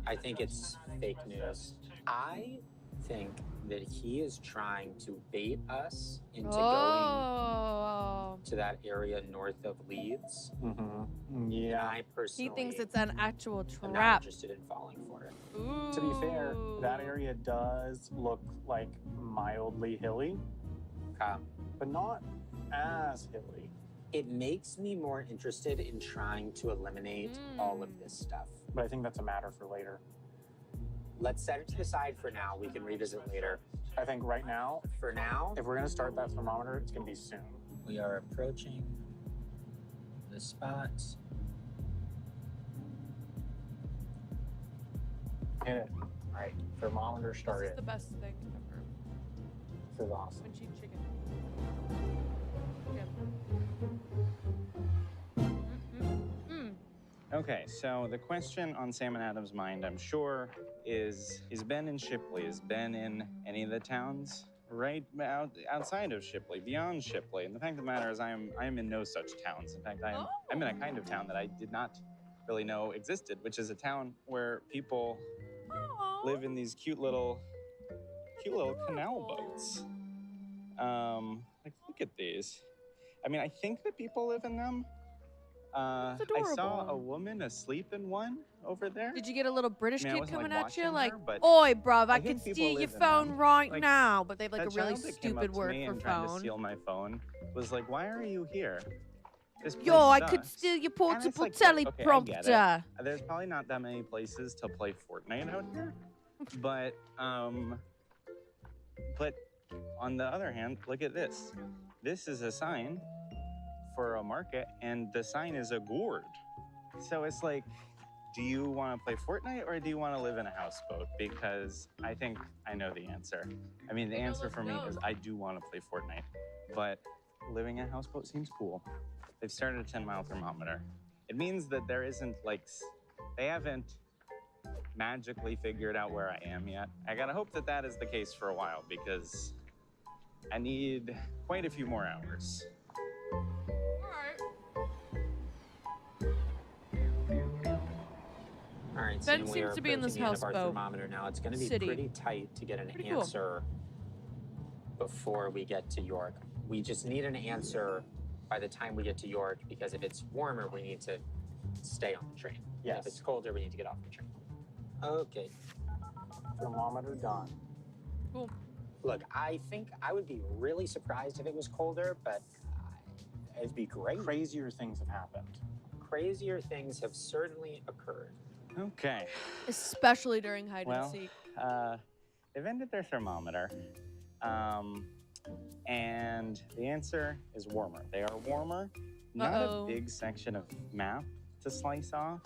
I think it's fake news. I think that he is trying to bait us into going Oh. to that area north of Leeds. Mm-hmm. And Yeah. I personally He thinks it's an actual am not trap. interested in falling for it. Ooh. To be fair, that area does look like mildly hilly, but not as hilly. It makes me more interested in trying to eliminate all of this stuff. But I think that's a matter for later. Let's set it to the side for now. We can revisit later. I think right now, For now, if we're gonna start that thermometer, it's gonna be soon. we are approaching the spot. Hit it. All right, thermometer This is started. the best thing ever. This is awesome. When she chicken. Okay, so the question on Sam and Adam's mind, I'm sure, is Ben in Shipley? Is Ben in any of the towns right outside of Shipley, beyond Shipley? And the fact of the matter is I am in no such towns. In fact, I'm in a kind of town that I did not really know existed, which is a town where people live in these cute little canal boats. Like, look at these. I mean, I think that people live in them. I saw a woman asleep in one over there. Did you get a little British I mean, I kid wasn't, coming like, at you? watching Like, her, but oi, bruv, I I can think people steal your live in phone them. right Like, now. But they have like a that really child that came up stupid to word me for and tried to phone. steal my phone was like, "Why are you here? This Yo, place I could sucks." steal your And it's portable like, look, okay, I get it. teleprompter. There's probably not that many places to play Fortnite out here, but on the other hand, look at this. This is a sign for a market, and the sign is a gourd. So it's like, do you want to play Fortnite or do you want to live in a houseboat? Because I think I know the answer. I mean, the answer for me is I do want to play Fortnite, but living in a houseboat seems cool. They've started a 10-mile thermometer. It means that there isn't they haven't magically figured out where I am yet. I gotta hope that that is the case for a while because I need quite a few more hours. All right, Ben Sam, we seems are to be in this approaching the end of our houseboat thermometer now. It's going to be city. pretty tight to get an Pretty cool. answer before we get to York. We just need an answer by the time we get to York because if it's warmer, we need to stay on the train. Yes. If it's colder, we need to get off the train. Okay. Thermometer done. Cool. Look, I think I would be really surprised if it was colder, but it'd be great. Crazier things have happened. Crazier things have certainly occurred. Okay. Especially during hide and Well, seek. they've ended their thermometer, and the answer is warmer. They are warmer. Not Uh-oh. a big section of map to slice off,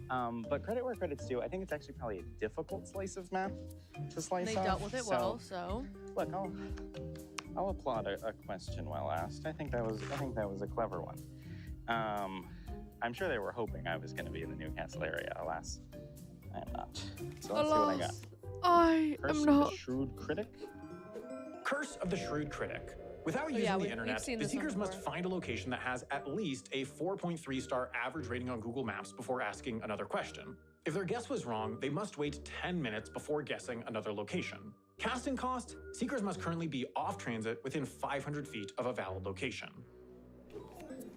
but credit where credit's due. I think it's actually probably a difficult slice of map to slice They off. dealt with it well, so. Look, I'll applaud a question well asked. I think that was a clever one. I'm sure they were hoping I was going to be in the Newcastle area. Alas, I am not. So let's see what I got. I Curse am of not. the Shrewd Critic. Curse of the Shrewd Critic. Without using yeah, the we've internet, seen the this one seekers must before. find a location that has at least a 4.3-star average rating on Google Maps before asking another question. If their guess was wrong, they must wait 10 minutes before guessing another location. Casting cost, seekers must currently be off transit within 500 feet of a valid location.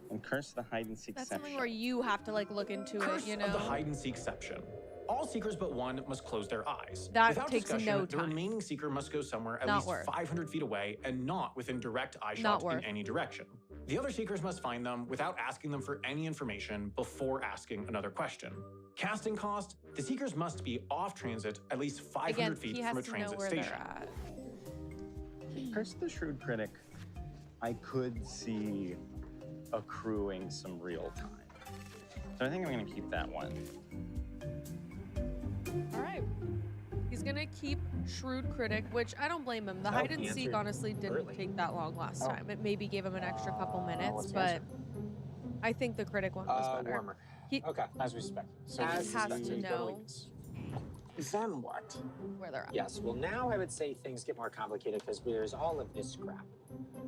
And Curse of the Hide and Seek That's section. something where you have to like look into Curse it, you know? of the hide and section. All seekers but one must close their eyes. That Without takes discussion, no the time. remaining seeker must go somewhere at Not least worth. 500 feet away and not within direct eye Not shot worth. in any direction. The other seekers must find them without asking them for any information before asking another question. Casting cost, the seekers must be off transit at least 500 Again, feet he from has a to know transit where station. they're at. Curse of the Shrewd Critic, I could see accruing some real time. So I think I'm going to keep that one. All right. He's going to keep Shrewd Critic, which I don't blame him. The hide and seek honestly didn't take that long last time. It maybe gave him an extra couple minutes, what's the but answer? I think the critic one was better. Warmer. He Okay. As we expected. So He this has is to the know Then what? where they're at. Yes, well now I would say things get more complicated because there's all of this scrap.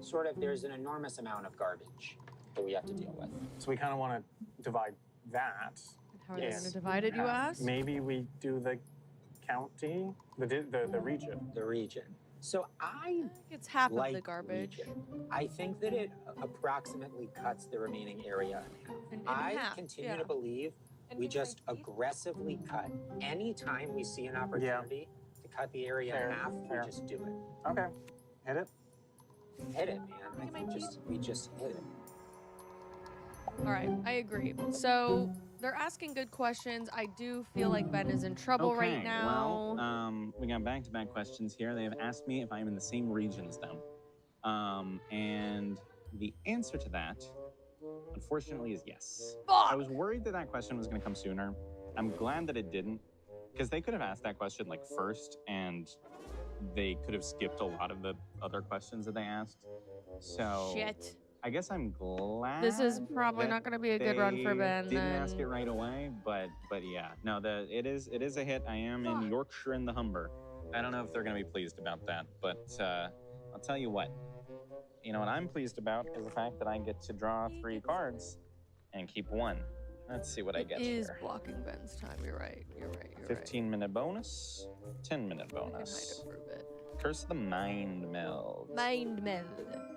Sort of, there's an enormous amount of garbage that we have to deal with. So we kind of want to divide that. How are they going to divide it, you ask? Maybe we do the county? The region. The region. So I It's half like of the garbage. region. I think that it approximately cuts the remaining area in half. In I half, continue yeah. to believe we just aggressively cut. Anytime we see an opportunity to cut the area Fair, in half, fair. we just do it. Okay. Hit it. Hit it, man. I think we just hit it. All right, I agree. So they're asking good questions. I do feel like Ben is in trouble right now. Well, we got back-to-back questions here. They have asked me if I'm in the same region as them. And the answer to that, unfortunately, is yes. Fuck! I was worried that that question was going to come sooner. I'm glad that it didn't, because they could have asked that question like first, and they could have skipped a lot of the other questions that they asked. So Shit. I guess I'm glad. This is probably that not going to be a good run for they Ben. Didn't then. ask it right away, but yeah, no, it is a hit. I am in Yorkshire in the Humber. I don't know if they're going to be pleased about that, but I'll tell you what. You know what I'm pleased about is the fact that I get to draw 3 cards and keep 1. Let's see what I get It is here. blocking Ben's time. You're right. You're right. 15-minute bonus, 10-minute bonus. Curse of the Mind Meld. Mind meld.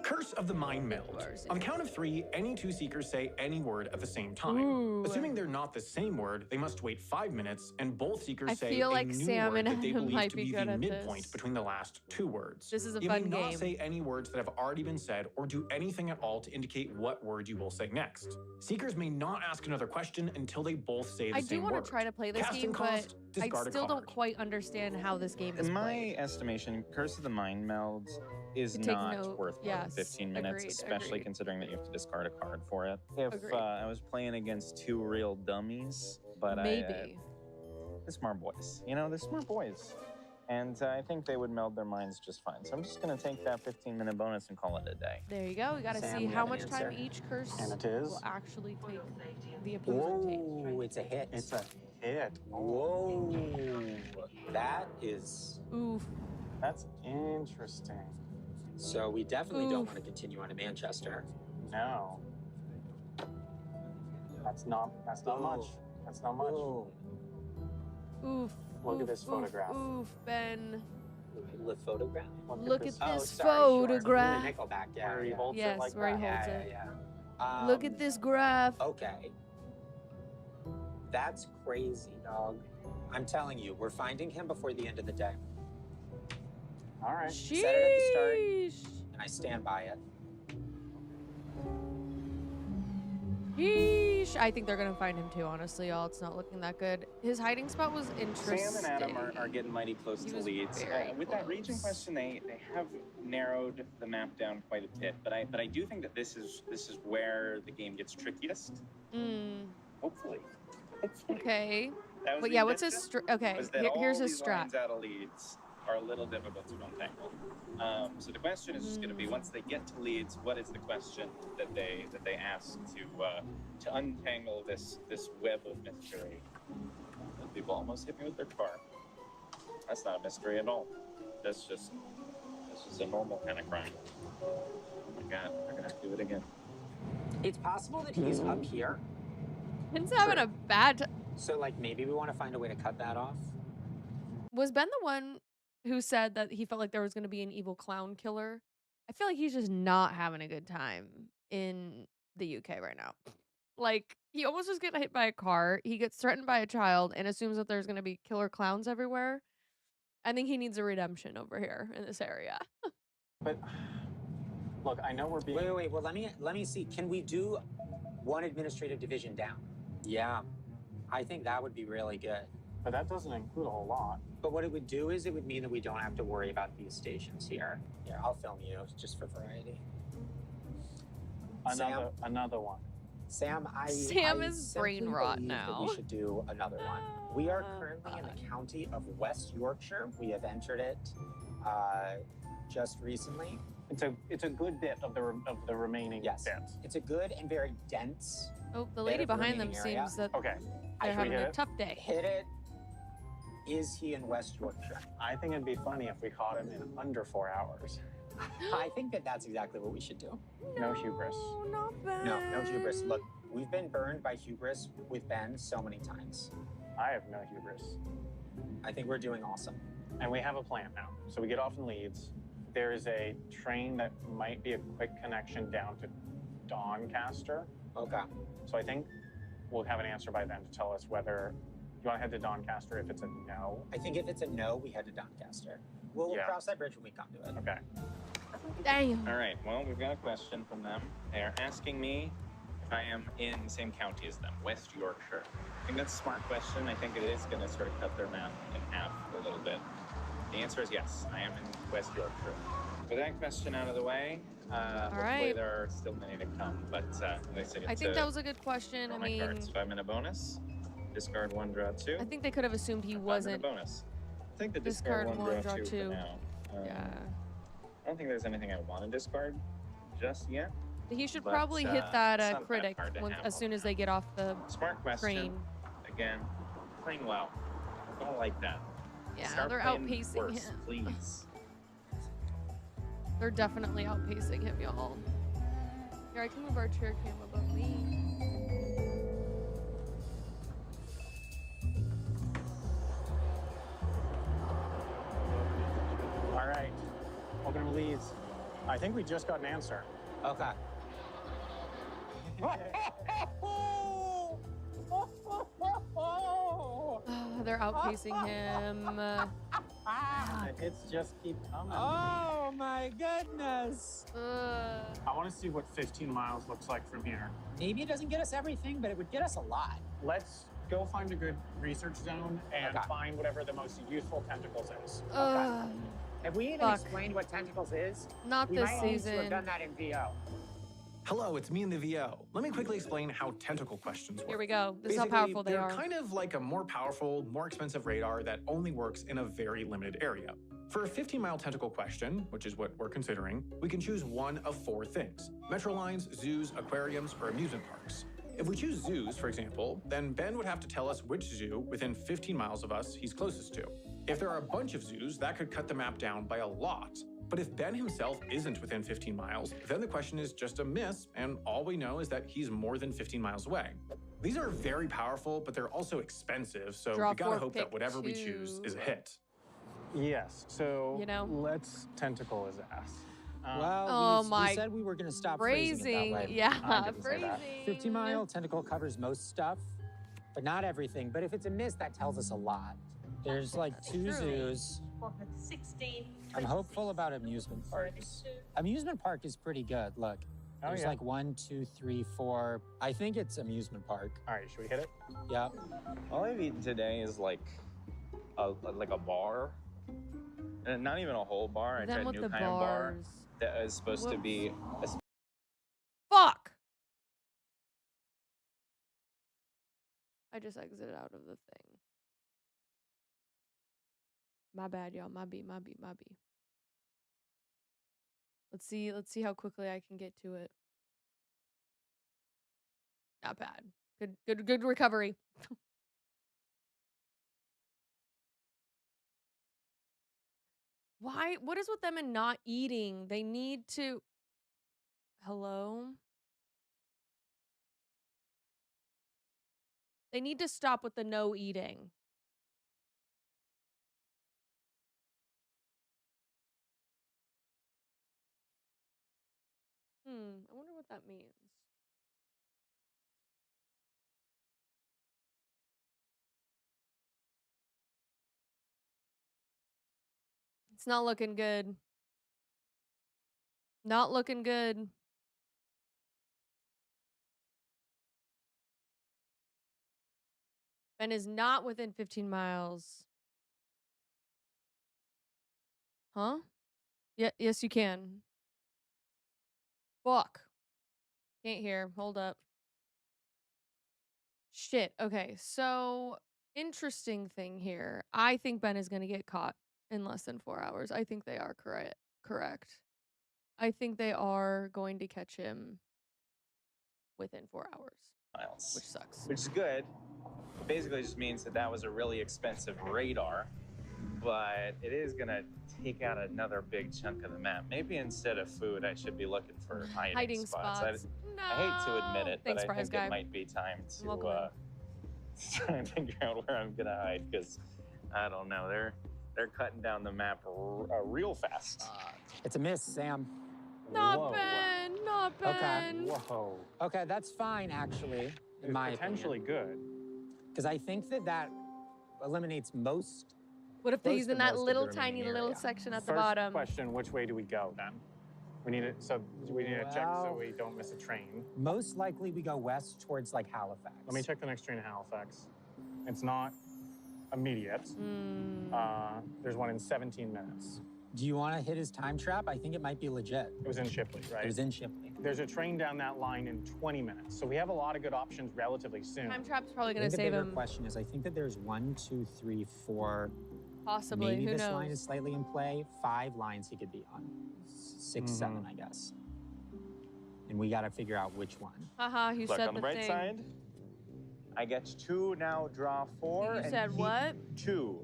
Curse of the Mind Meld. On the count of 3, any 2 seekers say any word at the same time. Ooh. Assuming they're not the same word, they must wait 5 minutes, and both seekers I say feel a like new Sam word and that they Adam believe might to be be good the at midpoint this. between the last 2 words. This is a you fun may not game. say any words that have already been said, or do anything at all to indicate what word you will say next. Seekers may not ask another question until they both say the I same do word. want to try to play this Casting game, cost, but I discard a still don't card. quite understand how this game is In my played. estimation, Curse of the Mind Meld is Take not note. worth more than Yes, 15 minutes, agreed, especially agreed. considering that you have to discard a card for it. If Agreed. I was playing against 2 real dummies, but Maybe. they're smart boys. You know, they're smart boys. And I think they would meld their minds just fine. So I'm just going to take that 15-minute bonus and call it a day. There you go. We got to Sam, see you how have an much time answer? each curse And it is? will actually take the opposing team. Ooh, it's a hit. It's a hit. Whoa. That is... Oof. That's interesting. So we definitely don't Oof. want to continue on to Manchester. No. That's not much. That's not much. Ooh. Oof. Look at oof, this oof, photograph. Oof, Ben. The photograph? Look at Oh, this sorry, sure. photograph. The Nickelback, yeah. Where he yeah. holds Yes, it like where he that. holds yeah, it. yeah. Look at this graph. Okay. That's crazy, dog. I'm telling you, we're finding him before the end of the day. All right. Said it at the start, Sheesh. and I stand by it. Sheesh. I think they're gonna find him too, honestly, y'all. It's not looking that good. His hiding spot was interesting. Sam and Adam are getting mighty close He to was leads. very With that region close. question, they have narrowed the map down quite a bit. But I do think that this is where the game gets trickiest. Mm, Hopefully. okay. That was But the yeah, what's his intention, okay? was that Here's all his these strat. lines out of leads are a little difficult to untangle. So the question is just going to be, once they get to leads, what is the question that they ask to untangle this web of mystery? People almost hit me with their car. That's not a mystery at all. That's just a normal kind of crime. Oh my God, they're gonna have to do it again. It's possible that he's up here. Ben's having a bad time. So, like, maybe we want to find a way to cut that off. Was Ben the one who said that he felt like there was going to be an evil clown killer? I feel like he's just not having a good time in the UK right now. Like, he almost just gets hit by a car. He gets threatened by a child and assumes that there's going to be killer clowns everywhere. I think he needs a redemption over here in this area. But look, I know we're being. Wait. Well, let me see. Can we do one administrative division down? Yeah, I think that would be really good. But that doesn't include a whole lot. But what it would do is it would mean that we don't have to worry about these stations here. Here, I'll film you just for variety. Another one. Sam, Sam I is simply brain rot believe that now. we should do another one. We are currently in the county of West Yorkshire. We have entered it just recently. It's a good bit of the remaining Yes. bit. It's a good and very dense. Oh, the bit lady of the behind them remaining area. seems that Okay. they're Should we having hit a it? tough day. Hit it. Is he in West Yorkshire? I think it'd be funny if we caught him in under 4 hours. I think that that's exactly what we should do. No hubris. Not bad. No hubris. Look, we've been burned by hubris with Ben so many times. I have no hubris. I think we're doing awesome. And we have a plan now. So we get off in Leeds. There is a train that might be a quick connection down to Doncaster. Okay. So I think we'll have an answer by then to tell us whether you want to head to Doncaster if it's a no. I think if it's a no, we head to Doncaster. We'll Yeah. cross that bridge when we come to it. Okay. Damn. All right, well, we've got a question from them. They're asking me if I am in the same county as them, West Yorkshire. I think that's a smart question. I think it is going to sort of cut their map in half a little bit. The answer is yes, I am in West Yorkshire. With that question out of the way, hopefully right. there are still many to come, but they say I think that was a good question. draw I my mean, cards. If I'm in a bonus, discard one, draw two. I think they could have assumed he If I'm in a wasn't. bonus. I think the Discard discard one, one, draw draw two two. for now. Yeah. I don't think there's anything I want to discard just yet. He should But, probably hit that it's not that critic hard to handle. as soon as they get off the Smart question. train. Again, playing well. Don't like that. Yeah, Start they're playing outpacing worse, him. please. They're definitely outpacing him, y'all. Here, I can move our chair cam above me. All right. Welcome to Leeds. I think we just got an answer. Okay. They're outpacing him. The hits just keep coming. Oh my goodness. I want to see what 15 miles looks like from here. Maybe it doesn't get us everything, but it would get us a lot. Let's go find a good research zone and Okay. find whatever the most useful tentacles is. Have we even Fuck. explained what tentacles is? Not We this might need to have season. done that in VO. Hello, it's me in the VO. Let me quickly explain how tentacle questions work. Here we go. This is how Basically, powerful they they're are. kind of like a more powerful, more expensive radar that only works in a very limited area. For a 15-mile tentacle question, which is what we're considering, we can choose one of four things: metro lines, zoos, aquariums, or amusement parks. If we choose zoos, for example, then Ben would have to tell us which zoo within 15 miles of us he's closest to. If there are a bunch of zoos, that could cut the map down by a lot. But if Ben himself isn't within 15 miles, then the question is just a miss, and all we know is that he's more than 15 miles away. These are very powerful, but they're also expensive, so Draw we gotta four, hope that pick whatever we choose two. is a hit. Yes, so You know? let's tentacle his ass. Well, Oh we my said we were going to stop phrasing it Phrasing. that way. Yeah, I didn't say phrasing. that. 50-mile tentacle covers most stuff, but not everything. But if it's a miss, that tells us a lot. There's like two True. zoos. 16. I'm hopeful about amusement parks. Amusement park is pretty good. Look, Oh, there's yeah. like 1, 2, 3, 4. I think it's amusement park. All right, should we hit it? Yeah. All I've eaten today is like a bar, and not even a whole bar. I Them tried a with new the kind of bar bars. that is supposed to be a Fuck! I just exited out of the thing. My bad, y'all. My B. Let's see how quickly I can get to it. Not bad. Good recovery. Why? What is with them and not eating? They need to. Hello? They need to stop with the no eating. I wonder what that means. It's not looking good. Not looking good. Ben is not within 15 miles. Huh? Yeah, yes, you can. Fuck. Can't hear. Hold up. Shit. Okay, so interesting thing here. I think Ben is going to get caught in less than 4 hours. I think they are correct. I think they are going to catch him within 4 hours, miles, which sucks. which is good. It basically just means that that was a really expensive radar, but it is gonna take out another big chunk of the map. Maybe instead of food, I should be looking for hiding spots. I hate to admit it, Thanks, but I prize think guy. it might be time to Welcome in. try and figure out where I'm gonna hide, because I don't know. They're cutting down the map real fast. It's a miss, Sam. Not Whoa. Ben. Not Ben. Whoa. Okay, that's fine, actually, in my potentially good. Because I think that eliminates most. What if he's in that most of little the tiny remaining little area. section at the First bottom? question, which way do we go then? We need it, so we need to check so Well- we don't miss a train. Most likely we go west towards like Halifax. Let me check the next train to Halifax. It's not immediate. There's one in 17 minutes. Do you want to hit his time trap? I think it might be legit. It was in Shipley, right? It was in Shipley. There's a train down that line in 20 minutes. So we have a lot of good options relatively soon. Time trap's probably I gonna think the save bigger him. question is, I think that there's 1, 2, 3, 4. Possibly. Maybe Who this knows? line is slightly in play. 5 lines he could be on. 6, 7, I guess. And we got to figure out which one. Haha, you Look, said on the the bright thing. side, I get 2 now, draw 4. You and said keep what? 2,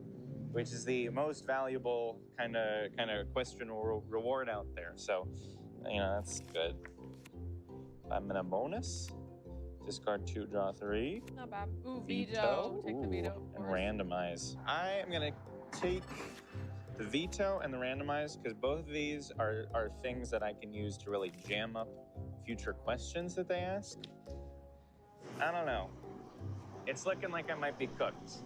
which is the most valuable kind of question or reward out there. So, you know, that's good. I'm in a bonus. Discard 2, draw 3. Not bad. Ooh, veto. Take the veto. And randomize. I am gonna take the veto and the randomize because both of these are things that I can use to really jam up future questions that they ask. I don't know. It's looking like I might be cooked.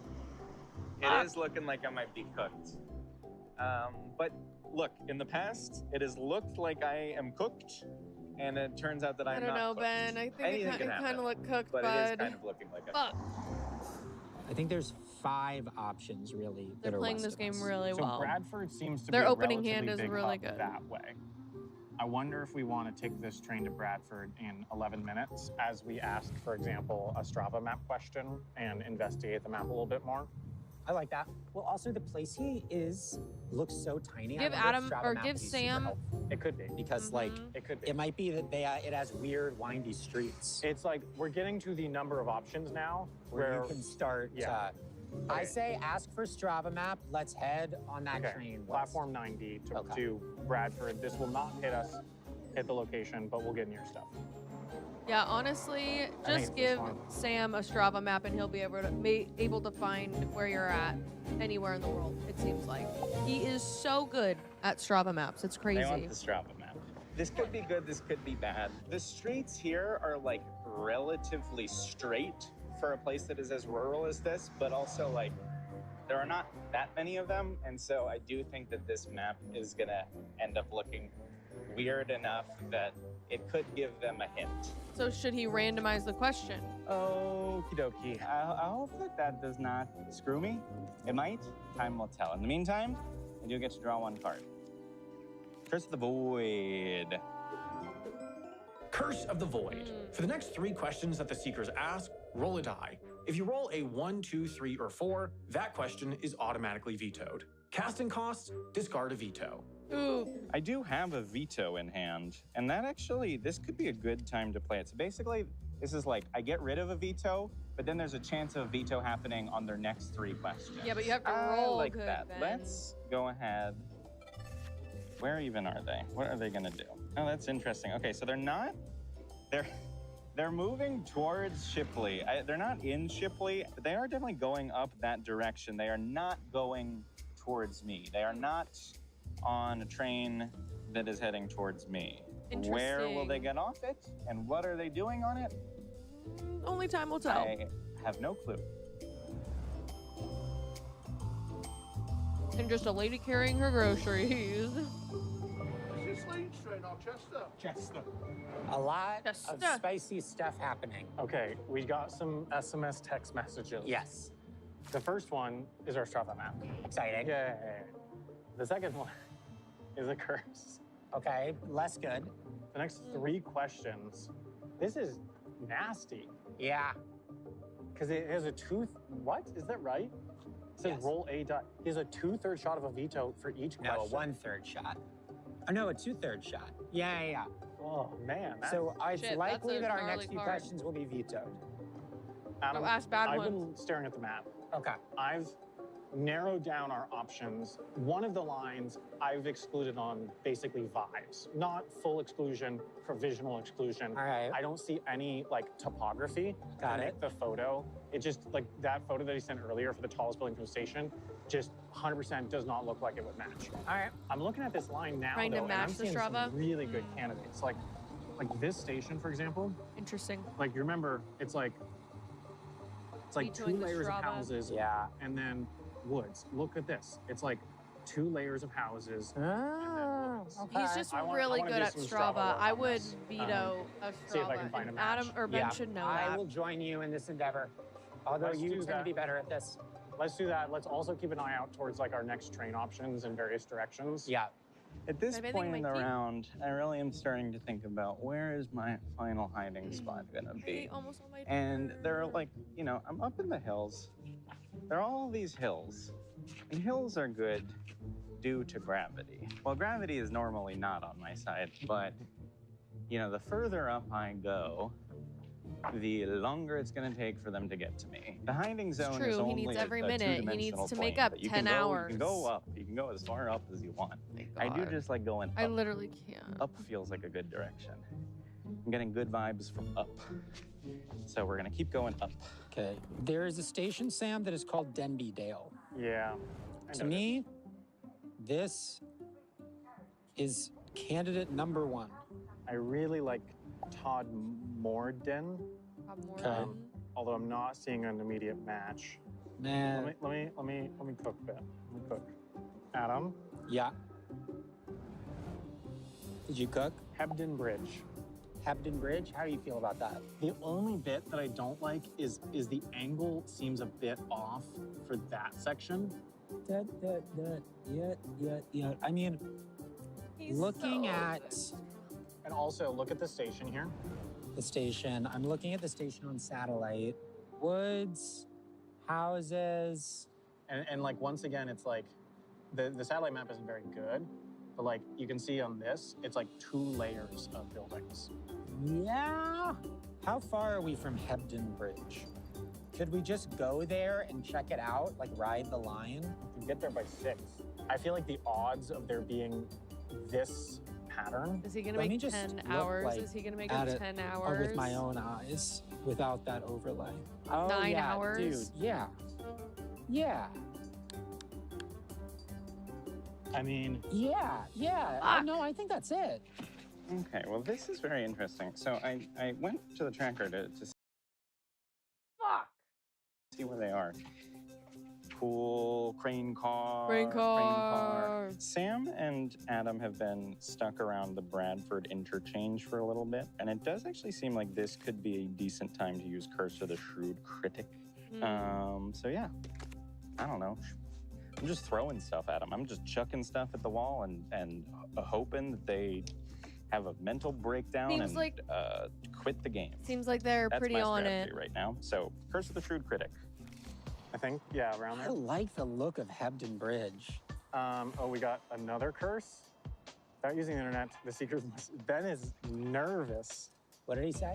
It is looking like I might be cooked. But look, in the past, it has looked like I am cooked, and it turns out that I'm I not don't know, cooked. Ben. I think Anything it can kind happen, of look cooked, but bud. it is kind of looking like Fuck. I think there's 5 options, really, They're that are playing west this of game us. really So well. Bradford seems to Their be a opening hand relatively is big really hub good. that way. I wonder if we want to take this train to Bradford in 11 minutes as we ask, for example, a Strava map question and investigate the map a little bit more. I like that. Well, also the place he is looks so tiny. I Give wonder if Adam Strava or map give would be super Sam. helpful. It could be. Because like It could be. it might be that it has weird windy streets It's like we're getting to the number of options now where you can start. Yeah. I Okay. say ask for Strava map. Let's head on that Okay, train. west. Platform 90 to Bradford. This will not hit the location, but we'll get near stuff. Yeah, honestly, think just it's this give one. Sam a Strava map and he'll be able to find where you're at anywhere in the world, it seems like. He is so good at Strava maps. It's crazy. I want the Strava map. This could be good, this could be bad. The streets here are like relatively straight for a place that is as rural as this, but also like there are not that many of them. And so I do think that this map is gonna end up looking weird enough that it could give them a hint. So should he randomize the question? Okie dokie. I hope that does not screw me. It might. Time will tell. In the meantime, I do get to draw 1 card. Curse of the Void. Curse of the Void. For the next 3 questions that the seekers ask, roll a die. If you roll a 1, 2, 3, or 4, that question is automatically vetoed. Casting costs, discard a veto. Ooh. I do have a veto in hand, and that actually, this could be a good time to play it. So basically, this is like, I get rid of a veto, but then there's a chance of veto happening on their next 3 questions. Yeah, but you have to I roll like good, that. Ben. Let's go ahead. Where even are they? What are they gonna do? Oh, that's interesting. Okay, so they're moving towards Shipley. They're not in Shipley, but they are definitely going up that direction. They are not going towards me. They are not on a train that is heading towards me. Where will they Interesting. get off it? And what are they doing on it? Only time will tell. I have no clue. And just a lady carrying her groceries. Is this Leeds train or Chester? Chester. A lot of Chester. spicy stuff happening. Okay, we got some SMS text messages. Yes. The first one is our Strava map. Exciting. Yay. The second one is a curse. Okay, less good. The next 3 questions. This is nasty. Yeah. Because it has a what? Is that right? It says Yes. roll a die. He has a 2/3 shot of a veto for each question. No, a 1/3 shot. Oh, no, a 2/3 shot. Yeah. Oh, man. So it's Shit, likely that's a that our gnarly next few card. questions will be vetoed. Adam, Go ask bad I've ones. been staring at the map. Okay. I've narrowed down our options. One of the lines I've excluded on basically vibes, not full exclusion, provisional exclusion. All right. I don't see any like topography Got to it. make the photo. It just like that photo that he sent earlier for the tallest building from the station, just 100% does not look like it would match. All right. I'm looking at this line now, Trying to though, and I'm match the seeing some Strava? really good candidates. Like this station, for example. Interesting. Like you remember, it's like two Vetoing the layers of Strava. houses, Yeah. and then woods. Look at this. It's like 2 layers of houses. Oh, okay. He's just I wanna really do good at some Strava. Strava work I on would this. veto a see if I can Strava. find a And match. Adam or Ben should know I that. will join you in this endeavor. Although Let's you do tend to that. be better at this. Let's do that. Let's also keep an eye out towards like our next train options in various directions. Yeah. At this Am I point in thinking the my team? round, I really am starting to think about where is my final hiding spot gonna I be. almost on my And there are turn. like, you know, I'm up in the hills. There are all these hills. And hills are good due to gravity. Well, gravity is normally not on my side, but, you know, the further up I go, the longer it's going to take for them to get to me. The hiding zone true. is He only needs a, every a minute. He two-dimensional needs to make plane, up but you 10 can go, hours. You can go up. You can go as far up as you want. My I do God. just like going up. I literally can't. Up feels like a good direction. I'm getting good vibes from up. So we're gonna keep going up. Okay. There is a station, Sam, that is called Denby Dale. Yeah. I To noticed. me, this is candidate number 1. I really like Todd Morden, Okay. although I'm not seeing an immediate match. Man. Let me cook a bit. Let me cook. Adam, Yeah. Did you cook? Hebden Bridge. Hebden Bridge? How do you feel about that? The only bit that I don't like is the angle seems a bit off for that section. Yeah. I mean, He's looking so at good. And also look at the station here. the station, I'm looking at the station on satellite. Woods, houses. And like once again, it's like the satellite map isn't very good, but like you can see on this, it's like 2 layers of buildings. Yeah. How far are we from Hebden Bridge? Could we just go there and check it out, like ride the line? You can get there by 6. I feel like the odds of there being this pattern. Is he gonna Let me make just 10 look, hours? like, Is he gonna make at it it, 10 or hours? with my own eyes, without that overlay. Oh, 9 yeah, hours? dude. Yeah. Yeah. I mean, Yeah. No, I think that's it. Okay, well, this is very interesting. So I went to the tracker to Fuck. see where they are. Pool, crane car. Crane car. Sam and Adam have been stuck around the Bradford interchange for a little bit, and it does actually seem like this could be a decent time to use Curse of the Shrewd Critic. So yeah, I don't know. I'm just throwing stuff at them. I'm just chucking stuff at the wall and hoping that they have a mental breakdown Seems and like- quit the game. Seems like they're That's pretty my on strategy it. right now. So Curse of the Shrewd Critic. I think, yeah, around I there. like the look of Hebden Bridge. Oh, we got another curse. Without using the internet, the seekers must. Ben is nervous. What did he say?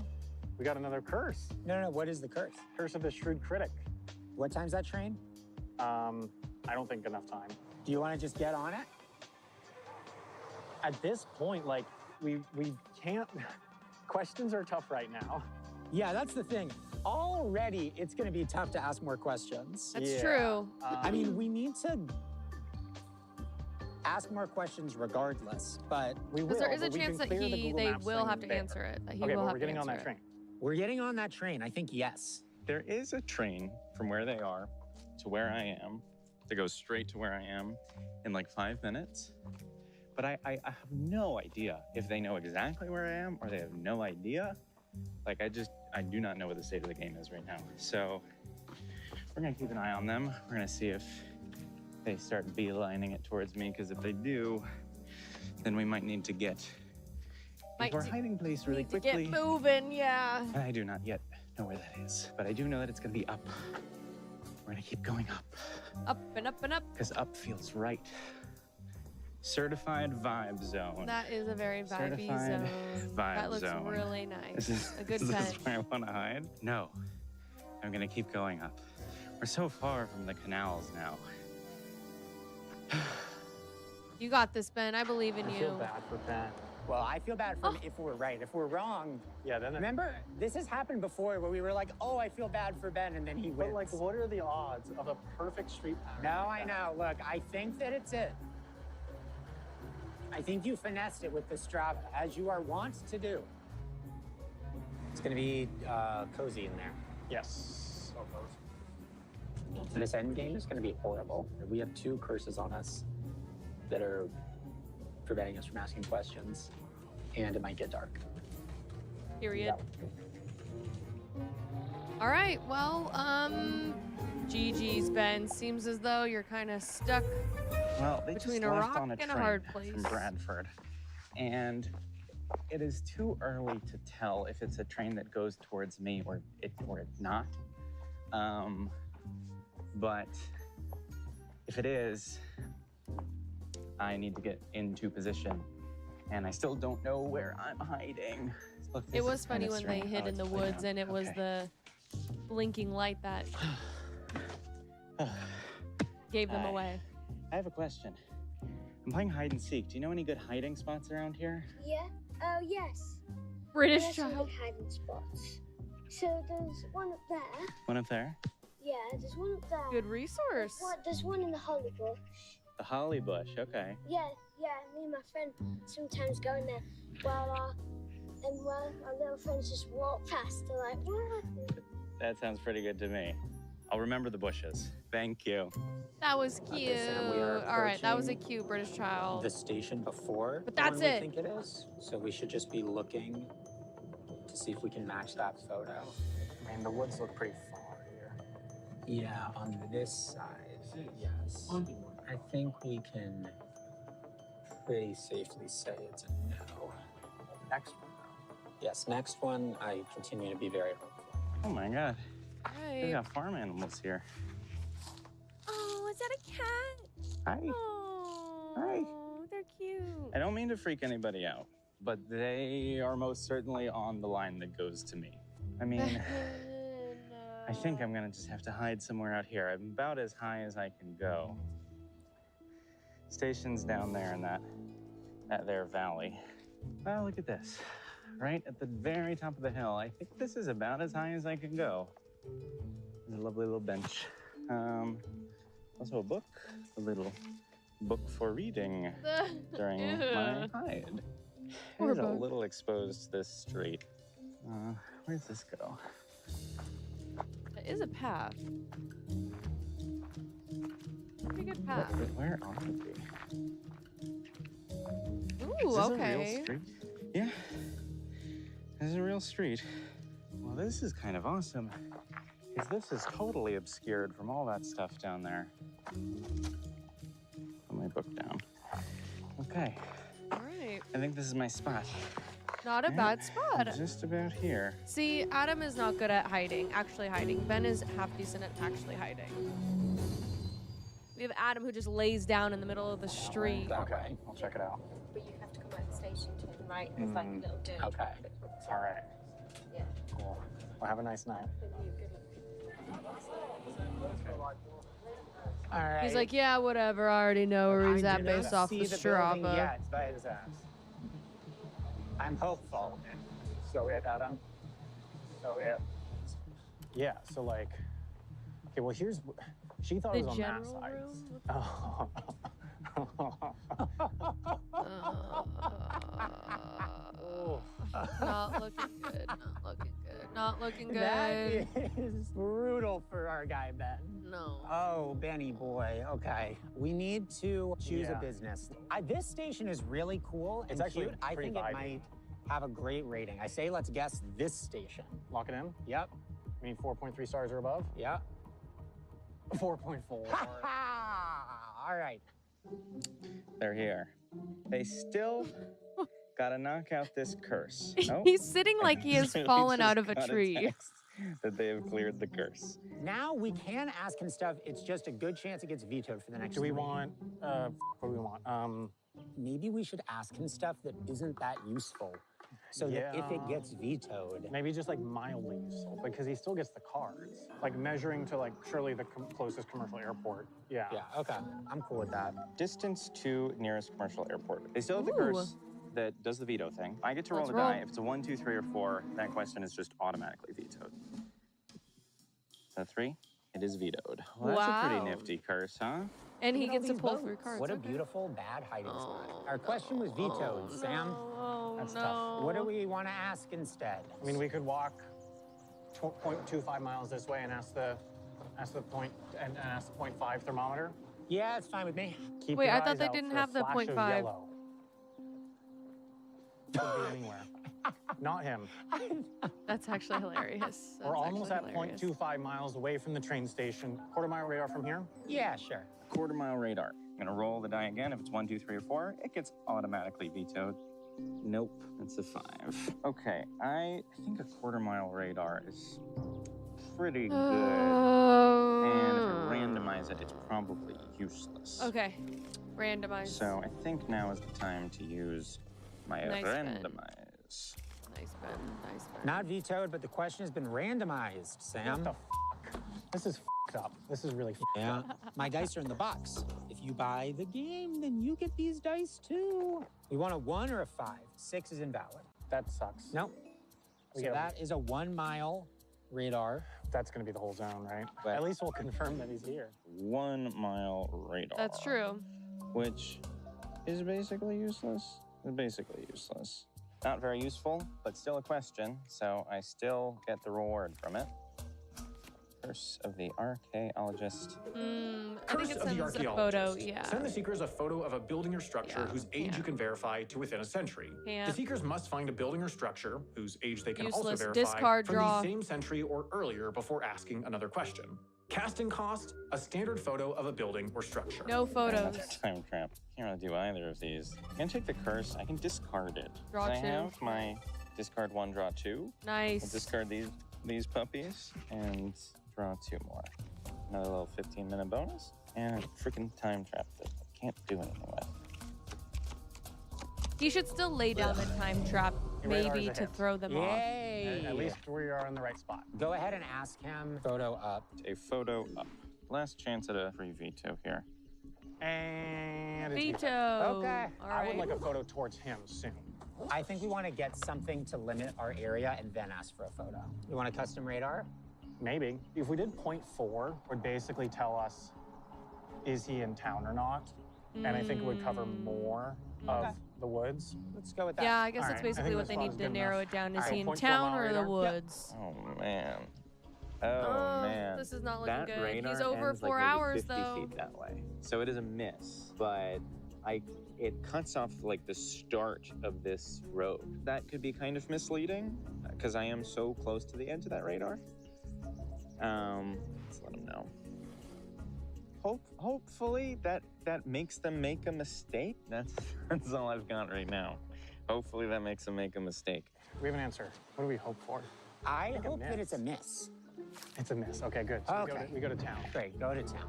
We got another curse. No. What is the curse? Curse of the Shrewd Critic. What time's that train? I don't think enough time. Do you want to just get on it? At this point, like, we can't. Questions are tough right now. Yeah, that's the thing. Already, it's going to be tough to ask more questions. That's Yeah. true. I mean, we need to ask more questions regardless, but we will. Because there is a but we chance can that clear the Google they Maps will thing have to there. answer it. That he Okay, will but have we're to getting on answer that it. train. we're getting on that train. I think yes. There is a train from where they are to where I am that goes straight to where I am in like 5 minutes. But I have no idea if they know exactly where I am or they have no idea. Like, I do not know what the state of the game is right now. So we're gonna keep an eye on them. We're gonna see if they start beelining it towards me, because if they do, then we might need to get Might into our do- hiding place really Need to quickly. get moving, yeah. And I do not yet know where that is, but I do know that it's gonna be up. We're gonna keep going up, Up and up and up. because up feels right. Certified vibe zone. That is a very vibey Certified zone. vibe That looks zone. really Is nice. this, A good is this tent. where I want to hide? No. I'm gonna keep going up. We're so far from the canals now. You got this, Ben. I believe in I you. feel bad for Ben. Well, I feel bad for if we're right. If we're wrong, Yeah, then remember, this has happened before where we were like, oh, I feel bad for Ben, and then he wins. But like, what are the odds of a perfect street pattern? No, like I that? know. Look, I think that it's it. I think you finessed it with the Strava, as you are wont to do. It's gonna be cozy in there. Yes. So close. This end game is going to be horrible. We have 2 curses on us that are preventing us from asking questions, and it might get dark. Period. All right. Well, GG's, Ben. Seems as though you're kind of stuck Well, they between just a left rock on a and a train hard place. from Bradford, and it is too early to tell if it's a train that goes towards me or it's not. But if it is, I need to get into position, and I still don't know where I'm hiding. Look, It this was is funny kinda when they strange. hid Oh, in the it's played woods, out. and it was Okay. the blinking light that gave them Hi. away. I have a question. I'm playing hide and seek. Do you know any good hiding spots around here? Yeah. Oh, yes. British There's some child. good hiding spots. So there's one up there. One up there. Yeah, there's one up there. Good resource. There's one in the holly bush. The holly bush. Okay. Yeah, me and my friend sometimes go in there while our little friends just walk past. They're like, what? That sounds pretty good to me. I'll remember the bushes. Thank you. That was cute. Okay, Sam, we are All right, that was a approaching cute British child. the station before But the that's one we it. think it is. So we should just be looking to see if we can match that photo. I mean, the woods look pretty far here. Yeah, on this side, yes. I think we can pretty safely say it's a no. Next one, though. Yes, next one, I continue to be very hopeful. Oh my god. They Right. got farm animals here. Oh, is that a cat? Hi. Oh, Hi. they're cute. I don't mean to freak anybody out, but they are most certainly on the line that goes to me. I mean, I think I'm gonna just have to hide somewhere out here. I'm about as high as I can go. Station's down there in that there valley. Well, look at this. Right at the very top of the hill. I think this is about as high as I can go. There's a lovely little bench. Also a book. A little book for reading during my hide. Poor It's a book. little exposed to this street. Where's this go? It is a path. Pretty good path. Where are we? Ooh, Is this okay. a real street? Yeah. This is a real street. Well, this is kind of awesome. Because this is totally obscured from all that stuff down there. Put my book down. Okay. All right. I think this is my spot. Not a Yeah, bad spot. Just about here. See, Adam is not good at hiding, actually hiding. Ben is half decent at actually hiding. We have Adam who just lays down in the middle of the street. Okay, I'll check it out. But you have to come out the station to the right. There's like a little dirt. Okay. All right. Yeah. Cool. Well, have a nice night. Good luck. All right. He's like, yeah, whatever. I already know where he's I at do not based off see the building Strava. yet, but I'm hopeful. So it, Adam. So it. Yeah. So like. Okay. Well, here's. She thought The it was on that general side. room? Oh. Not looking good. Not looking good. Not looking That good. is brutal for our guy, Ben. No. Oh, Benny boy. Okay. We need to choose a Yeah. business. This station is really cool and It's actually cute. I pretty think it vibey. might have a great rating. I say let's guess this station. Lock it in. Yep. I mean, 4.3 stars or above. Yep. 4.4. All right. They're here. They still gotta knock out this curse. Oh, He's sitting like he has literally fallen just out of a got tree. text that they have cleared the curse. Now we can ask him stuff. It's just a good chance it gets vetoed for the next Do we 3. want? What do we want? Maybe we should ask him stuff that isn't that useful. so that if it gets vetoed, maybe just like mildly useful because he still gets the cards. Like measuring to like surely the closest commercial airport. Yeah. Yeah. Okay. I'm cool with that. Distance to nearest commercial airport. They still have the curse that does the veto thing. I get to roll the die. If it's a 1, 2, 3, or 4, that question is just automatically vetoed. So 3, it is vetoed. Well, that's a pretty nifty curse, huh? And he gets to pull 3 cards. What a beautiful bad hiding spot. Our question was vetoed, Sam. That's tough. What do we want to ask instead? I mean, we could walk 0.25 miles this way and ask the point and ask the 0.5 thermometer. Yeah, it's fine with me. Keep Wait, your I thought eyes they out didn't for a have the flash of 0.5. yellow. Could be anywhere. Not him. That's actually hilarious. We're almost at 0.25 miles away from the train station. Quarter mile radar from here? Yeah, sure. Quarter mile radar. I'm gonna roll the die again. If it's 1, 2, 3, or 4, it gets automatically vetoed. Nope, it's a 5. Okay, I think a quarter mile radar is pretty good. And if I randomize it, it's probably useless. Okay, randomize. So I think now is the time to use my randomize. Nice Ben, nice Ben. Not vetoed, but the question has been randomized, Sam. What the f***? This is f***ed up. This is really f***ed Yeah, up. my dice are in the box. If you buy the game, then you get these dice too. We want a 1 or a 5. 6 is invalid. That sucks. Nope. So that is a 1 mile radar. That's going to be the whole zone, right? But at least we'll confirm that he's here. 1 mile radar. That's true. Which is basically useless. Basically useless. Not very useful, but still a question, so I still get the reward from it. Curse of the Archaeologist. I think it sends a photo, yeah. Send the seekers a photo of a building or structure whose age you can verify to within a century. Yeah. The seekers must find a building or structure whose age they can also Useless. verify Discard from draw. the same century or earlier before asking another question. Casting cost, a standard photo of a building or structure. No photos. That's a time trap. Can't really do either of these. I'm gonna take the curse. I can discard it. Draw I 2. have my discard 1, draw 2. Nice. I'll discard these puppies and draw 2 more. Another little 15-minute bonus and a freaking time trap that I can't do anything with. He should still lay down the time trap, Your radar maybe, is a to hit. throw them off. Yay! At least we are in the right spot. Go ahead and ask him. Photo up. A photo up. Last chance at a free veto here. And it's Veto. Okay. All I would right. like a photo towards him soon. I think we want to get something to limit our area and then ask for a photo. You want a custom radar? Maybe. If we did 0.4, would basically tell us, is he in town or not? And I think it would cover more of the woods. Let's go with that. Yeah, I guess All that's right. I basically think what this they need spot's to good narrow enough. it down. Is All right, he in 0.4 town mile or the radar? Yep. woods? Oh, man. Oh, man. This is not looking that good. radar He's over ends, 4 like, maybe hours, 50 though. feet that way. So it is a miss, but it cuts off like the start of this road. That could be kind of misleading because I am so close to the edge of that radar. Let's let him know. Hopefully that makes them make a mistake. That's all I've got right now. Hopefully that makes them make a mistake. We have an answer. What do we hope for? I hope miss. that it's a miss. It's a miss. Okay, good. So Okay. we go to town. Great, go to town.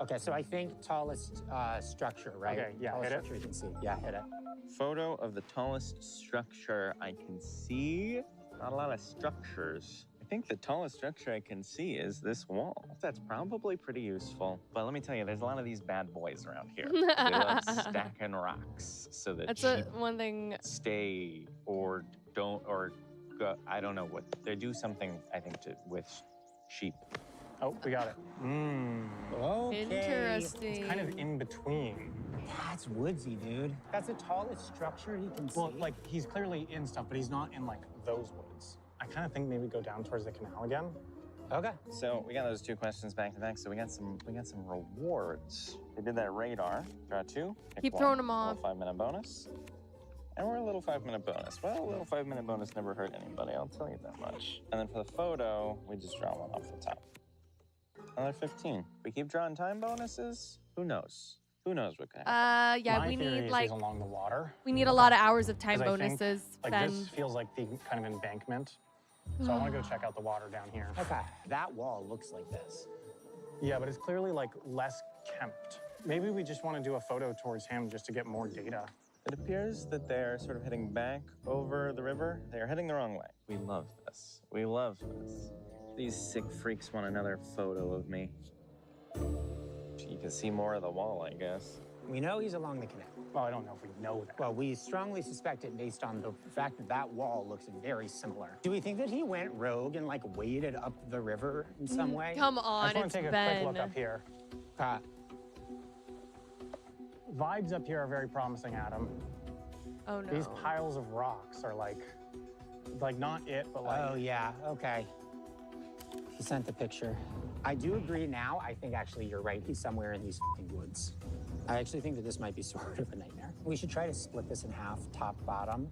Okay, so I think tallest structure, right? Okay, yeah, Tallest hit it. structure you can see. Yeah, hit it. Photo of the tallest structure I can see. Not a lot of structures. I think the tallest structure I can see is this wall. That's probably pretty useful. But let me tell you, there's a lot of these bad boys around here. They love stacking rocks so that That's sheep one thing. stay or don't or go, I don't know what. They do something, I think, with sheep. Oh, we got it. Okay. Interesting. It's kind of in between. That's woodsy, dude. That's the tallest structure he can see. Well, like, he's clearly in stuff, but he's not in, like, those woods. I kind of think maybe go down towards the canal again. Okay. So we got those 2 questions back to back. So we got some rewards. We did that radar. Draw 2. pick Keep 1. throwing 'em off. Little 5-minute bonus. And we're a little 5-minute bonus. Well, a little 5-minute bonus never hurt anybody, I'll tell you that much. And then for the photo, we just draw 1 off the top. Another 15. We keep drawing time bonuses? Who knows? Who knows what could happen? Yeah, My we theory need is like he's along the water. we need a lot of hours of time 'Cause I think, bonuses. like, then this feels like the kind of embankment. So I want to go check out the water down here. Okay, that wall looks like this. Yeah, but it's clearly like less kempt. Maybe we just want to do a photo towards him just to get more data. It appears that they're sort of heading back over the river. They are heading the wrong way. We love this. We love this. These sick freaks want another photo of me. You can see more of the wall, I guess. We know he's along the canal. Well, I don't know if we know that. Well, we strongly suspect it based on the fact that that wall looks very similar. Do we think that he went rogue and like waded up the river in some way? Come I on, just want it's to take a Ben. quick look up here. Vibes up here are very promising, Adam. Oh no. These piles of rocks are like not it, but like. Oh yeah, okay. He sent the picture. I do agree now. I think actually you're right. He's somewhere in these fucking woods. I actually think that this might be sort of a nightmare. We should try to split this in half, top, bottom.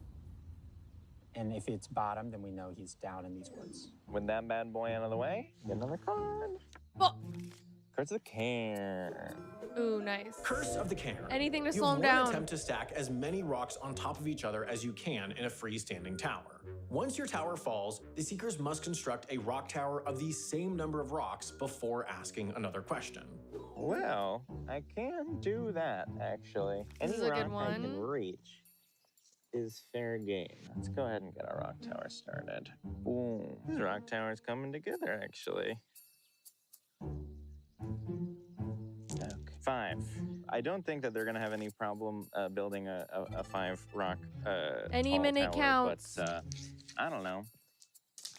And if it's bottom, then we know he's down in these woods. With that bad boy out of the way, get another card. Oh. Cards of the cairn. Ooh, nice. Curse of the Cairn. Anything to You slow him want down. to attempt to stack as many rocks on top of each other as you can in a freestanding tower. Once your tower falls, the Seekers must construct a rock tower of the same number of rocks before asking another question. Well, I can do that, actually. This is Any a good rock I can one. reach is fair game. Let's go ahead and get our rock tower started. Boom. This rock tower is coming together, actually. Okay. 5. I don't think that they're going to have any problem building a 5 rock Any tall minute tower, counts. But I don't know.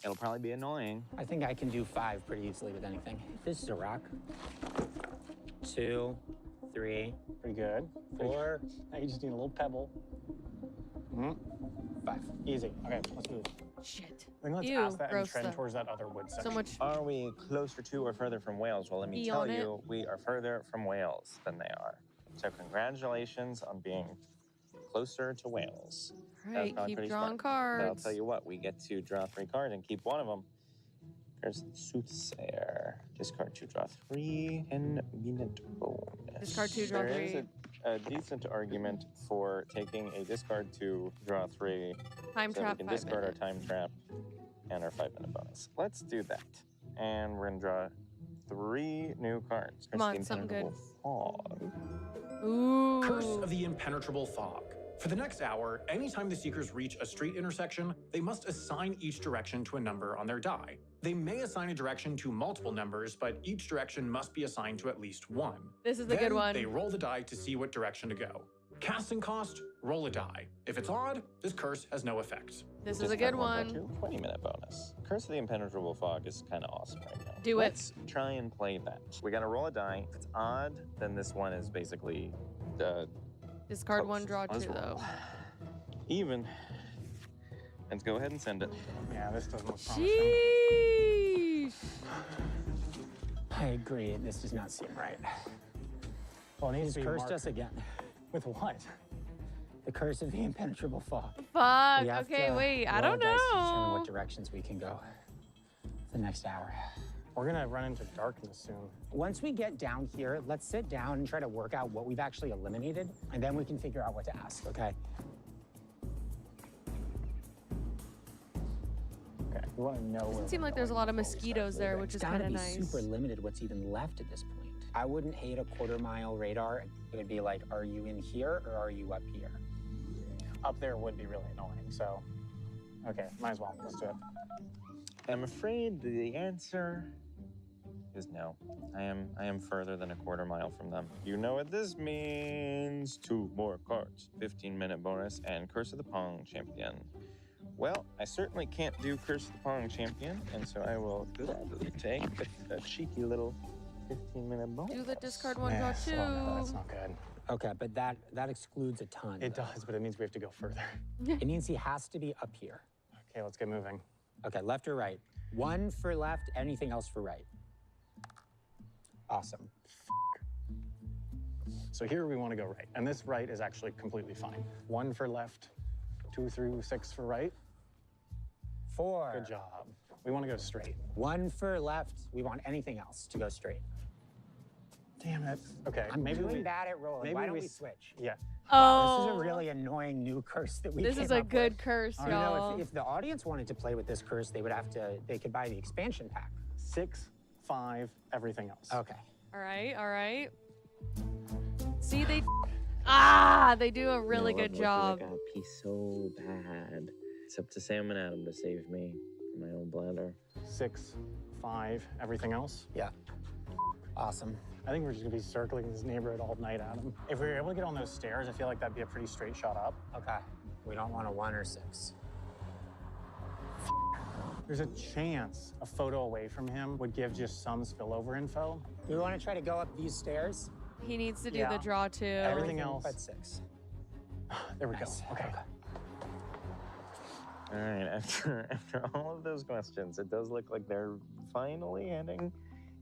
It'll probably be annoying. I think I can do 5 pretty easily with anything. This is a rock. 2, 3. Pretty good. 4. Now you just need a little pebble. 5. Easy. Okay, let's move. Shit. I think let's Ew, ask that and gross trend stuff. towards that other wood section. So much. Are we closer to or further from Wales? Well, let me Pee tell on it. you, we are further from Wales than they are. So congratulations on being closer to Wales. All That was right, probably keep pretty drawing smart. But I'll cards. tell you what, we get to draw 3 cards and keep one of them. There's Soothsayer. Discard 2, draw 3, and minute bonus. Discard 2, draw There is 3. a decent argument for taking a discard 2, draw 3, Time so trap, we can 5 discard minutes. our time trap and our 5-minute bonus. Let's do that. And we're gonna draw 3 new cards. Come on, something good. Fog. Ooh. Curse of the Impenetrable Fog. For the next hour, anytime the Seekers reach a street intersection, they must assign each direction to a number on their die. They may assign a direction to multiple numbers, but each direction must be assigned to at least 1. This is a good Then one. They roll the die to see what direction to go. Casting cost, roll a die. If it's odd, this curse has no effect. This is a Discard good 1, draw one. 2, 20-minute bonus. Curse of the Impenetrable Fog is kind of awesome right now. Do it. Let's try and play that. We gotta roll a die. If it's odd, then this one is basically Discard close. 1, draw 2, Let's roll. though. Even. Let's go ahead and send it. Yeah, this doesn't look promising. Sheesh. I agree. This does not seem right. Well, it needs He's to be cursed marked. us again. With what? The curse of the impenetrable fog. Fuck. We have Okay, to wait. I roll don't dice to determine know. what directions we can go the next hour. We're gonna run into darkness soon. Once we get down here, let's sit down and try to work out what we've actually eliminated, and then we can figure out what to ask, okay? Okay, we want to know. Doesn't seem like there's a lot of mosquitoes there, which is It's gotta kind of be nice. super limited what's even left at this point. I wouldn't hate a quarter-mile radar. It would be like, are you in here or are you up here? Up there would be really annoying. So, okay, might as well. Let's do it. I'm afraid the answer is no. I am further than a quarter mile from them. You know what this means. 2 more cards. 15-minute bonus and Curse of the Pong Champion. Well, I certainly can't do Curse of the Pong Champion, and so I will gladly take a cheeky little 15-minute bonus. Do the discard 1, draw 2. Oh, that's not good. Okay, but that excludes a ton. It does, but it means we have to go further. It means he has to be up here. Okay, let's get moving. Okay, left or right? 1 for left, anything else for right. Awesome. So here we want to go right, and this right is actually completely fine. 1 for left, 2 through 6 for right. 4. Good job. We want to go straight. 1 for left. We want anything else to go straight. Damn it. Okay, I'm maybe doing we bad at rolling. maybe Why don't we we s- switch? Yeah. Oh. This is a really annoying new curse that we This came is a up good with. curse, You know, y'all. if the audience wanted to play with this curse, they could buy the expansion pack. 6, 5, everything else. Okay. All right, all right. See, they... Ah, they do a You really know, good I'm job. looking like I'll pee so bad. It's up to Sam and Adam to save me from my own bladder. 6, 5, everything else? Yeah. Awesome. I think we're just gonna be circling this neighborhood all night, Adam. If we were able to get on those stairs, I feel like that'd be a pretty straight shot up. Okay. We don't want a 1 or 6. There's a chance a photo away from him would give just some spillover info. Do we want to try to go up these stairs? He needs to do Yeah. the draw too. Everything else. But 6. There we Nice. go. Okay. All right, after all of those questions, it does look like they're finally heading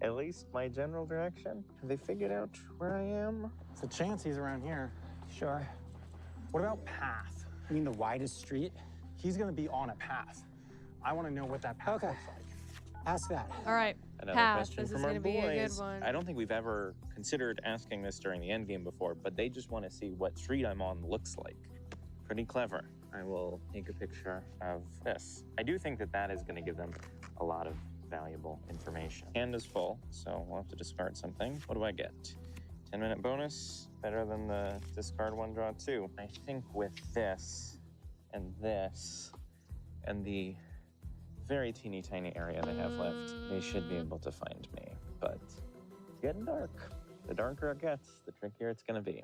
at least my general direction. Have they figured out where I am? It's a chance he's around here. Sure. What about path? You mean the widest street? He's gonna be on a path. I want to know what that path looks like. Ask that. All right. Another Path. question This is from our gonna be a good boys. one. I don't think we've ever considered asking this during the end game before, but they just want to see what street I'm on looks like. Pretty clever. I will take a picture of this. I do think that that is going to give them a lot of valuable information. Hand is full, so we'll have to discard something. What do I get? 10-minute bonus, better than the discard 1, draw 2. I think with this and the very teeny tiny area they have left, they should be able to find me. But it's getting dark. The darker it gets, the trickier it's gonna be.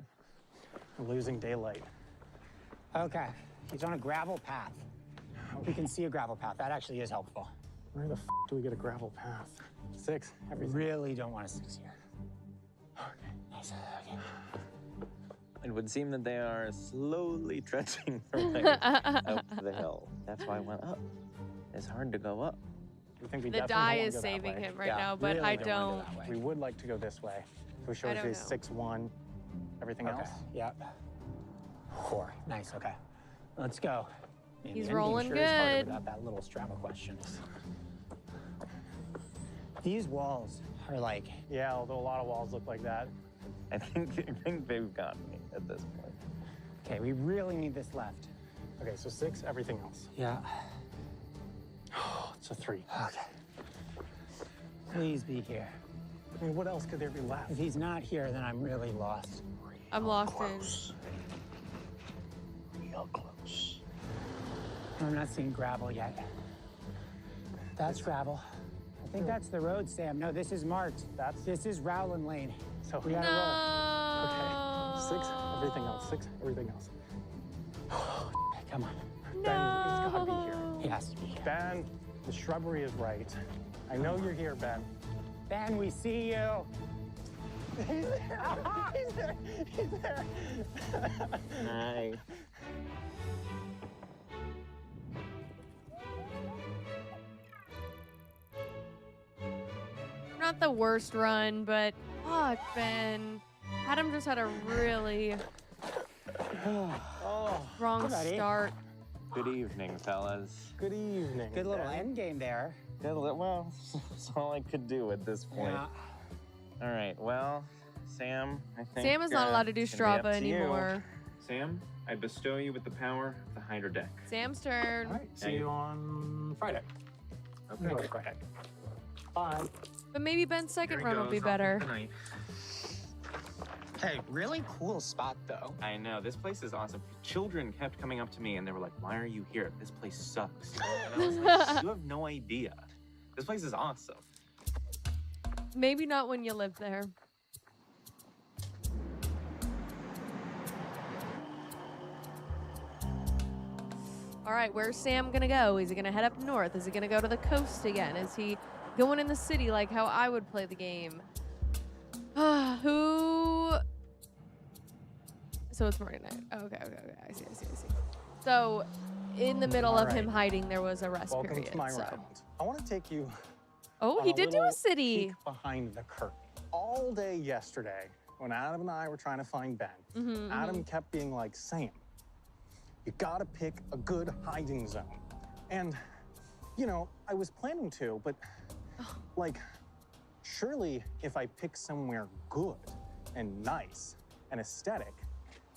We're losing daylight. Okay. He's on a gravel path. We can see a gravel path. That actually is helpful. Where the f do we get a gravel path? 6, I everything. really don't want a 6 here. Okay. Nice. Okay. It would seem that they are slowly trudging their way up the hill. That's why I went up. It's hard to go up. We think we The definitely die don't wanna is go that saving way. him right Yeah, now, but really I don't wanna don't. go that way. We would like to go this way. So show I us don't these know. 6, 1, everything Okay. else. Yep. 4. Nice. Okay. Let's go. Man, He's the endgame rolling sure is harder good. without that little Strava question. These walls are like. Yeah, although a lot of walls look like that. I think they've got me at this point. Okay, we really need this left. Okay, so 6, everything else. Yeah. It's a 3. Okay. Please be here. I mean, what else could there be left? If he's not here, then I'm really lost. I'm lost Real close. I'm not seeing gravel yet. That's gravel. I think that's the road, Sam. No, this is marked. This is Rowland Lane. So We gotta roll. Okay, 6, everything else. 6, everything else. Come on. Ben, he's gotta be here. He has to be here. Ben, the shrubbery is right. I know you're here, Ben. Ben, we see you. He's there. He's there. Hi. Not the worst run, but fuck, Ben. Adam just had a really wrong buddy. start. Good evening, fellas. Good evening. Good little Ben. end game there. Well, that's all I could do at this point. Yeah. All right, well, Sam, I think... Sam is not allowed to do it's gonna be Strava up to you. anymore. Sam, I bestow you with the power of the Hydro Deck. Sam's turn. All right, see you on Friday. Okay. No, Friday. Bye. But maybe Ben's second Here he run will be goes. better. Good night. Hey, really cool spot though. I know, this place is awesome. Children kept coming up to me and they were like, why are you here? This place sucks. And I was like, you have no idea. This place is awesome. Maybe not when you live there. All right, where's Sam gonna go? Is he gonna head up north? Is he gonna go to the coast again? Is he going in the city like how I would play the game? Who? So it's morning night. Oh, okay. I see. So in the middle of him hiding, there was a rest Welcome period. to my so. round. I want to take you Oh, on he did do little a city. peek behind the curtain. All day yesterday, when Adam and I were trying to find Ben, Adam kept being like, Sam, you gotta pick a good hiding zone. And, you know, I was planning to, but like, surely if I pick somewhere good and nice and aesthetic,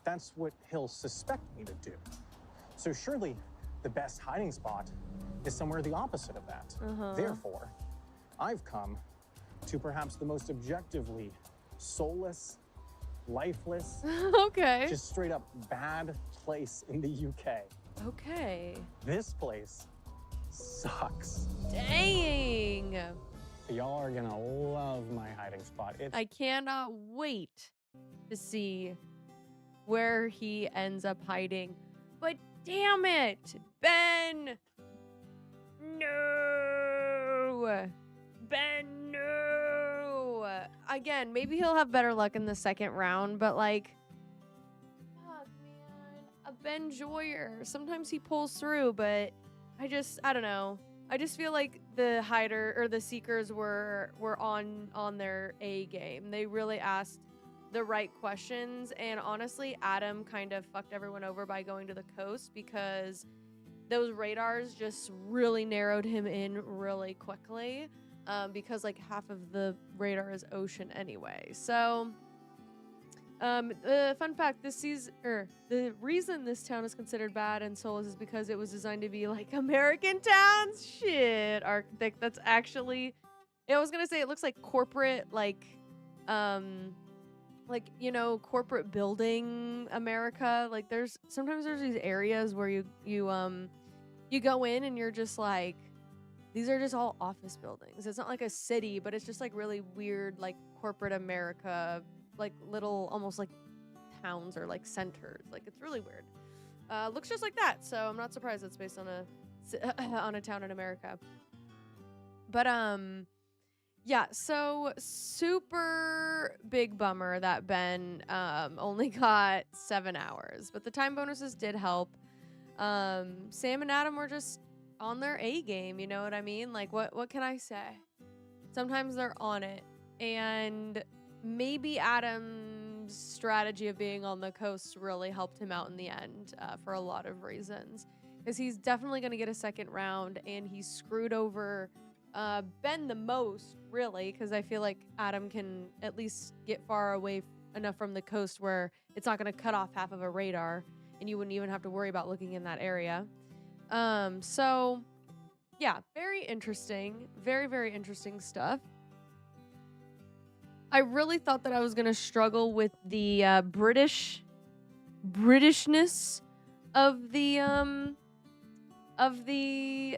that's what he'll suspect me to do. So surely the best hiding spot is somewhere the opposite of that. Therefore, I've come to perhaps the most objectively soulless, lifeless, Okay. just straight up bad place in the UK. Okay. This place sucks. Dang. Y'all are gonna love my hiding spot. It's I cannot wait to see where he ends up hiding. But damn it, Ben! No! Ben, no! Again, maybe he'll have better luck in the second round, but like, fuck, man. A Ben Joyer. Sometimes he pulls through, but I don't know. I just feel like the hider or the seekers were on their A game. They really asked the right questions, and honestly, Adam kind of fucked everyone over by going to the coast because those radars just really narrowed him in really quickly, because like half of the radar is ocean anyway. So the fun fact, the reason this town is considered bad in Solus is because it was designed to be like American towns. Shit, architect, that's actually, I was gonna say it looks like corporate, like you know, corporate building America. Like sometimes there's these areas where you go in and you're just like, these are just all office buildings. It's not like a city, but it's just like really weird, like corporate America, like little almost like towns or like centers. Like it's really weird. Looks just like that, so I'm not surprised it's based on a town in America. But yeah, so super big bummer that Ben only got 7 hours, but the time bonuses did help. Sam and Adam were just on their A game, you know what I mean? Like what can I say? Sometimes they're on it, and maybe Adam's strategy of being on the coast really helped him out in the end, for a lot of reasons, because he's definitely going to get a second round, and he screwed over Ben the most, really, because I feel like Adam can at least get far away enough from the coast where it's not going to cut off half of a radar, and you wouldn't even have to worry about looking in that area. So yeah, very interesting. Very, very interesting stuff. I really thought that I was going to struggle with the Britishness of the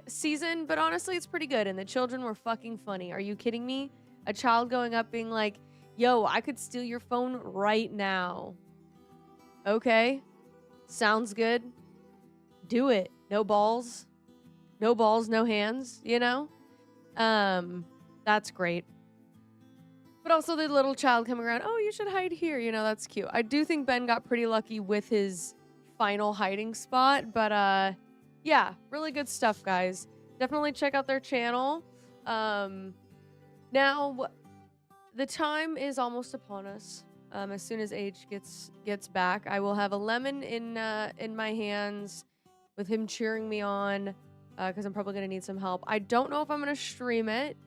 season, but honestly, it's pretty good, and the children were fucking funny. Are you kidding me? A child going up being like, yo, I could steal your phone right now. Okay. Sounds good. Do it. No balls. No balls, no hands, you know? That's great. But also the little child coming around, oh, you should hide here. You know, that's cute. I do think Ben got pretty lucky with his final hiding spot, but yeah, really good stuff, guys. Definitely check out their channel. Now, the time is almost upon us. As soon as Age gets back, I will have a lemon in my hands with him cheering me on, because I'm probably going to need some help. I don't know if I'm going to stream it.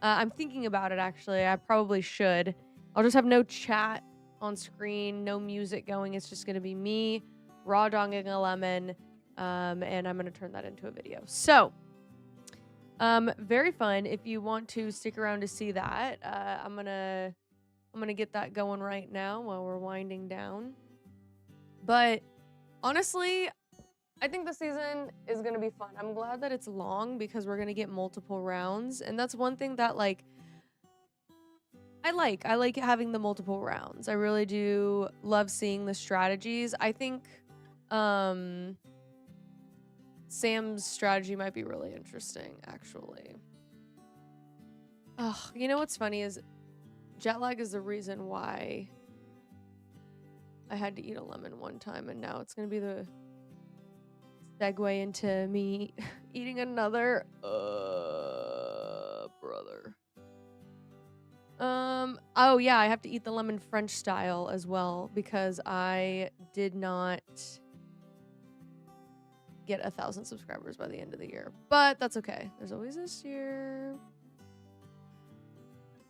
I'm thinking about it, actually. I probably should. I'll just have no chat on screen, no music going. It's just going to be me raw donging a lemon, and I'm going to turn that into a video. So, very fun. If you want to stick around to see that, I'm gonna get that going right now while we're winding down. But honestly, I think the season is going to be fun. I'm glad that it's long because we're going to get multiple rounds. And that's one thing that, like, I like having the multiple rounds. I really do love seeing the strategies. I think Sam's strategy might be really interesting, actually. Oh, you know what's funny is jet lag is the reason why I had to eat a lemon one time, and now it's going to be the segue into me eating another brother. Oh yeah, I have to eat the lemon French style as well because I did not get 1,000 subscribers by the end of the year, but that's okay. There's always this year.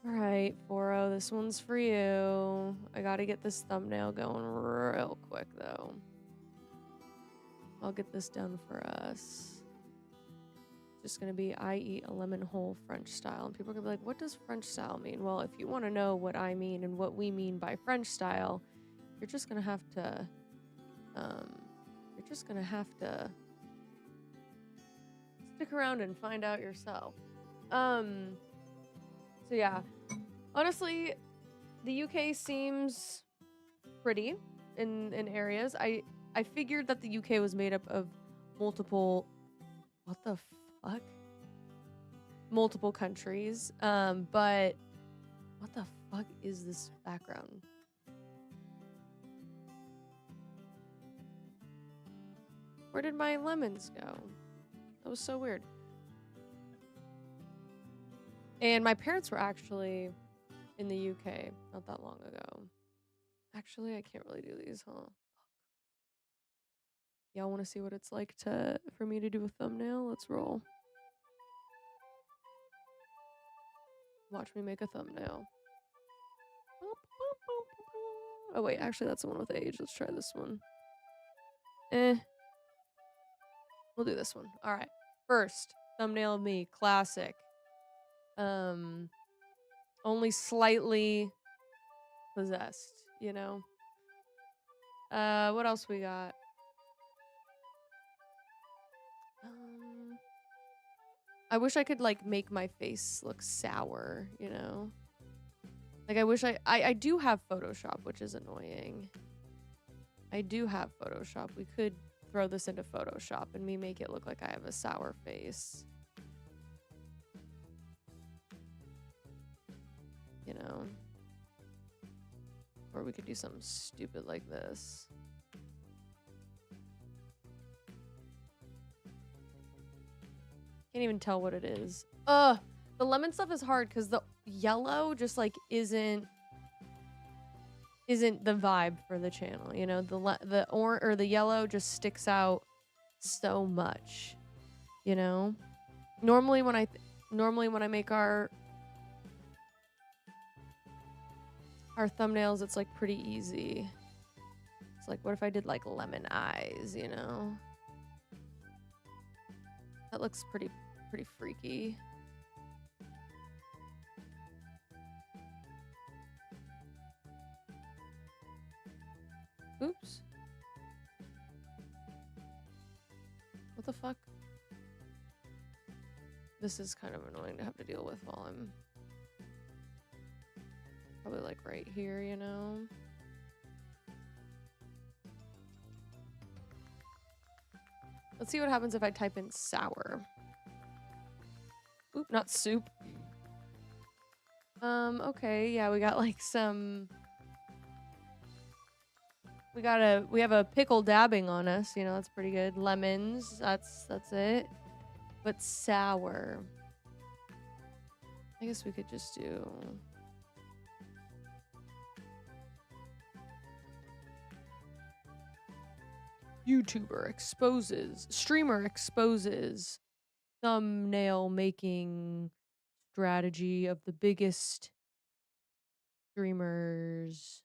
All right, Foro, this one's for you. I gotta get this thumbnail going real quick though. I'll get this done for us. Just gonna be I eat a lemon whole French style. And people are gonna be like, what does French style mean? Well, if you want to know what I mean and what we mean by French style, You're just gonna have to, stick around and find out yourself. So yeah, honestly, the UK seems pretty in areas. I figured that the UK was made up of multiple, what the fuck? Multiple countries. But what the fuck is this background? Where did my lemons go? That was so weird. And my parents were actually in the UK not that long ago. Actually, I can't really do these, huh? Y'all want to see what it's like for me to do a thumbnail? Let's roll. Watch me make a thumbnail. Oh wait, actually that's the one with age. Let's try this one. We'll do this one. All right. First, thumbnail of me, classic. Only slightly possessed, you know. What else we got? I wish I could like make my face look sour, you know. Like I wish I do have Photoshop, which is annoying. I do have Photoshop. We could throw this into Photoshop and me make it look like I have a sour face. You know. Or we could do something stupid like this. Can't even tell what it is. The lemon stuff is hard because the yellow just like isn't the vibe for the channel, you know. The orange or the yellow just sticks out so much, you know. Normally when I make our thumbnails, it's like pretty easy. It's like, what if I did like lemon eyes, you know? That looks pretty freaky. Oops. What the fuck? This is kind of annoying to have to deal with while I'm probably like right here, you know? Let's see what happens if I type in sour. Oop, not soup. Okay, yeah, we got like some... We have a pickle dabbing on us, you know, that's pretty good. Lemons, that's it. But sour. I guess we could just do... streamer exposes thumbnail making strategy of the biggest streamers.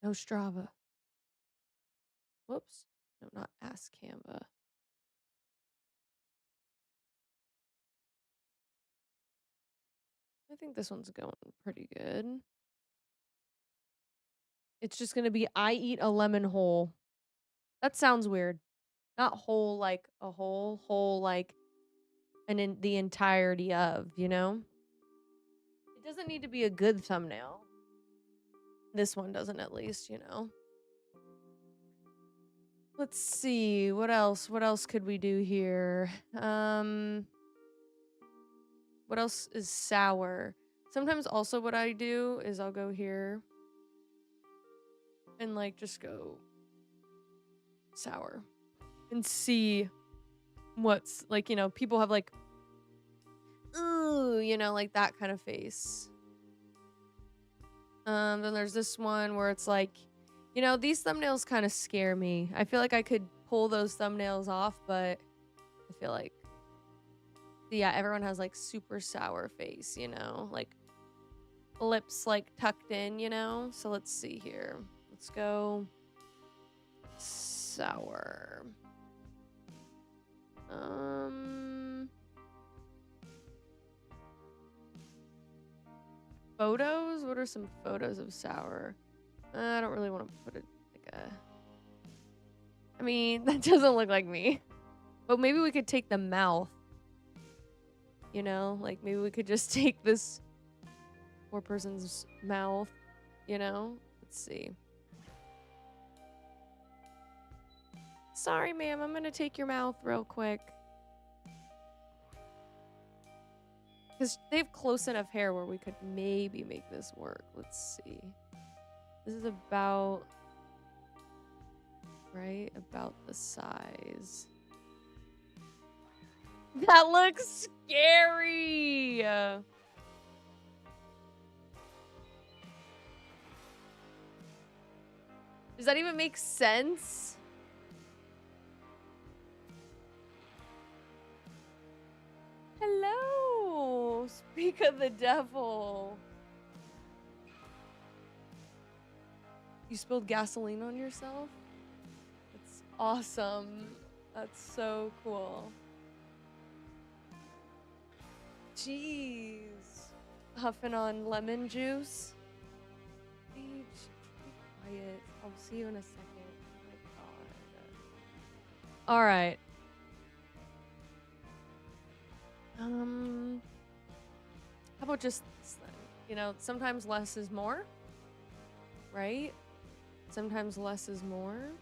No Strava. Whoops. No, not Ask Canva. I think this one's going pretty good. It's just gonna be I eat a lemon whole. That sounds weird. Not whole like a whole like in the entirety of, you know? It doesn't need to be a good thumbnail. This one doesn't, at least, you know. Let's see, what else could we do here? What else is sour? Sometimes also what I do is I'll go here and like just go sour and see what's like, you know, people have like, ooh, you know, like that kind of face. Then there's this one where it's like, you know, these thumbnails kind of scare me. I feel like I could pull those thumbnails off, but I feel like, yeah, everyone has like super sour face, you know, like lips like tucked in, you know? So let's see here. Let's go sour. Photos? What are some photos of sour? I don't really want to put it like a... I mean, that doesn't look like me. But maybe we could take the mouth. You know? Like, maybe we could just take this poor person's mouth. You know? Let's see. Sorry, ma'am. I'm gonna take your mouth real quick. Because they have close enough hair where we could maybe make this work. Let's see. This is about... right? About the size. That looks scary! Does that even make sense? Hello! Speak of the devil. You spilled gasoline on yourself? That's awesome. That's so cool. Jeez. Huffing on lemon juice. Paige, be quiet. I'll see you in a second. Oh my god. Alright. How about just this then? You know, sometimes less is more. Right? Sometimes less is more.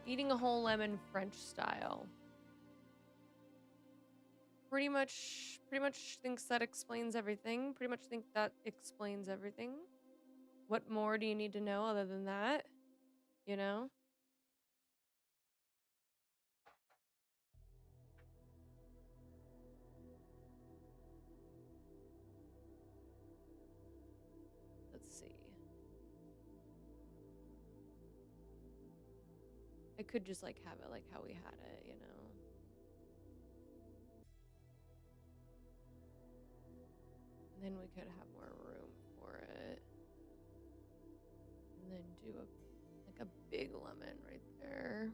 Eating a whole lemon French style. Pretty much thinks that explains everything. Pretty much think that explains everything. What more do you need to know other than that? You know? Let's see. I could just like have it like how we had it, you know? And then we could have more room for it. And then do a big lemon right there.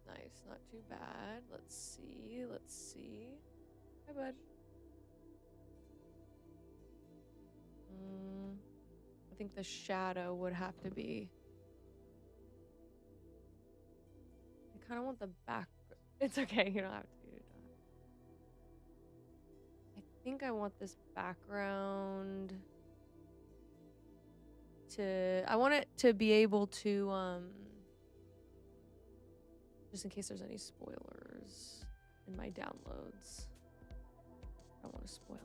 Nice, not too bad. Let's see. Hi, bud. I think the shadow would have to be... I kind of want the back... It's okay, you don't have to. I think I want this background to... I want it to be able to, just in case there's any spoilers in my downloads. I don't want to spoil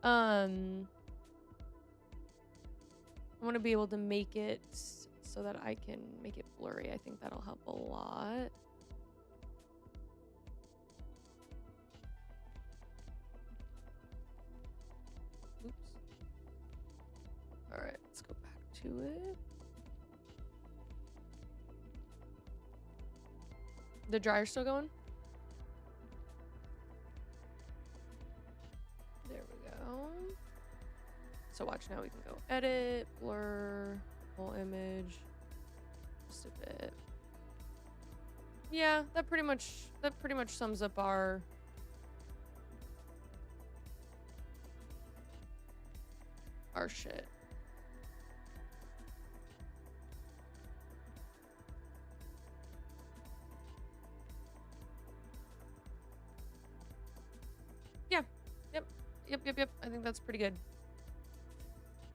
anything. I want to be able to make it so that I can make it blurry. I think that'll help a lot. Oops. All right, let's go back to it. The dryer's still going? There we go. So watch, now we can go edit, blur, whole image, just a bit. Yeah, that pretty much sums up our shit. Yeah. Yep. I think that's pretty good.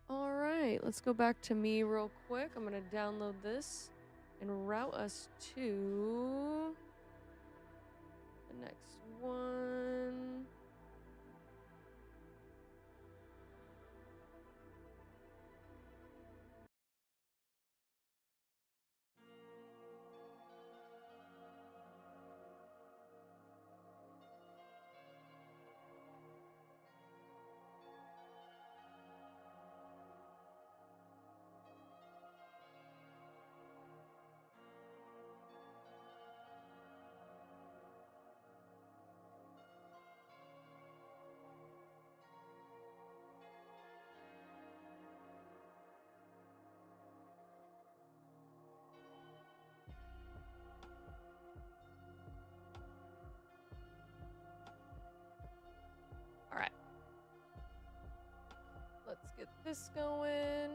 All right, let's go back to me real quick. I'm gonna download this and route us to next one. All right. Let's get this going.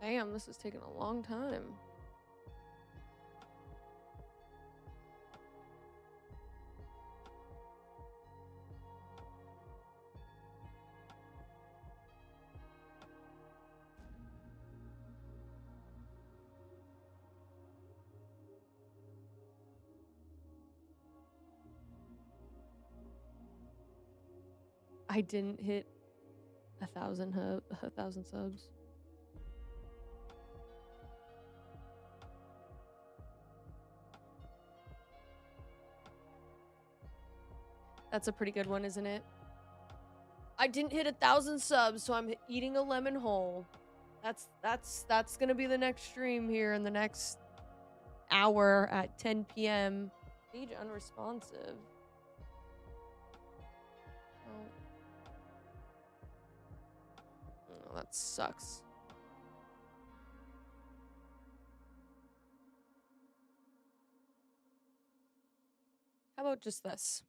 Damn, this is taking a long time. I didn't hit 1,000 subs. That's a pretty good one, isn't it? I didn't hit 1,000 subs, so I'm eating a lemon whole. That's gonna be the next stream here in the next hour at 10 p.m. Page unresponsive. Oh, that sucks. How about just this?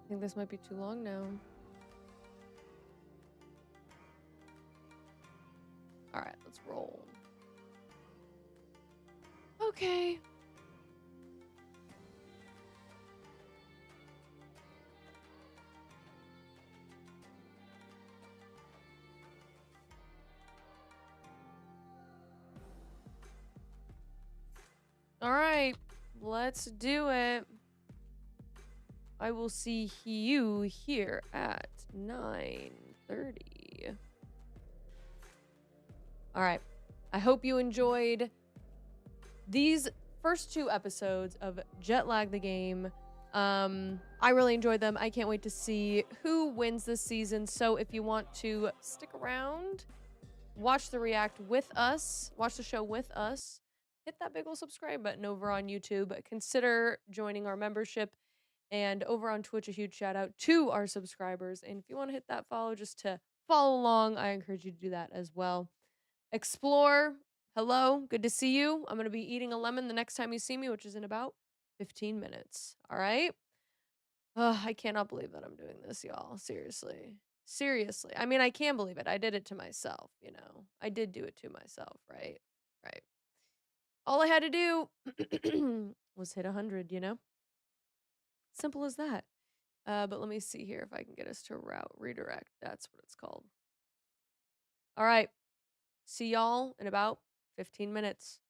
I think this might be too long now. All right, let's roll. Okay. All right, let's do it. I will see you here at 9:30. All right. I hope you enjoyed these first 2 episodes of Jet Lag the Game. I really enjoyed them. I can't wait to see who wins this season. So if you want to stick around, watch the react with us, watch the show with us, hit that big ol' subscribe button over on YouTube. Consider joining our membership. And over on Twitch, a huge shout out to our subscribers. And if you want to hit that follow just to follow along, I encourage you to do that as well. Explore, hello, good to see you. I'm going to be eating a lemon the next time you see me, which is in about 15 minutes. All right? I cannot believe that I'm doing this, y'all. Seriously. Seriously. I mean, I can believe it. I did it to myself, you know. I did do it to myself, right? Right. All I had to do was hit 100, you know? Simple as that. But let me see here if I can get us to route redirect. That's what it's called. All right. See y'all in about 15 minutes.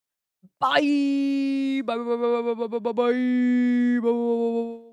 Bye. Bye. Bye. Bye. Bye. Bye. Bye. Bye.